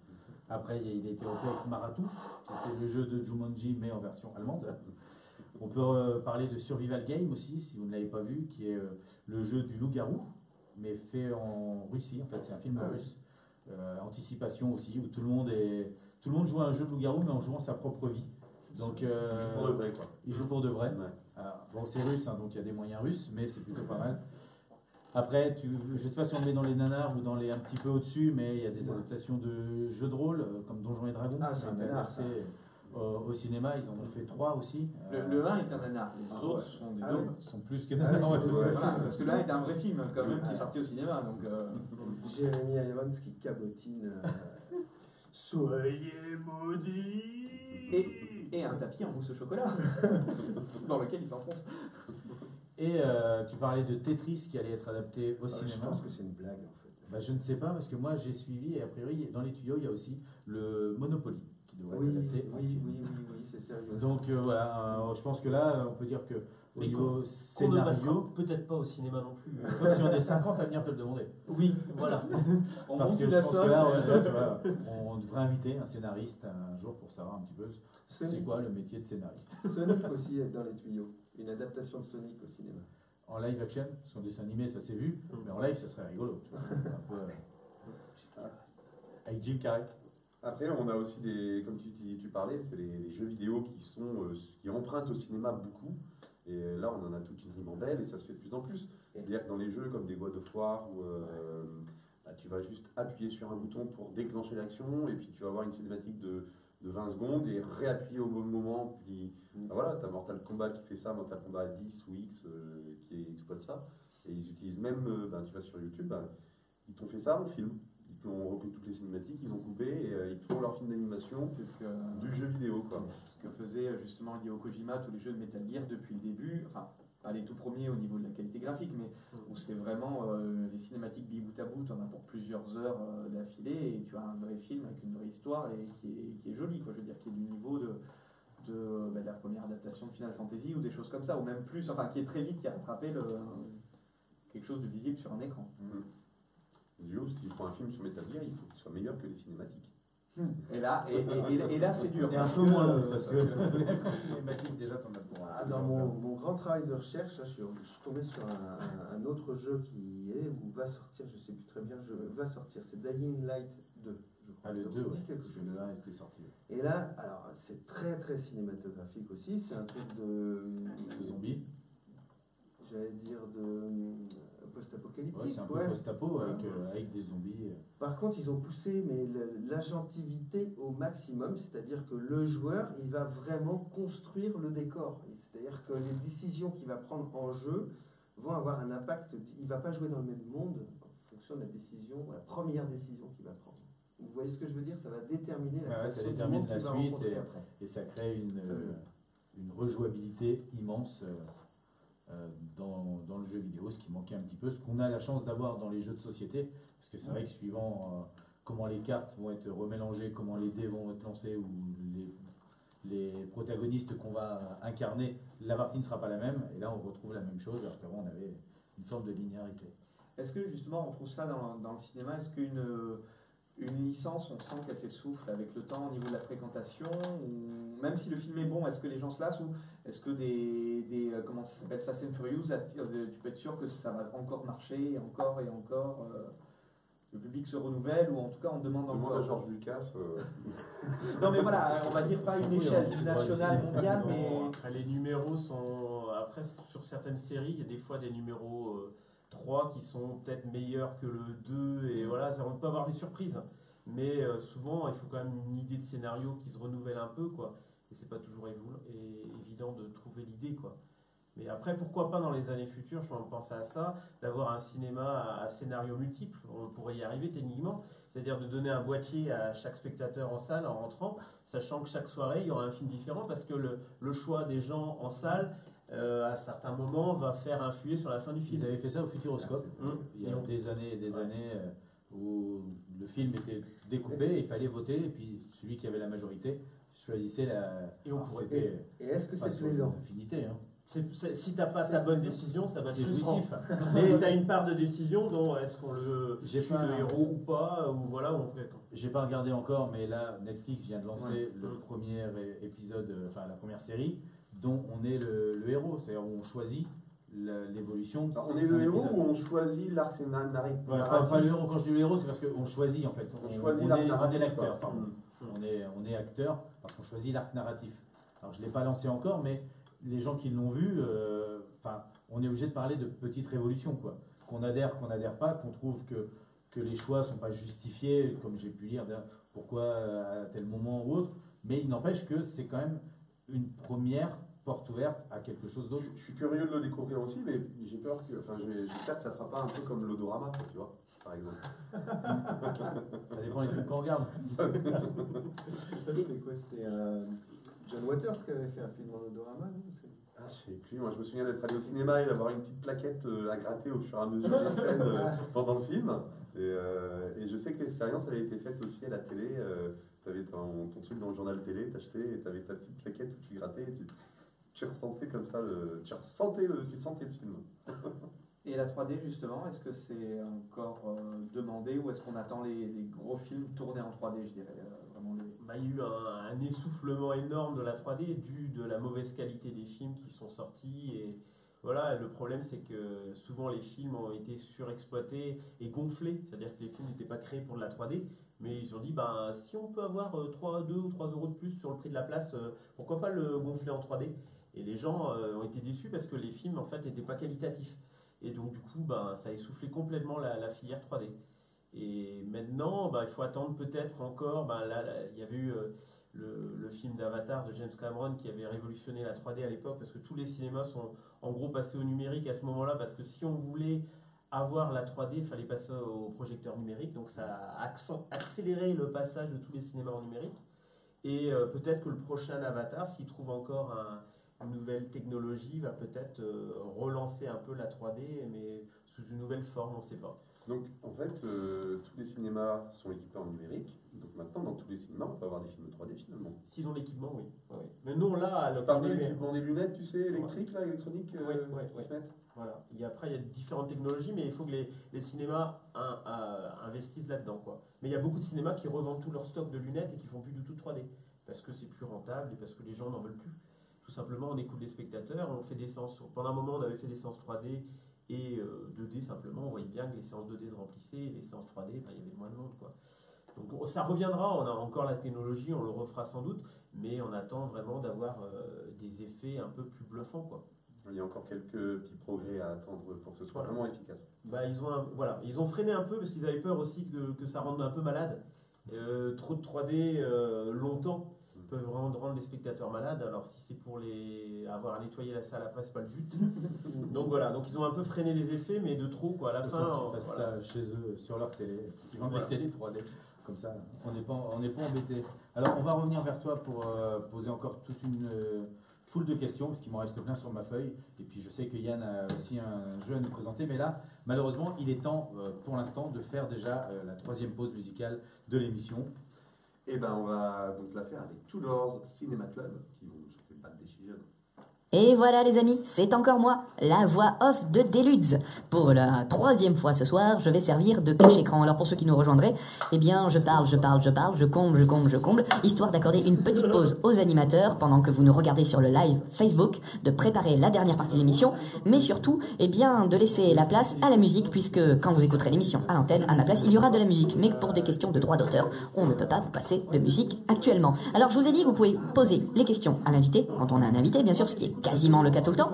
Après, il a été repris avec Maratu, qui était le jeu de Jumanji mais en version allemande. On peut parler de Survival Game aussi, si vous ne l'avez pas vu, qui est le jeu du loup-garou, mais fait en Russie. En fait, c'est un film russe. Anticipation aussi, où tout le monde joue à un jeu de loup-garou, mais en jouant sa propre vie. Donc, Je pour de vrai, quoi. il joue pour de vrai. Ouais. Alors, bon, c'est russe, hein, donc il y a des moyens russes, mais c'est plutôt pas mal. Après, je sais pas si on le met dans les nanars ou dans les un petit peu au-dessus, mais il y a des adaptations de jeux de rôle, comme Donjons et Dragons, Ah, qui c'est ont un été nanar, adaptés au cinéma. Ils en ont fait 3 aussi. Le 1 est un nanar, les deux autres sont des Ah daubes. oui. Sont plus que Ah oui, nanars. ouais, c'est c'est vrai. ça. Voilà, parce que le 1 est un vrai film quand même qui est sorti au cinéma. Donc, Jeremy Irons qui cabotine. Soyez maudits. et un tapis en mousse au chocolat dans lequel il s'enfonce. Et tu parlais de Tetris qui allait être adapté au Je cinéma. pense que c'est une blague en fait. Bah, je ne sais pas, parce que moi j'ai suivi, et a priori dans les tuyaux il y a aussi le Monopoly qui devrait Oui, être adapté en oui, film. oui, c'est sérieux. Donc voilà, je pense que là on peut dire que au Mais niveau qu'on ne scénario, passera peut-être pas au cinéma non plus. sauf si on est 50 à venir te le demander. Oui, voilà. On Parce monte que toute je la pense sauce. que là, on devrait inviter un scénariste un jour pour savoir un petit peu c'est Sonic, quoi le métier de scénariste. Sonic aussi est dans les tuyaux. Une adaptation de Sonic au cinéma. En live action, parce qu'en dessin animé ça s'est vu, mais en live ça serait rigolo. Tu vois, un peu, avec Jim Carrey. Après, on a aussi des, comme tu parlais, c'est les jeux vidéo qui empruntent au cinéma beaucoup. Et là, on en a toute une ribambelle et ça se fait de plus en plus. C'est-à-dire que dans les jeux comme des God of War, où tu vas juste appuyer sur un bouton pour déclencher l'action et puis tu vas avoir une cinématique de 20 secondes et réappuyer au bon moment. Puis voilà, tu as Mortal Kombat qui fait ça, Mortal Kombat 10 ou X qui exploite ça. Et ils utilisent même, tu vas sur YouTube, ils t'ont fait ça en film. Ils ont repris toutes les cinématiques, ils ont coupé et ils font leur film d'animation C'est ce que, du jeu vidéo, quoi. ce que faisait justement Hideo Kojima, tous les jeux de Metal Gear depuis le début, enfin pas les tout premiers au niveau de la qualité graphique, mais où c'est vraiment les cinématiques bout à bout, tu en as pour plusieurs heures d'affilée et tu as un vrai film avec une vraie histoire et qui est joli, quoi, je veux dire, qui est du niveau de la première adaptation de Final Fantasy ou des choses comme ça, ou même plus, enfin qui est très vite, qui a rattrapé quelque chose de visible sur un écran. Dio, s'il faut un film sur Metal Gear, il faut qu'il soit meilleur que les cinématiques. Et là c'est dur. Et un peu moins long, parce que cinématique, déjà, t'en as pour Dans mon grand travail de recherche, là, je suis tombé sur un autre jeu qui est ou va sortir, je sais plus très bien, va sortir, c'est Dying Light 2. Je crois. Ah, le Ça 2, vous ouais. dit quelque chose. Le 1 était sorti. Et là, alors c'est très très cinématographique aussi, c'est un truc de Le zombie. j'allais dire de post-apocalyptique. Ouais, c'est un peu ouais. post-apo avec des zombies. Par contre, ils ont poussé mais l'agentivité au maximum, c'est-à-dire que le joueur, il va vraiment construire le décor. C'est-à-dire que les décisions qu'il va prendre en jeu vont avoir un impact. Il ne va pas jouer dans le même monde en fonction de la première décision qu'il va prendre. Vous voyez ce que je veux dire? Ça va déterminer la Ça création du détermine monde la qu'il va suite rencontrer après. et ça crée une rejouabilité immense dans le jeu vidéo, ce qui manquait un petit peu, ce qu'on a la chance d'avoir dans les jeux de société, parce que c'est vrai que suivant comment les cartes vont être remélangées, comment les dés vont être lancés ou les protagonistes qu'on va incarner, la partie ne sera pas la même, et là on retrouve la même chose, alors qu'avant on avait une forme de linéarité. Est-ce que justement on trouve ça dans le cinéma? Est-ce qu'une licence, on sent qu'elle s'essouffle avec le temps au niveau de la fréquentation, ou même si le film est bon, est-ce que les gens se lassent, ou est-ce que comment ça s'appelle, Fast and Furious, tu peux être sûr que ça va encore marcher, encore et encore, le public se renouvelle, ou en tout cas on demande Demande encore. à Georges Lucas. Non mais voilà, on va dire pas une échelle nationale, mondiale, mais... Après, les numéros sont... Après, sur certaines séries, il y a des fois des numéros 3 qui sont peut-être meilleurs que le 2, et voilà, on peut avoir des surprises. Mais souvent, il faut quand même une idée de scénario qui se renouvelle un peu, quoi. Et c'est pas toujours évident de trouver l'idée, quoi. Mais après, pourquoi pas dans les années futures, je pense à ça, d'avoir un cinéma à scénario multiple. On pourrait y arriver techniquement. C'est-à-dire de donner un boîtier à chaque spectateur en salle en rentrant, sachant que chaque soirée, il y aura un film différent, parce que le choix des gens en salle, à certains moments, va faire influer sur la fin du film. Ils avaient fait ça au Futuroscope, il y a Et on- des années et des années où le film était découpé, il fallait voter, et puis celui qui avait la majorité choisissait Et on alors, pourrait- c'était Et est-ce que pas c'est sur plaisant? l'infinité, hein. Si t'as pas ta bonne décision, ça va être C'est frustrant. jouissif. Mais t'as une part de décision dont est-ce qu'on le J'ai tue pas- le héros ou pas, ou voilà, on fait. J'ai pas regardé encore, mais là, Netflix vient de lancer le Mm. premier épisode, enfin la première série, dont on est le héros. C'est-à-dire où on choisit l'évolution. Alors, on est le héros ou on choisit l'arc narratif? Ouais, pas le héros. Quand je dis le héros, c'est parce qu'on choisit en fait. On choisit on l'arc est narratif, l'acteur, quoi. pardon. On est acteur parce qu'on choisit l'arc narratif. Alors je ne l'ai pas lancé encore, mais les gens qui l'ont vu, on est obligé de parler de petites révolutions, quoi. Qu'on adhère pas, qu'on trouve que les choix ne sont pas justifiés, comme j'ai pu lire, pourquoi à tel moment ou autre. Mais il n'empêche que c'est quand même une première porte ouverte à quelque chose d'autre. Je suis curieux de le découvrir aussi, mais j'ai peur que, j'espère que ça ne fera pas un peu comme l'Odorama, tu vois, par exemple. Ça dépend des films qu'on regarde. C'était quoi? C'était John Waters qui avait fait un film en odorama, non? Ah, je sais plus, moi je me souviens d'être allé au cinéma et d'avoir une petite plaquette à gratter au fur et à mesure des scènes pendant le film. Et je sais que l'expérience avait été faite aussi à la télé. Tu avais ton truc dans le journal télé, t'achetais et tu avais ta petite plaquette où tu grattais et tu ressentais comme ça, tu sentais le film. Et la 3D justement, est-ce que c'est encore demandé ou est-ce qu'on attend les gros films tournés en 3D, je dirais vraiment Bah, il y a eu un essoufflement énorme de la 3D dû de la mauvaise qualité des films qui sont sortis Voilà, le problème c'est que souvent les films ont été surexploités et gonflés, c'est-à-dire que les films n'étaient pas créés pour de la 3D, mais ils ont dit ben, si on peut avoir 2 ou 3 euros de plus sur le prix de la place, pourquoi pas le gonfler en 3D? Et les gens ont été déçus parce que les films en fait n'étaient pas qualitatifs. Et donc du coup ben, ça a essoufflé complètement la filière 3D. Et maintenant ben, il faut attendre peut-être encore, ben, là, il y avait eu le film d'Avatar de James Cameron qui avait révolutionné la 3D à l'époque parce que tous les cinémas sont en gros passés au numérique à ce moment-là parce que si on voulait avoir la 3D, il fallait passer au projecteur numérique, donc ça a accéléré le passage de tous les cinémas en numérique. Et peut-être que le prochain Avatar, s'il trouve encore une nouvelle technologie, va peut-être relancer un peu la 3D, mais sous une nouvelle forme, on ne sait pas. Donc en fait, tous les cinémas sont équipés en numérique. Donc maintenant, dans tous les cinémas, on peut avoir des films 3D finalement. S'ils ont l'équipement, oui. Ouais. Mais non, là, Tu parles de l'équipement des lunettes, tu sais, électriques, là, électroniques, qui se mettent. Voilà. Après, il y a différentes technologies, mais il faut que les cinémas investissent là-dedans, quoi. Mais il y a beaucoup de cinémas qui revendent tout leur stock de lunettes et qui font plus du tout de 3D. Parce que c'est plus rentable et parce que les gens n'en veulent plus. Tout simplement, on écoute les spectateurs, on fait des séances. Pendant un moment, on avait fait des séances 3D et 2D simplement. On voyait bien que les séances 2D se remplissaient et les séances 3D, ben, il y avait moins de monde, quoi. Donc ça reviendra, on a encore la technologie, on le refera sans doute, mais on attend vraiment d'avoir des effets un peu plus bluffants, quoi. Il y a encore quelques petits progrès à attendre pour que ce soit vraiment efficace. Bah, ils ont freiné un peu parce qu'ils avaient peur aussi que ça rende un peu malade. Trop de 3D longtemps peuvent vraiment rendre les spectateurs malades. Alors si c'est pour avoir à nettoyer la salle après, c'est pas le but. Donc voilà, donc ils ont un peu freiné les effets, mais de trop, quoi. À la fin, qu'ils fassent ça chez eux, sur leur télé. Ils vendent des télé 3D. Comme ça, on n'est pas embêté. Alors, on va revenir vers toi pour poser encore toute une foule de questions, parce qu'il m'en reste plein sur ma feuille. Et puis, je sais que Yann a aussi un jeu à nous présenter. Mais là, malheureusement, il est temps, pour l'instant, de faire déjà la 3e pause musicale de l'émission. Et ben, on va donc la faire avec Tudors Cinema Club, qui vont chanter Bad Decision. Et voilà les amis, c'est encore moi, la voix off de Deludes. Pour la 3e fois ce soir, je vais servir de cache-écran. Alors pour ceux qui nous rejoindraient, eh bien je parle, je comble, histoire d'accorder une petite pause aux animateurs pendant que vous nous regardez sur le live Facebook, de préparer la dernière partie de l'émission, mais surtout, eh bien de laisser la place à la musique, puisque quand vous écouterez l'émission à l'antenne, à ma place, il y aura de la musique. Mais pour des questions de droit d'auteur, on ne peut pas vous passer de musique actuellement. Alors je vous ai dit que vous pouvez poser les questions à l'invité, quand on a un invité bien sûr, ce qui est quasiment le cas tout le temps.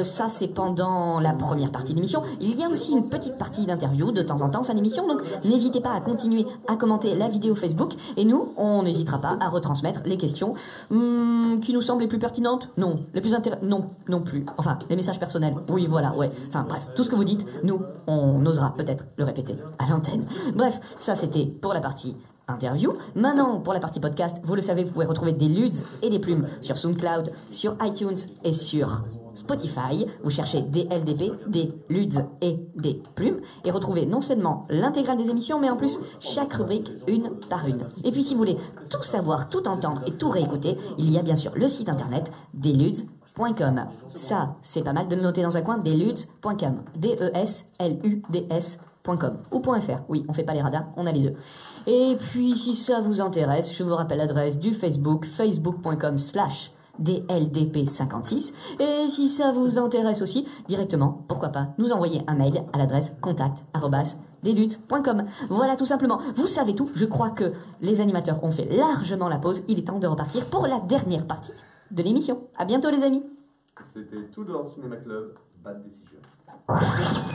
Ça c'est pendant la première partie de l'émission. Il y a aussi une petite partie d'interview de temps en temps en fin d'émission, donc n'hésitez pas à continuer à commenter la vidéo Facebook et nous on n'hésitera pas à retransmettre les questions qui nous semblent les plus pertinentes. Non, les plus non plus. Enfin, les messages personnels. Oui, voilà, ouais. Enfin bref, tout ce que vous dites, nous on osera peut-être le répéter à l'antenne. Bref, ça c'était pour la partie interview. Maintenant, pour la partie podcast, vous le savez, vous pouvez retrouver des Ludes et des Plumes sur SoundCloud, sur iTunes et sur Spotify. Vous cherchez des LDP, des Ludes et des Plumes et retrouvez non seulement l'intégrale des émissions, mais en plus chaque rubrique une par une. Et puis si vous voulez tout savoir, tout entendre et tout réécouter, il y a bien sûr le site internet desludes.com. Ça, c'est pas mal de le noter dans un coin, desludes.com. DESLUDS.com ou .fr. Oui, on fait pas les radars, on a les deux. Et puis, si ça vous intéresse, je vous rappelle l'adresse du Facebook, facebook.com/DLDP56. Et si ça vous intéresse aussi, directement, pourquoi pas, nous envoyer un mail à l'adresse contact@desludes.com. Voilà, tout simplement. Vous savez tout. Je crois que les animateurs ont fait largement la pause. Il est temps de repartir pour la dernière partie de l'émission. À bientôt, les amis. C'était Tudors Cinema Club, Bad Decision.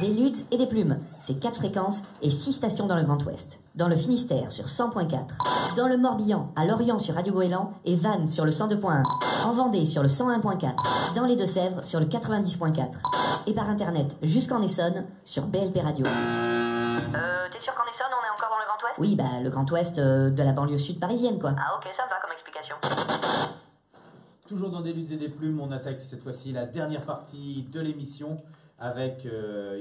Des Ludes et des Plumes, c'est 4 fréquences et 6 stations dans le Grand Ouest. Dans le Finistère sur 100.4, dans le Morbihan, à Lorient sur Radio Goéland et Vannes sur le 102.1, en Vendée sur le 101.4, dans les Deux-Sèvres sur le 90.4 et par internet jusqu'en Essonne sur BLP Radio. T'es sûr qu'en Essonne on est encore dans le Grand Ouest? Oui, bah le Grand Ouest de la banlieue sud parisienne quoi. Ah ok, ça me va comme explication. Toujours dans des Ludes et des Plumes, on attaque cette fois-ci la dernière partie de l'émission avec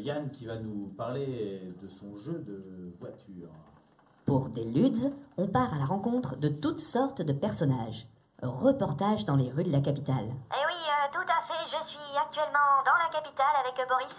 Yann qui va nous parler de son jeu de voiture. Pour des Ludes, on part à la rencontre de toutes sortes de personnages. Reportage dans les rues de la capitale. Eh oui, tout à fait, je suis actuellement dans la capitale avec Boris,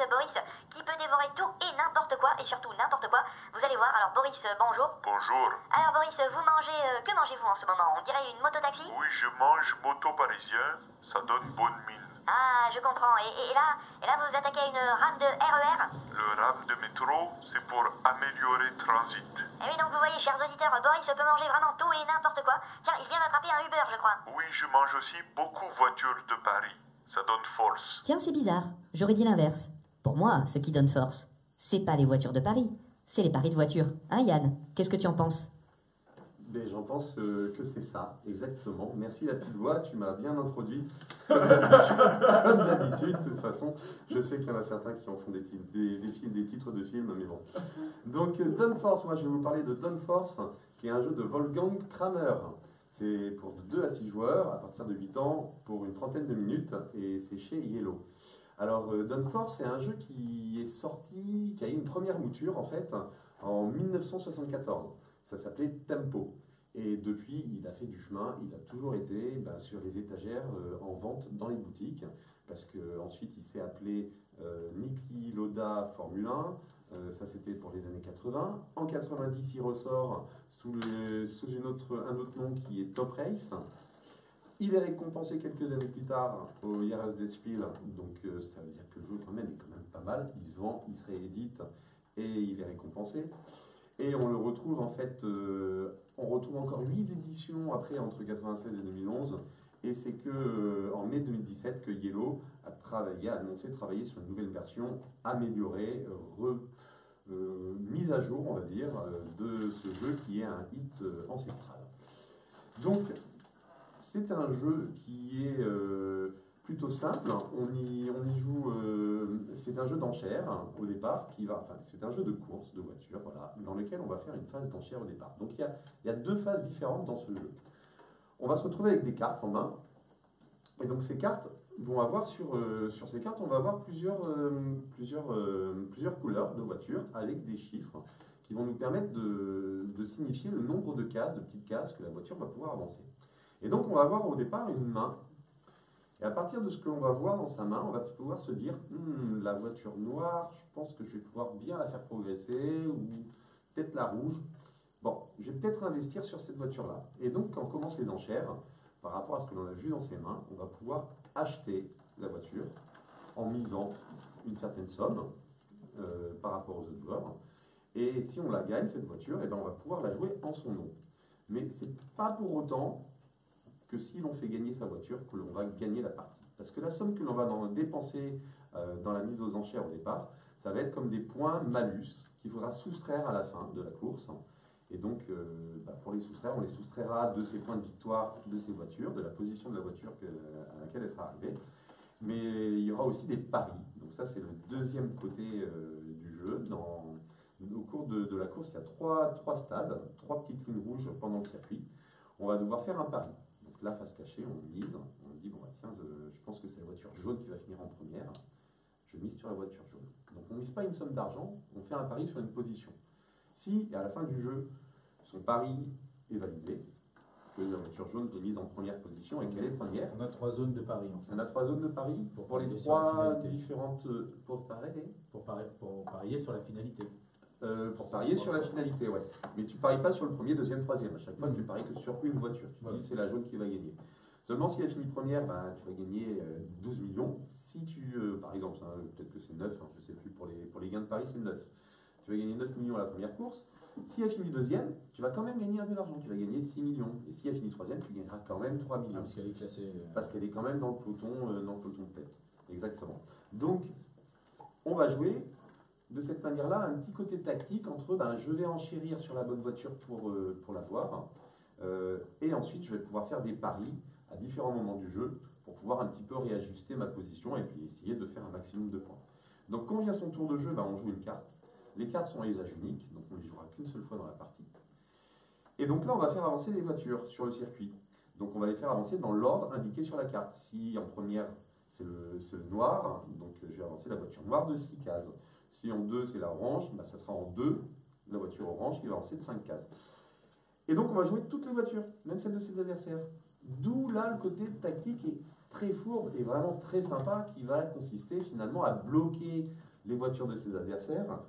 qui peut dévorer tout et n'importe quoi, et surtout n'importe quoi. Vous allez voir, alors Boris, bonjour. Bonjour. Alors Boris, vous mangez, que mangez-vous en ce moment? On dirait une moto-taxi? Oui, je mange moto parisien, ça donne bonne mine. Ah, je comprends. Et là, vous vous attaquez à une rame de RER. Le rame de métro, c'est pour améliorer le transit. Et oui, donc vous voyez, chers auditeurs, Boris peut manger vraiment tout et n'importe quoi. Tiens, il vient d'attraper un Uber, je crois. Oui, je mange aussi beaucoup de voitures de Paris. Ça donne force. Tiens, c'est bizarre. J'aurais dit l'inverse. Pour moi, ce qui donne force, c'est pas les voitures de Paris, c'est les paris de voitures. Hein, Yann? Qu'est-ce que tu en penses? Mais j'en pense que c'est ça, exactement. Merci la petite voix, tu m'as bien introduit. Comme d'habitude, de toute façon. Je sais qu'il y en a certains qui en font des titres de films, mais bon. Donc, Dawnforce, moi je vais vous parler de Dawnforce, qui est un jeu de Wolfgang Kramer. C'est pour 2 à 6 joueurs, à partir de 8 ans, pour une trentaine de minutes, et c'est chez Yellow. Alors, Dawnforce, c'est un jeu qui est sorti, qui a eu une première mouture, en fait, en 1974. Ça s'appelait Tempo. Et depuis, il a fait du chemin. Il a toujours été sur les étagères en vente dans les boutiques. Parce qu'ensuite, il s'est appelé Niki Loda Formule 1. Ça, c'était pour les années 80. En 90, il ressort sous un autre nom qui est Top Race. Il est récompensé quelques années plus tard au Jahresspiel. Donc, ça veut dire que le jeu, quand même, est quand même pas mal. Il se vend, il se réédite et il est récompensé. Et on le retrouve en fait, on retrouve encore 8 éditions après entre 1996 et 2011. Et c'est en mai 2017 que Yellow a annoncé travailler sur une nouvelle version améliorée, mise à jour, on va dire, de ce jeu qui est un hit ancestral. Donc, c'est un jeu qui est plutôt simple. On y joue. C'est un jeu d'enchères au départ c'est un jeu de course de voiture, voilà, dans lequel on va faire une phase d'enchères au départ. Donc il y a 2 phases différentes dans ce jeu. On va se retrouver avec des cartes en main, et donc ces cartes vont avoir sur ces cartes, on va avoir plusieurs couleurs de voitures avec des chiffres qui vont nous permettre de signifier le nombre de cases, de petites cases que la voiture va pouvoir avancer. Et donc on va avoir au départ une main. Et à partir de ce que l'on va voir dans sa main, on va pouvoir se dire la voiture noire, je pense que je vais pouvoir bien la faire progresser, ou peut-être la rouge. Bon, je vais peut-être investir sur cette voiture-là. Et donc, quand on commence les enchères, par rapport à ce que l'on a vu dans ses mains, on va pouvoir acheter la voiture en misant une certaine somme par rapport aux autres joueurs. Et si on la gagne, cette voiture, eh ben, on va pouvoir la jouer en son nom. Mais ce n'est pas pour autant que si l'on fait gagner sa voiture, que l'on va gagner la partie. Parce que la somme que l'on va dépenser dans la mise aux enchères au départ, ça va être comme des points malus qu'il faudra soustraire à la fin de la course. Et donc, pour les soustraire, on les soustraira de ces points de victoire de ces voitures, de la position de la voiture à laquelle elle sera arrivée. Mais il y aura aussi des paris. Donc ça, c'est le deuxième côté du jeu. Au cours de la course, il y a trois stades, 3 petites lignes rouges pendant le circuit. On va devoir faire un pari. Là, face cachée, on mise, on dit, bon, tiens, je pense que c'est la voiture jaune qui va finir en première, je mise sur la voiture jaune. Donc on ne mise pas une somme d'argent, on fait un pari sur une position. Si, à la fin du jeu, son pari est validé, que la voiture jaune est mise en première position et qu'elle est première. On a 3 zones de pari. En fait. On a 3 zones de pari pour les 3 différentes... Pour parier sur la finalité. Pour parier sur la finalité, ouais. Mais tu paries pas sur le premier, deuxième, troisième. À chaque fois, tu paries que sur une voiture. Tu dis c'est la jaune qui va gagner. Seulement si elle finit première, tu vas gagner 12 millions. Si tu, par exemple, peut-être que c'est 9, je ne sais plus, pour les gains de paris, c'est 9. Tu vas gagner 9 millions à la première course. Si elle finit deuxième, tu vas quand même gagner un peu d'argent. Tu vas gagner 6 millions. Et si elle finit troisième, tu gagneras quand même 3 millions. Parce qu'elle est classée. Parce qu'elle est quand même dans le peloton de tête. Exactement. Donc, on va jouer de cette manière-là, un petit côté tactique entre je vais enchérir sur la bonne voiture pour l'avoir, et ensuite je vais pouvoir faire des paris à différents moments du jeu pour pouvoir un petit peu réajuster ma position et puis essayer de faire un maximum de points. Donc quand vient son tour de jeu, on joue une carte. Les cartes sont à usage unique, donc on les jouera qu'une seule fois dans la partie. Et donc là, on va faire avancer les voitures sur le circuit. Donc on va les faire avancer dans l'ordre indiqué sur la carte. Si en première, c'est le noir, donc je vais avancer la voiture noire de 6 cases. Si en 2, c'est la orange, ça sera en 2, la voiture orange qui va avancer de 5 cases. Et donc, on va jouer toutes les voitures, même celles de ses adversaires. D'où là, le côté tactique est très fourbe et vraiment très sympa qui va consister finalement à bloquer les voitures de ses adversaires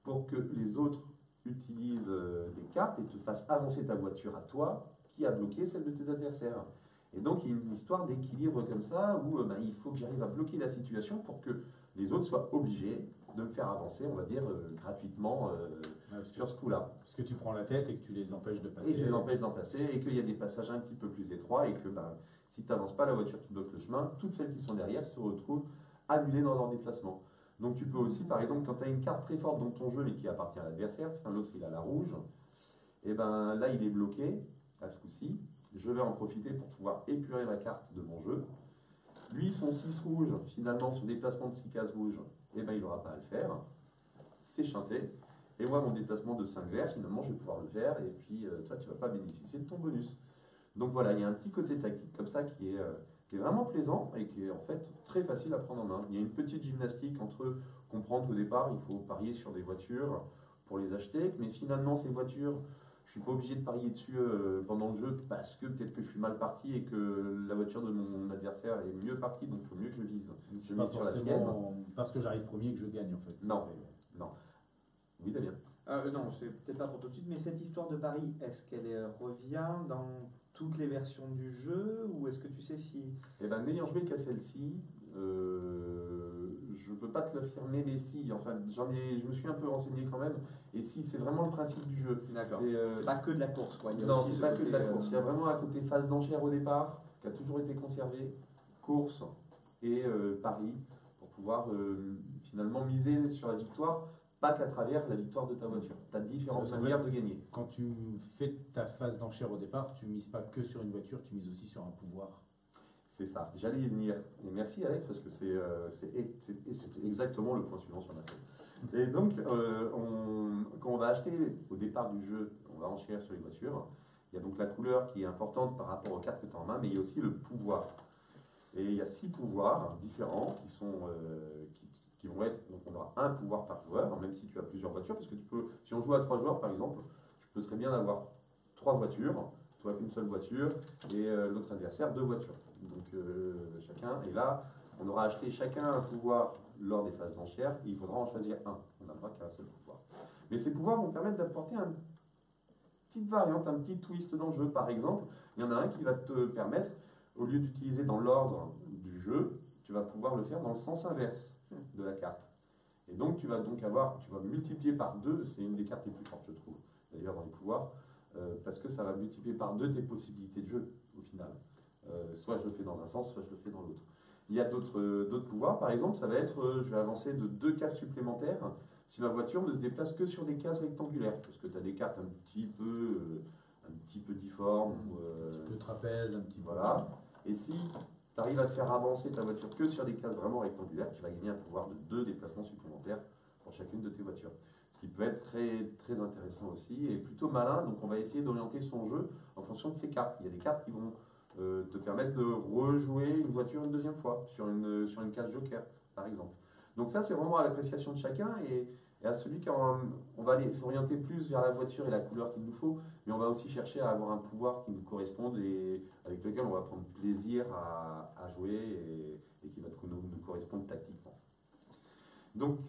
pour que les autres utilisent des cartes et te fassent avancer ta voiture à toi qui a bloqué celle de tes adversaires. Et donc il y a une histoire d'équilibre comme ça où il faut que j'arrive à bloquer la situation pour que les autres soient obligés de me faire avancer, on va dire, gratuitement sur ce coup-là. Parce que tu prends la tête et que tu les empêches de passer. Et je les empêche d'en passer et qu'il y a des passages un petit peu plus étroits et que si tu n'avances pas la voiture qui bloque le chemin, toutes celles qui sont derrière se retrouvent annulées dans leur déplacement. Donc tu peux aussi, par exemple, quand tu as une carte très forte dans ton jeu mais qui appartient à l'adversaire, l'autre il a la rouge, et là il est bloqué, à ce coup-ci, je vais en profiter pour pouvoir épurer ma carte de mon jeu. Lui, son 6 rouge, finalement, son déplacement de 6 cases rouges, il n'aura pas à le faire, c'est chanté. Et moi, mon déplacement de 5 verts, finalement, je vais pouvoir le faire, et puis toi, tu ne vas pas bénéficier de ton bonus. Donc voilà, il y a un petit côté tactique comme ça qui est vraiment plaisant et qui est en fait très facile à prendre en main. Il y a une petite gymnastique entre comprendre qu'au départ, il faut parier sur des voitures pour les acheter, mais finalement, ces voitures, je ne suis pas obligé de parier dessus pendant le jeu parce que peut-être que je suis mal parti et que la voiture de mon adversaire est mieux partie, donc il faut mieux que je vise. C'est pas forcément parce que j'arrive premier que je gagne en fait. Non, non. Oui, Damien. Non, c'est peut-être pas pour tout de suite, mais cette histoire de Paris, est-ce qu'elle revient dans toutes les versions du jeu ou est-ce que tu sais si... N'ayant joué qu'à celle-ci, je ne peux pas te l'affirmer, mais si, enfin, je me suis un peu renseigné quand même, et si, c'est vraiment le principe du jeu. D'accord. C'est pas que de la course, quoi. Non, c'est pas que de la course. Il y a vraiment un côté phase d'enchère au départ, qui a toujours été conservé, course et pari, pour pouvoir finalement miser sur la victoire, pas qu'à travers la victoire de ta voiture. Tu as différentes manières de gagner. Quand tu fais ta phase d'enchère au départ, tu mises pas que sur une voiture, tu mises aussi sur un pouvoir. C'est ça, j'allais y venir. Et merci Alex, parce que c'est exactement le point suivant sur la feuille. Et donc, quand on va acheter au départ du jeu, on va enchérir sur les voitures. Il y a donc la couleur qui est importante par rapport aux cartes que tu as en main, mais il y a aussi le pouvoir. Et il y a 6 pouvoirs différents qui vont être, donc on aura un pouvoir par joueur, même si tu as plusieurs voitures, parce que si on joue à 3 joueurs par exemple, je peux très bien avoir 3 voitures, toi qu'une seule voiture, et l'autre adversaire 2 voitures. Donc chacun, et là, on aura acheté chacun un pouvoir lors des phases d'enchères, il faudra en choisir un, on n'a pas qu'un seul pouvoir. Mais ces pouvoirs vont permettre d'apporter une petite variante, un petit twist dans le jeu. Par exemple, il y en a un qui va te permettre, au lieu d'utiliser dans l'ordre du jeu, tu vas pouvoir le faire dans le sens inverse de la carte. Et donc tu vas multiplier par 2, c'est une des cartes les plus fortes je trouve, d'ailleurs dans les pouvoirs, parce que ça va multiplier par 2 tes possibilités de jeu au final. Soit je le fais dans un sens, soit je le fais dans l'autre. Il y a d'autres pouvoirs, par exemple, ça va être, je vais avancer de 2 cases supplémentaires si ma voiture ne se déplace que sur des cases rectangulaires, parce que tu as des cartes un petit peu difformes, un petit peu trapèze, un petit peu... Voilà. Et si tu arrives à te faire avancer ta voiture que sur des cases vraiment rectangulaires, tu vas gagner un pouvoir de 2 déplacements supplémentaires pour chacune de tes voitures. Ce qui peut être très, très intéressant aussi et plutôt malin, donc on va essayer d'orienter son jeu en fonction de ces cartes. Il y a des cartes qui vont te permettre de rejouer une voiture une deuxième fois sur une case joker, par exemple. Donc ça, c'est vraiment à l'appréciation de chacun et à celui qui on va aller s'orienter plus vers la voiture et la couleur qu'il nous faut, mais on va aussi chercher à avoir un pouvoir qui nous corresponde et avec lequel on va prendre plaisir à jouer et qui va nous correspondre tactiquement. Donc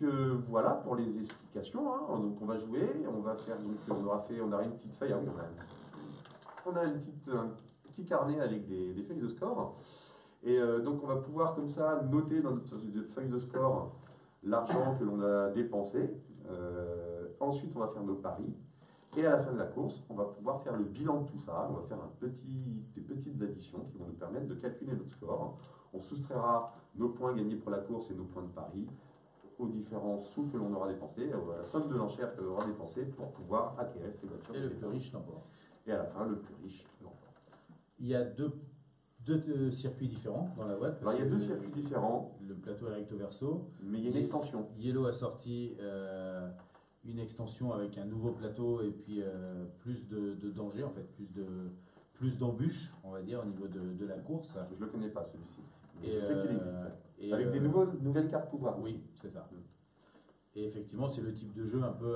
voilà pour les explications. Hein. Donc on va jouer, on va faire donc on aura une petite feuille. Ah oui, on a un petit carnet avec des feuilles de score. Et donc on va pouvoir comme ça noter dans notre feuille de score l'argent que l'on a dépensé. Ensuite on va faire nos paris. Et à la fin de la course, on va pouvoir faire le bilan de tout ça. On va faire des petites additions qui vont nous permettre de calculer notre score. On soustraira nos points gagnés pour la course et nos points de pari aux différents sous que l'on aura dépensés, à la somme de l'enchère que l'on aura dépensée pour pouvoir acquérir ces voitures. Et le plus riche l'emporte. Et à la fin, le plus riche l'emporte. Il y a deux circuits différents dans la boîte. Alors, il y a 2 circuits différents. Le plateau et recto verso. Mais il y a une extension. Yellow a sorti une extension avec un nouveau plateau et puis plus de danger, en fait, plus d'embûches, on va dire, au niveau de la course. Je ne le connais pas celui-ci. Et, je sais qu'il existe. Avec des nouvelles cartes pouvoir. Oui, c'est ça. Et effectivement, c'est le type de jeu un peu,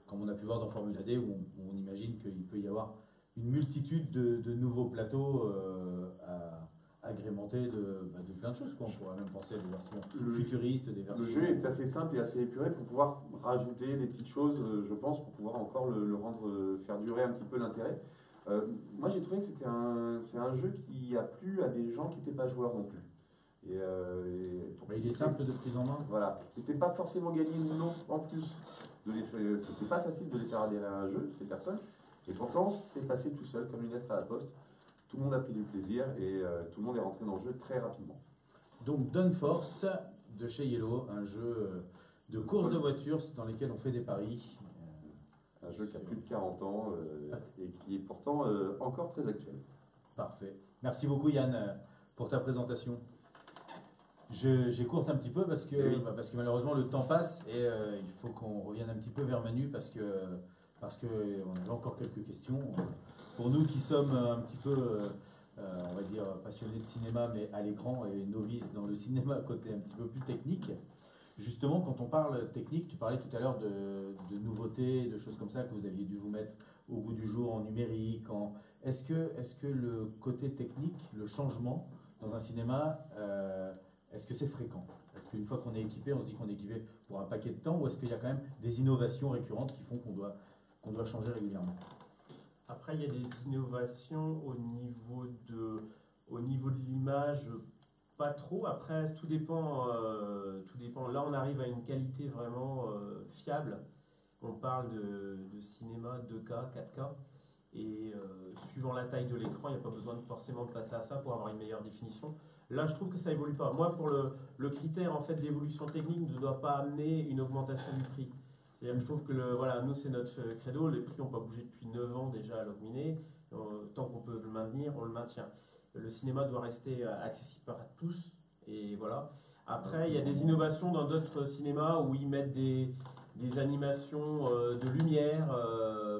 comme on a pu voir dans Formula D, où on imagine qu'il peut y avoir une multitude de nouveaux plateaux agrémentés de plein de choses, quoi. On pourrait même penser à des versions futuristes, des versions... Le jeu est assez simple et assez épuré pour pouvoir rajouter des petites choses, je pense, pour pouvoir encore le rendre, faire durer un petit peu l'intérêt. Moi j'ai trouvé que c'est un jeu qui a plu à des gens qui n'étaient pas joueurs non plus. Pour Il est simple de prise en main. Voilà, c'était pas forcément gagné non en plus. C'était pas facile de les faire adhérer à un jeu, ces personnes. Et pourtant, c'est passé tout seul, comme une lettre à la poste. Tout le monde a pris du plaisir et tout le monde est rentré dans le jeu très rapidement. Donc Downforce de chez Yellow, un jeu de course de voitures dans lesquels on fait des paris. Un jeu qui a plus de 40 ans et qui est pourtant encore très actuel. Parfait. Merci beaucoup Yann pour ta présentation. J'écourte un petit peu parce que malheureusement le temps passe et il faut qu'on revienne un petit peu vers Manu parce que on avait encore quelques questions. Pour nous qui sommes un petit peu, on va dire, passionnés de cinéma mais à l'écran et novices dans le cinéma côté un petit peu plus technique. Justement, quand on parle technique, tu parlais tout à l'heure de nouveautés, de choses comme ça que vous aviez dû vous mettre au goût du jour en numérique. Est-ce que le côté technique, le changement dans un cinéma, est-ce que c'est fréquent? Est-ce qu'une fois qu'on est équipé, on se dit qu'on est équipé pour un paquet de temps, ou est-ce qu'il y a quand même des innovations récurrentes qui font qu'on doit changer régulièrement? Après, il y a des innovations au niveau de l'image, pas trop. Après, tout dépend. Là, on arrive à une qualité vraiment fiable. On parle de cinéma 2K, 4K. Et suivant la taille de l'écran, il n'y a pas besoin forcément de passer à ça pour avoir une meilleure définition. Là, je trouve que ça évolue pas. Moi, pour le critère en fait d'évolution technique ne doit pas amener une augmentation du prix. C'est-à-dire que je trouve que nous, c'est notre credo. Les prix n'ont pas bougé depuis 9 ans déjà à l'Augminé. Tant qu'on peut le maintenir, on le maintient. Le cinéma doit rester accessible par tous. Et voilà. Après, il y a des innovations dans d'autres cinémas où ils mettent des animations de lumière,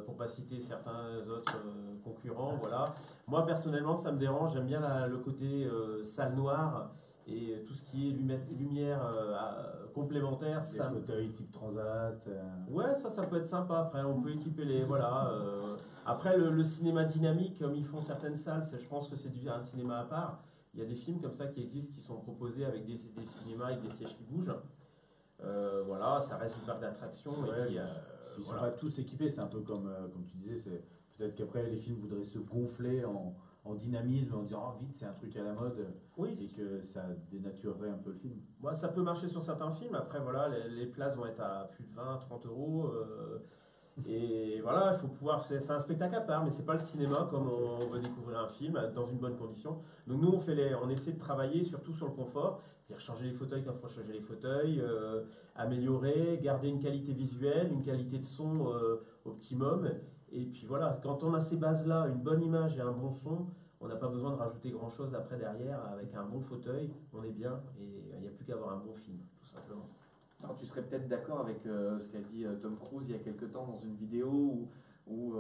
pour pas citer certains autres concurrents. Voilà. Moi, personnellement, ça me dérange. J'aime bien le côté salle noire et tout ce qui est lumière complémentaire. Des fauteuils type transat. Ouais, ça peut être sympa. Après, on peut équiper les... Voilà. Après, le cinéma dynamique, comme ils font certaines salles, je pense que c'est un cinéma à part. Il y a des films comme ça qui existent, qui sont proposés avec des cinémas avec des sièges qui bougent. Voilà, ça reste une parc d'attraction. Ouais, ils ne sont pas tous équipés, c'est un peu comme tu disais, peut-être qu'après les films voudraient se gonfler en dynamisme, en disant oh, vite c'est un truc à la mode, oui, et que ça dénaturerait un peu le film. Ouais, ça peut marcher sur certains films, après voilà, les places vont être à plus de 20, 30 euros. Et voilà, il faut pouvoir. C'est un spectacle à part, mais c'est pas le cinéma comme on veut découvrir un film dans une bonne condition. Donc nous, on essaie de travailler surtout sur le confort, c'est-à-dire changer les fauteuils quand il faut changer les fauteuils, améliorer, garder une qualité visuelle, une qualité de son optimum. Et puis voilà, quand on a ces bases-là, une bonne image et un bon son, on n'a pas besoin de rajouter grand-chose après derrière. Avec un bon fauteuil, on est bien et il n'y a plus qu'à avoir un bon film, tout simplement. Alors tu serais peut-être d'accord avec ce qu'a dit Tom Cruise il y a quelque temps dans une vidéo où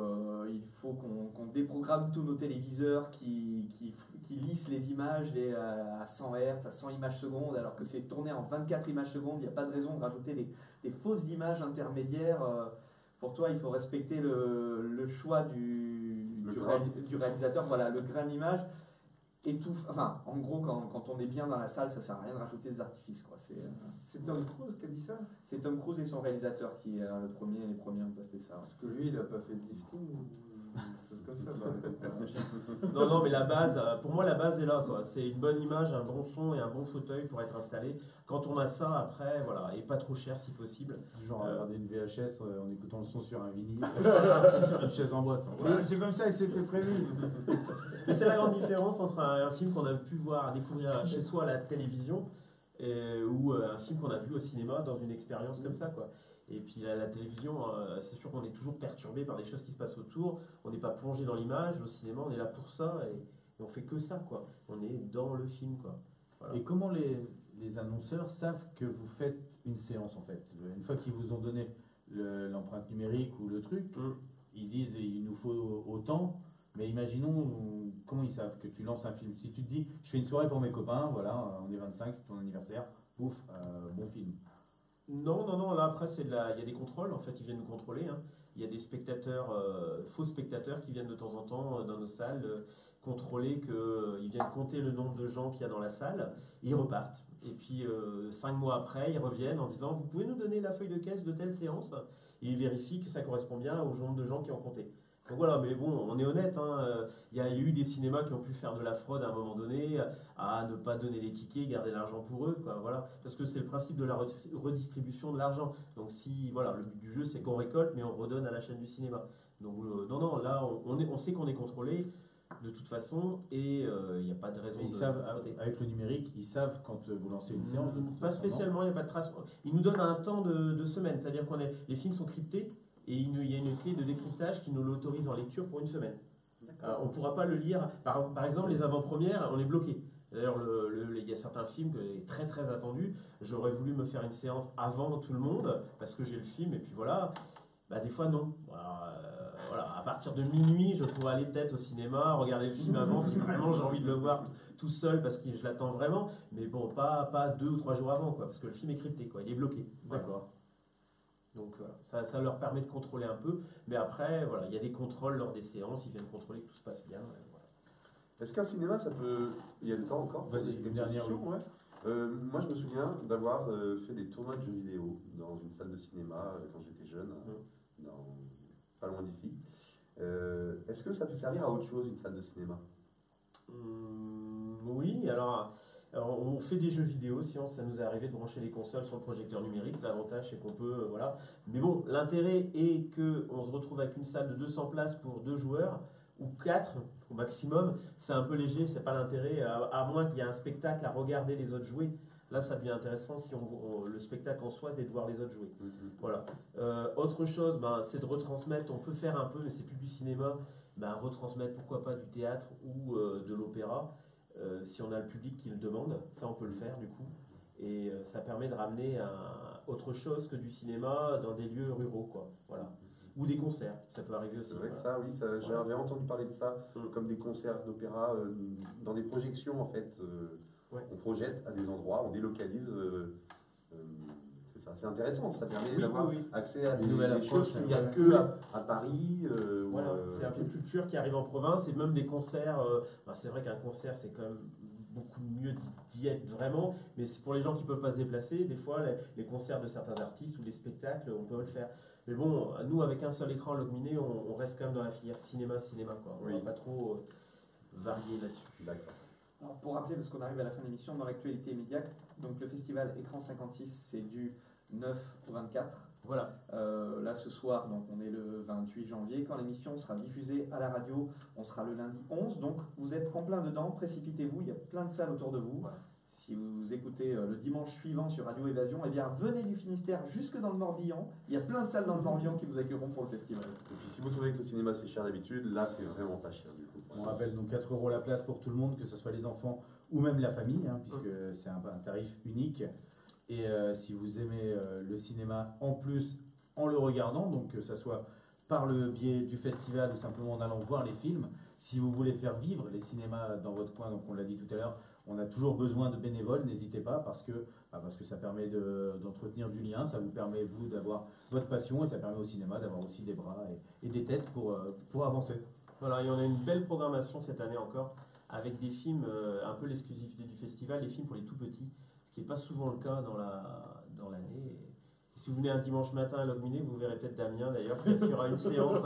il faut qu'on déprogramme tous nos téléviseurs qui lissent les images à 100 Hz, à 100 images secondes, alors que c'est tourné en 24 images secondes. Il n'y a pas de raison de rajouter des fausses images intermédiaires. Pour toi, il faut respecter le choix du réalisateur. Voilà, le grain d'image. Enfin, en gros, quand on est bien dans la salle, ça sert à rien de rajouter des artifices, quoi. C'est Tom Cruise qui a dit ça? C'est Tom Cruise et son réalisateur qui est les premiers ont posté ça. Parce que lui, il n'a pas fait de lifting ou des choses comme ça. Non, mais la base, pour moi, la base est là, quoi. C'est une bonne image, un bon son et un bon fauteuil pour être installé. Quand on a ça, après, voilà, et pas trop cher si possible. Genre regarder une VHS en écoutant le son sur un vinyle, sur une chaise en boîte. Ouais. C'est comme ça que c'était prévu. Mais c'est la grande différence entre un film qu'on a pu découvrir chez soi à la télévision ou un film qu'on a vu au cinéma dans une expérience comme ça, quoi. Et puis la télévision, c'est sûr qu'on est toujours perturbé par des choses qui se passent autour. On n'est pas plongé dans l'image. Au cinéma, on est là pour ça et on fait que ça, quoi. On est dans le film, quoi. Voilà. Et comment les annonceurs savent que vous faites une séance, en fait? Une fois qu'ils vous ont donné l'empreinte numérique ou le truc, ils disent il nous faut autant. Mais imaginons, comment ils savent que tu lances un film? Si tu te dis, je fais une soirée pour mes copains, voilà, on est 25, c'est ton anniversaire, pouf, bon film. Non, là après il y a des contrôles, en fait ils viennent nous contrôler, hein. Il y a des spectateurs, faux spectateurs qui viennent de temps en temps dans nos salles contrôler ils viennent compter le nombre de gens qu'il y a dans la salle, ils repartent. Et puis 5 mois après, ils reviennent en disant, vous pouvez nous donner la feuille de caisse de telle séance? Et ils vérifient que ça correspond bien au nombre de gens qui ont compté. Donc voilà, mais bon, on est honnête, il y a eu des cinémas qui ont pu faire de la fraude à un moment donné, à ne pas donner les tickets, garder l'argent pour eux, quoi, voilà. Parce que c'est le principe de la redistribution de l'argent. Donc si, voilà, le but du jeu c'est qu'on récolte, mais on redonne à la chaîne du cinéma. Donc non, là on sait qu'on est contrôlé de toute façon, et il n'y a pas de raison Ils de savent, frauder. avec le numérique, ils savent quand vous lancez une séance. de toute Pas façon, non spécialement, il n'y a pas de trace. Ils nous donnent un temps de semaine, c'est-à-dire que les films sont cryptés, et il y a une clé de décryptage qui nous l'autorise en lecture pour une semaine. On ne pourra pas le lire. Par exemple, les avant-premières, on est bloqué. D'ailleurs, il y a certains films qui sont très très attendus. J'aurais voulu me faire une séance avant tout le monde, parce que j'ai le film, et puis voilà. Bah, des fois, non. Voilà, à partir de minuit, je pourrais aller peut-être au cinéma, regarder le film avant si vraiment j'ai envie de le voir tout seul, parce que je l'attends vraiment. Mais bon, pas 2 ou 3 jours avant, quoi, parce que le film est crypté, quoi, il est bloqué. D'accord. Donc voilà, ça leur permet de contrôler un peu, mais après, voilà, il y a des contrôles lors des séances, ils viennent contrôler que tout se passe bien. Voilà. Est-ce qu'un cinéma, ça peut... Il y a le temps encore? Vas-y, une dernière. Ouais. Moi, je me souviens d'avoir fait des tournois de jeux vidéo dans une salle de cinéma quand j'étais jeune, pas loin d'ici. Est-ce que ça peut servir à autre chose, une salle de cinéma? Oui, alors on fait des jeux vidéo, sinon ça nous est arrivé de brancher les consoles sur le projecteur numérique. L'avantage c'est qu'on peut, voilà. Mais bon, l'intérêt est qu'on se retrouve avec une salle de 200 places pour 2 joueurs, ou 4 au maximum. C'est un peu léger, c'est pas l'intérêt, à moins qu'il y ait un spectacle à regarder les autres jouer. Là, ça devient intéressant si le spectacle en soi, c'est de voir les autres jouer. Voilà. Autre chose, c'est de retransmettre. On peut faire un peu, mais c'est plus du cinéma. Retransmettre, pourquoi pas, du théâtre ou de l'opéra. Si on a le public qui le demande, ça on peut le faire du coup. Et ça permet de ramener autre chose que du cinéma dans des lieux ruraux, quoi. Voilà. Ou des concerts, ça peut arriver aussi. C'est vrai que ça, oui, j'avais entendu parler de ça, comme des concerts d'opéra, dans des projections en fait. On projette à des endroits, on délocalise. C'est ça, c'est intéressant, ça permet d'avoir accès à des choses qu'il n'y a que à Paris. Voilà, c'est un peu de culture qui arrive en province, et même des concerts. C'est vrai qu'un concert, c'est quand même beaucoup mieux d'y être vraiment, mais c'est pour les gens qui ne peuvent pas se déplacer. Des fois, les concerts de certains artistes ou les spectacles, on peut le faire. Mais bon, nous, avec un seul écran Logminé, on reste quand même dans la filière cinéma, quoi. On ne va pas trop varier là-dessus. D'accord. Alors pour rappeler, parce qu'on arrive à la fin de l'émission, dans l'actualité immédiate, donc le festival Écran 56, c'est du 9 au 24. Voilà. Là ce soir, donc on est le 28 janvier. Quand l'émission sera diffusée à la radio, on sera le lundi 11. Donc vous êtes en plein dedans, précipitez-vous, il y a plein de salles autour de vous. Voilà. Si vous écoutez le dimanche suivant sur Radio Évasion, eh bien venez du Finistère jusque dans le Morbihan. Il y a plein de salles dans le Morbihan qui vous accueilleront pour le festival. Et puis si vous trouvez que le cinéma c'est cher d'habitude, là c'est vraiment pas cher du coup. On rappelle donc 4 € la place pour tout le monde, que ce soit les enfants ou même la famille, puisque c'est un tarif unique. Et si vous aimez le cinéma en plus en le regardant, donc que ce soit par le biais du festival ou simplement en allant voir les films, si vous voulez faire vivre les cinémas dans votre coin, donc on l'a dit tout à l'heure, on a toujours besoin de bénévoles, n'hésitez pas, parce que ça permet d'entretenir du lien, ça vous permet, vous, d'avoir votre passion, et ça permet au cinéma d'avoir aussi des bras et des têtes pour avancer. Voilà, et on a une belle programmation cette année encore, avec des films, un peu l'exclusivité du festival, des films pour les tout petits, ce qui n'est pas souvent le cas dans l'année. Si vous venez un dimanche matin à Logminé, vous verrez peut-être Damien d'ailleurs qui assurera une séance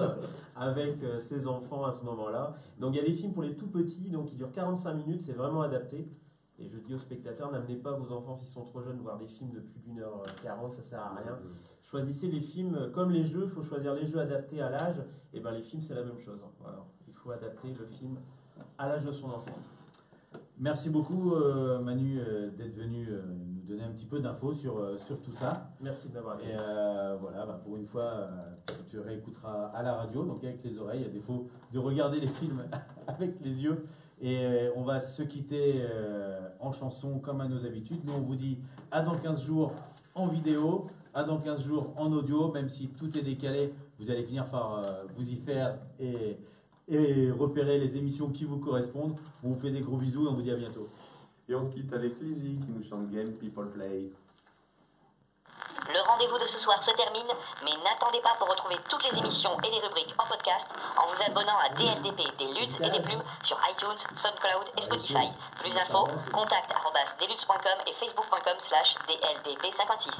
avec ses enfants à ce moment-là. Donc il y a des films pour les tout petits, donc qui durent 45 minutes, c'est vraiment adapté. Et je dis aux spectateurs, n'amenez pas vos enfants s'ils sont trop jeunes voir des films de plus d'1h40, ça sert à rien. Choisissez les films, comme les jeux, il faut choisir les jeux adaptés à l'âge, et les films c'est la même chose. Voilà. Il faut adapter le film à l'âge de son enfant. Merci beaucoup Manu d'être venu nous donner un petit peu d'infos sur tout ça. Merci de m'avoir dit. Et voilà, pour une fois, tu réécouteras à la radio, donc avec les oreilles, à défaut de regarder les films avec les yeux. Et on va se quitter en chanson comme à nos habitudes. Nous on vous dit à dans 15 jours en vidéo, à dans 15 jours en audio, même si tout est décalé, vous allez finir par vous y faire et repérer les émissions qui vous correspondent. On vous fait des gros bisous et on vous dit à bientôt. Et on se quitte avec Lizzy qui nous chante Game People Play. Le rendez-vous de ce soir se termine, mais n'attendez pas pour retrouver toutes les émissions et les rubriques en podcast en vous abonnant à DLDP, des Luds et des Plumes sur iTunes, SoundCloud et Spotify. Plus d'infos, contact@deluds.com et facebook.com/DLDP56.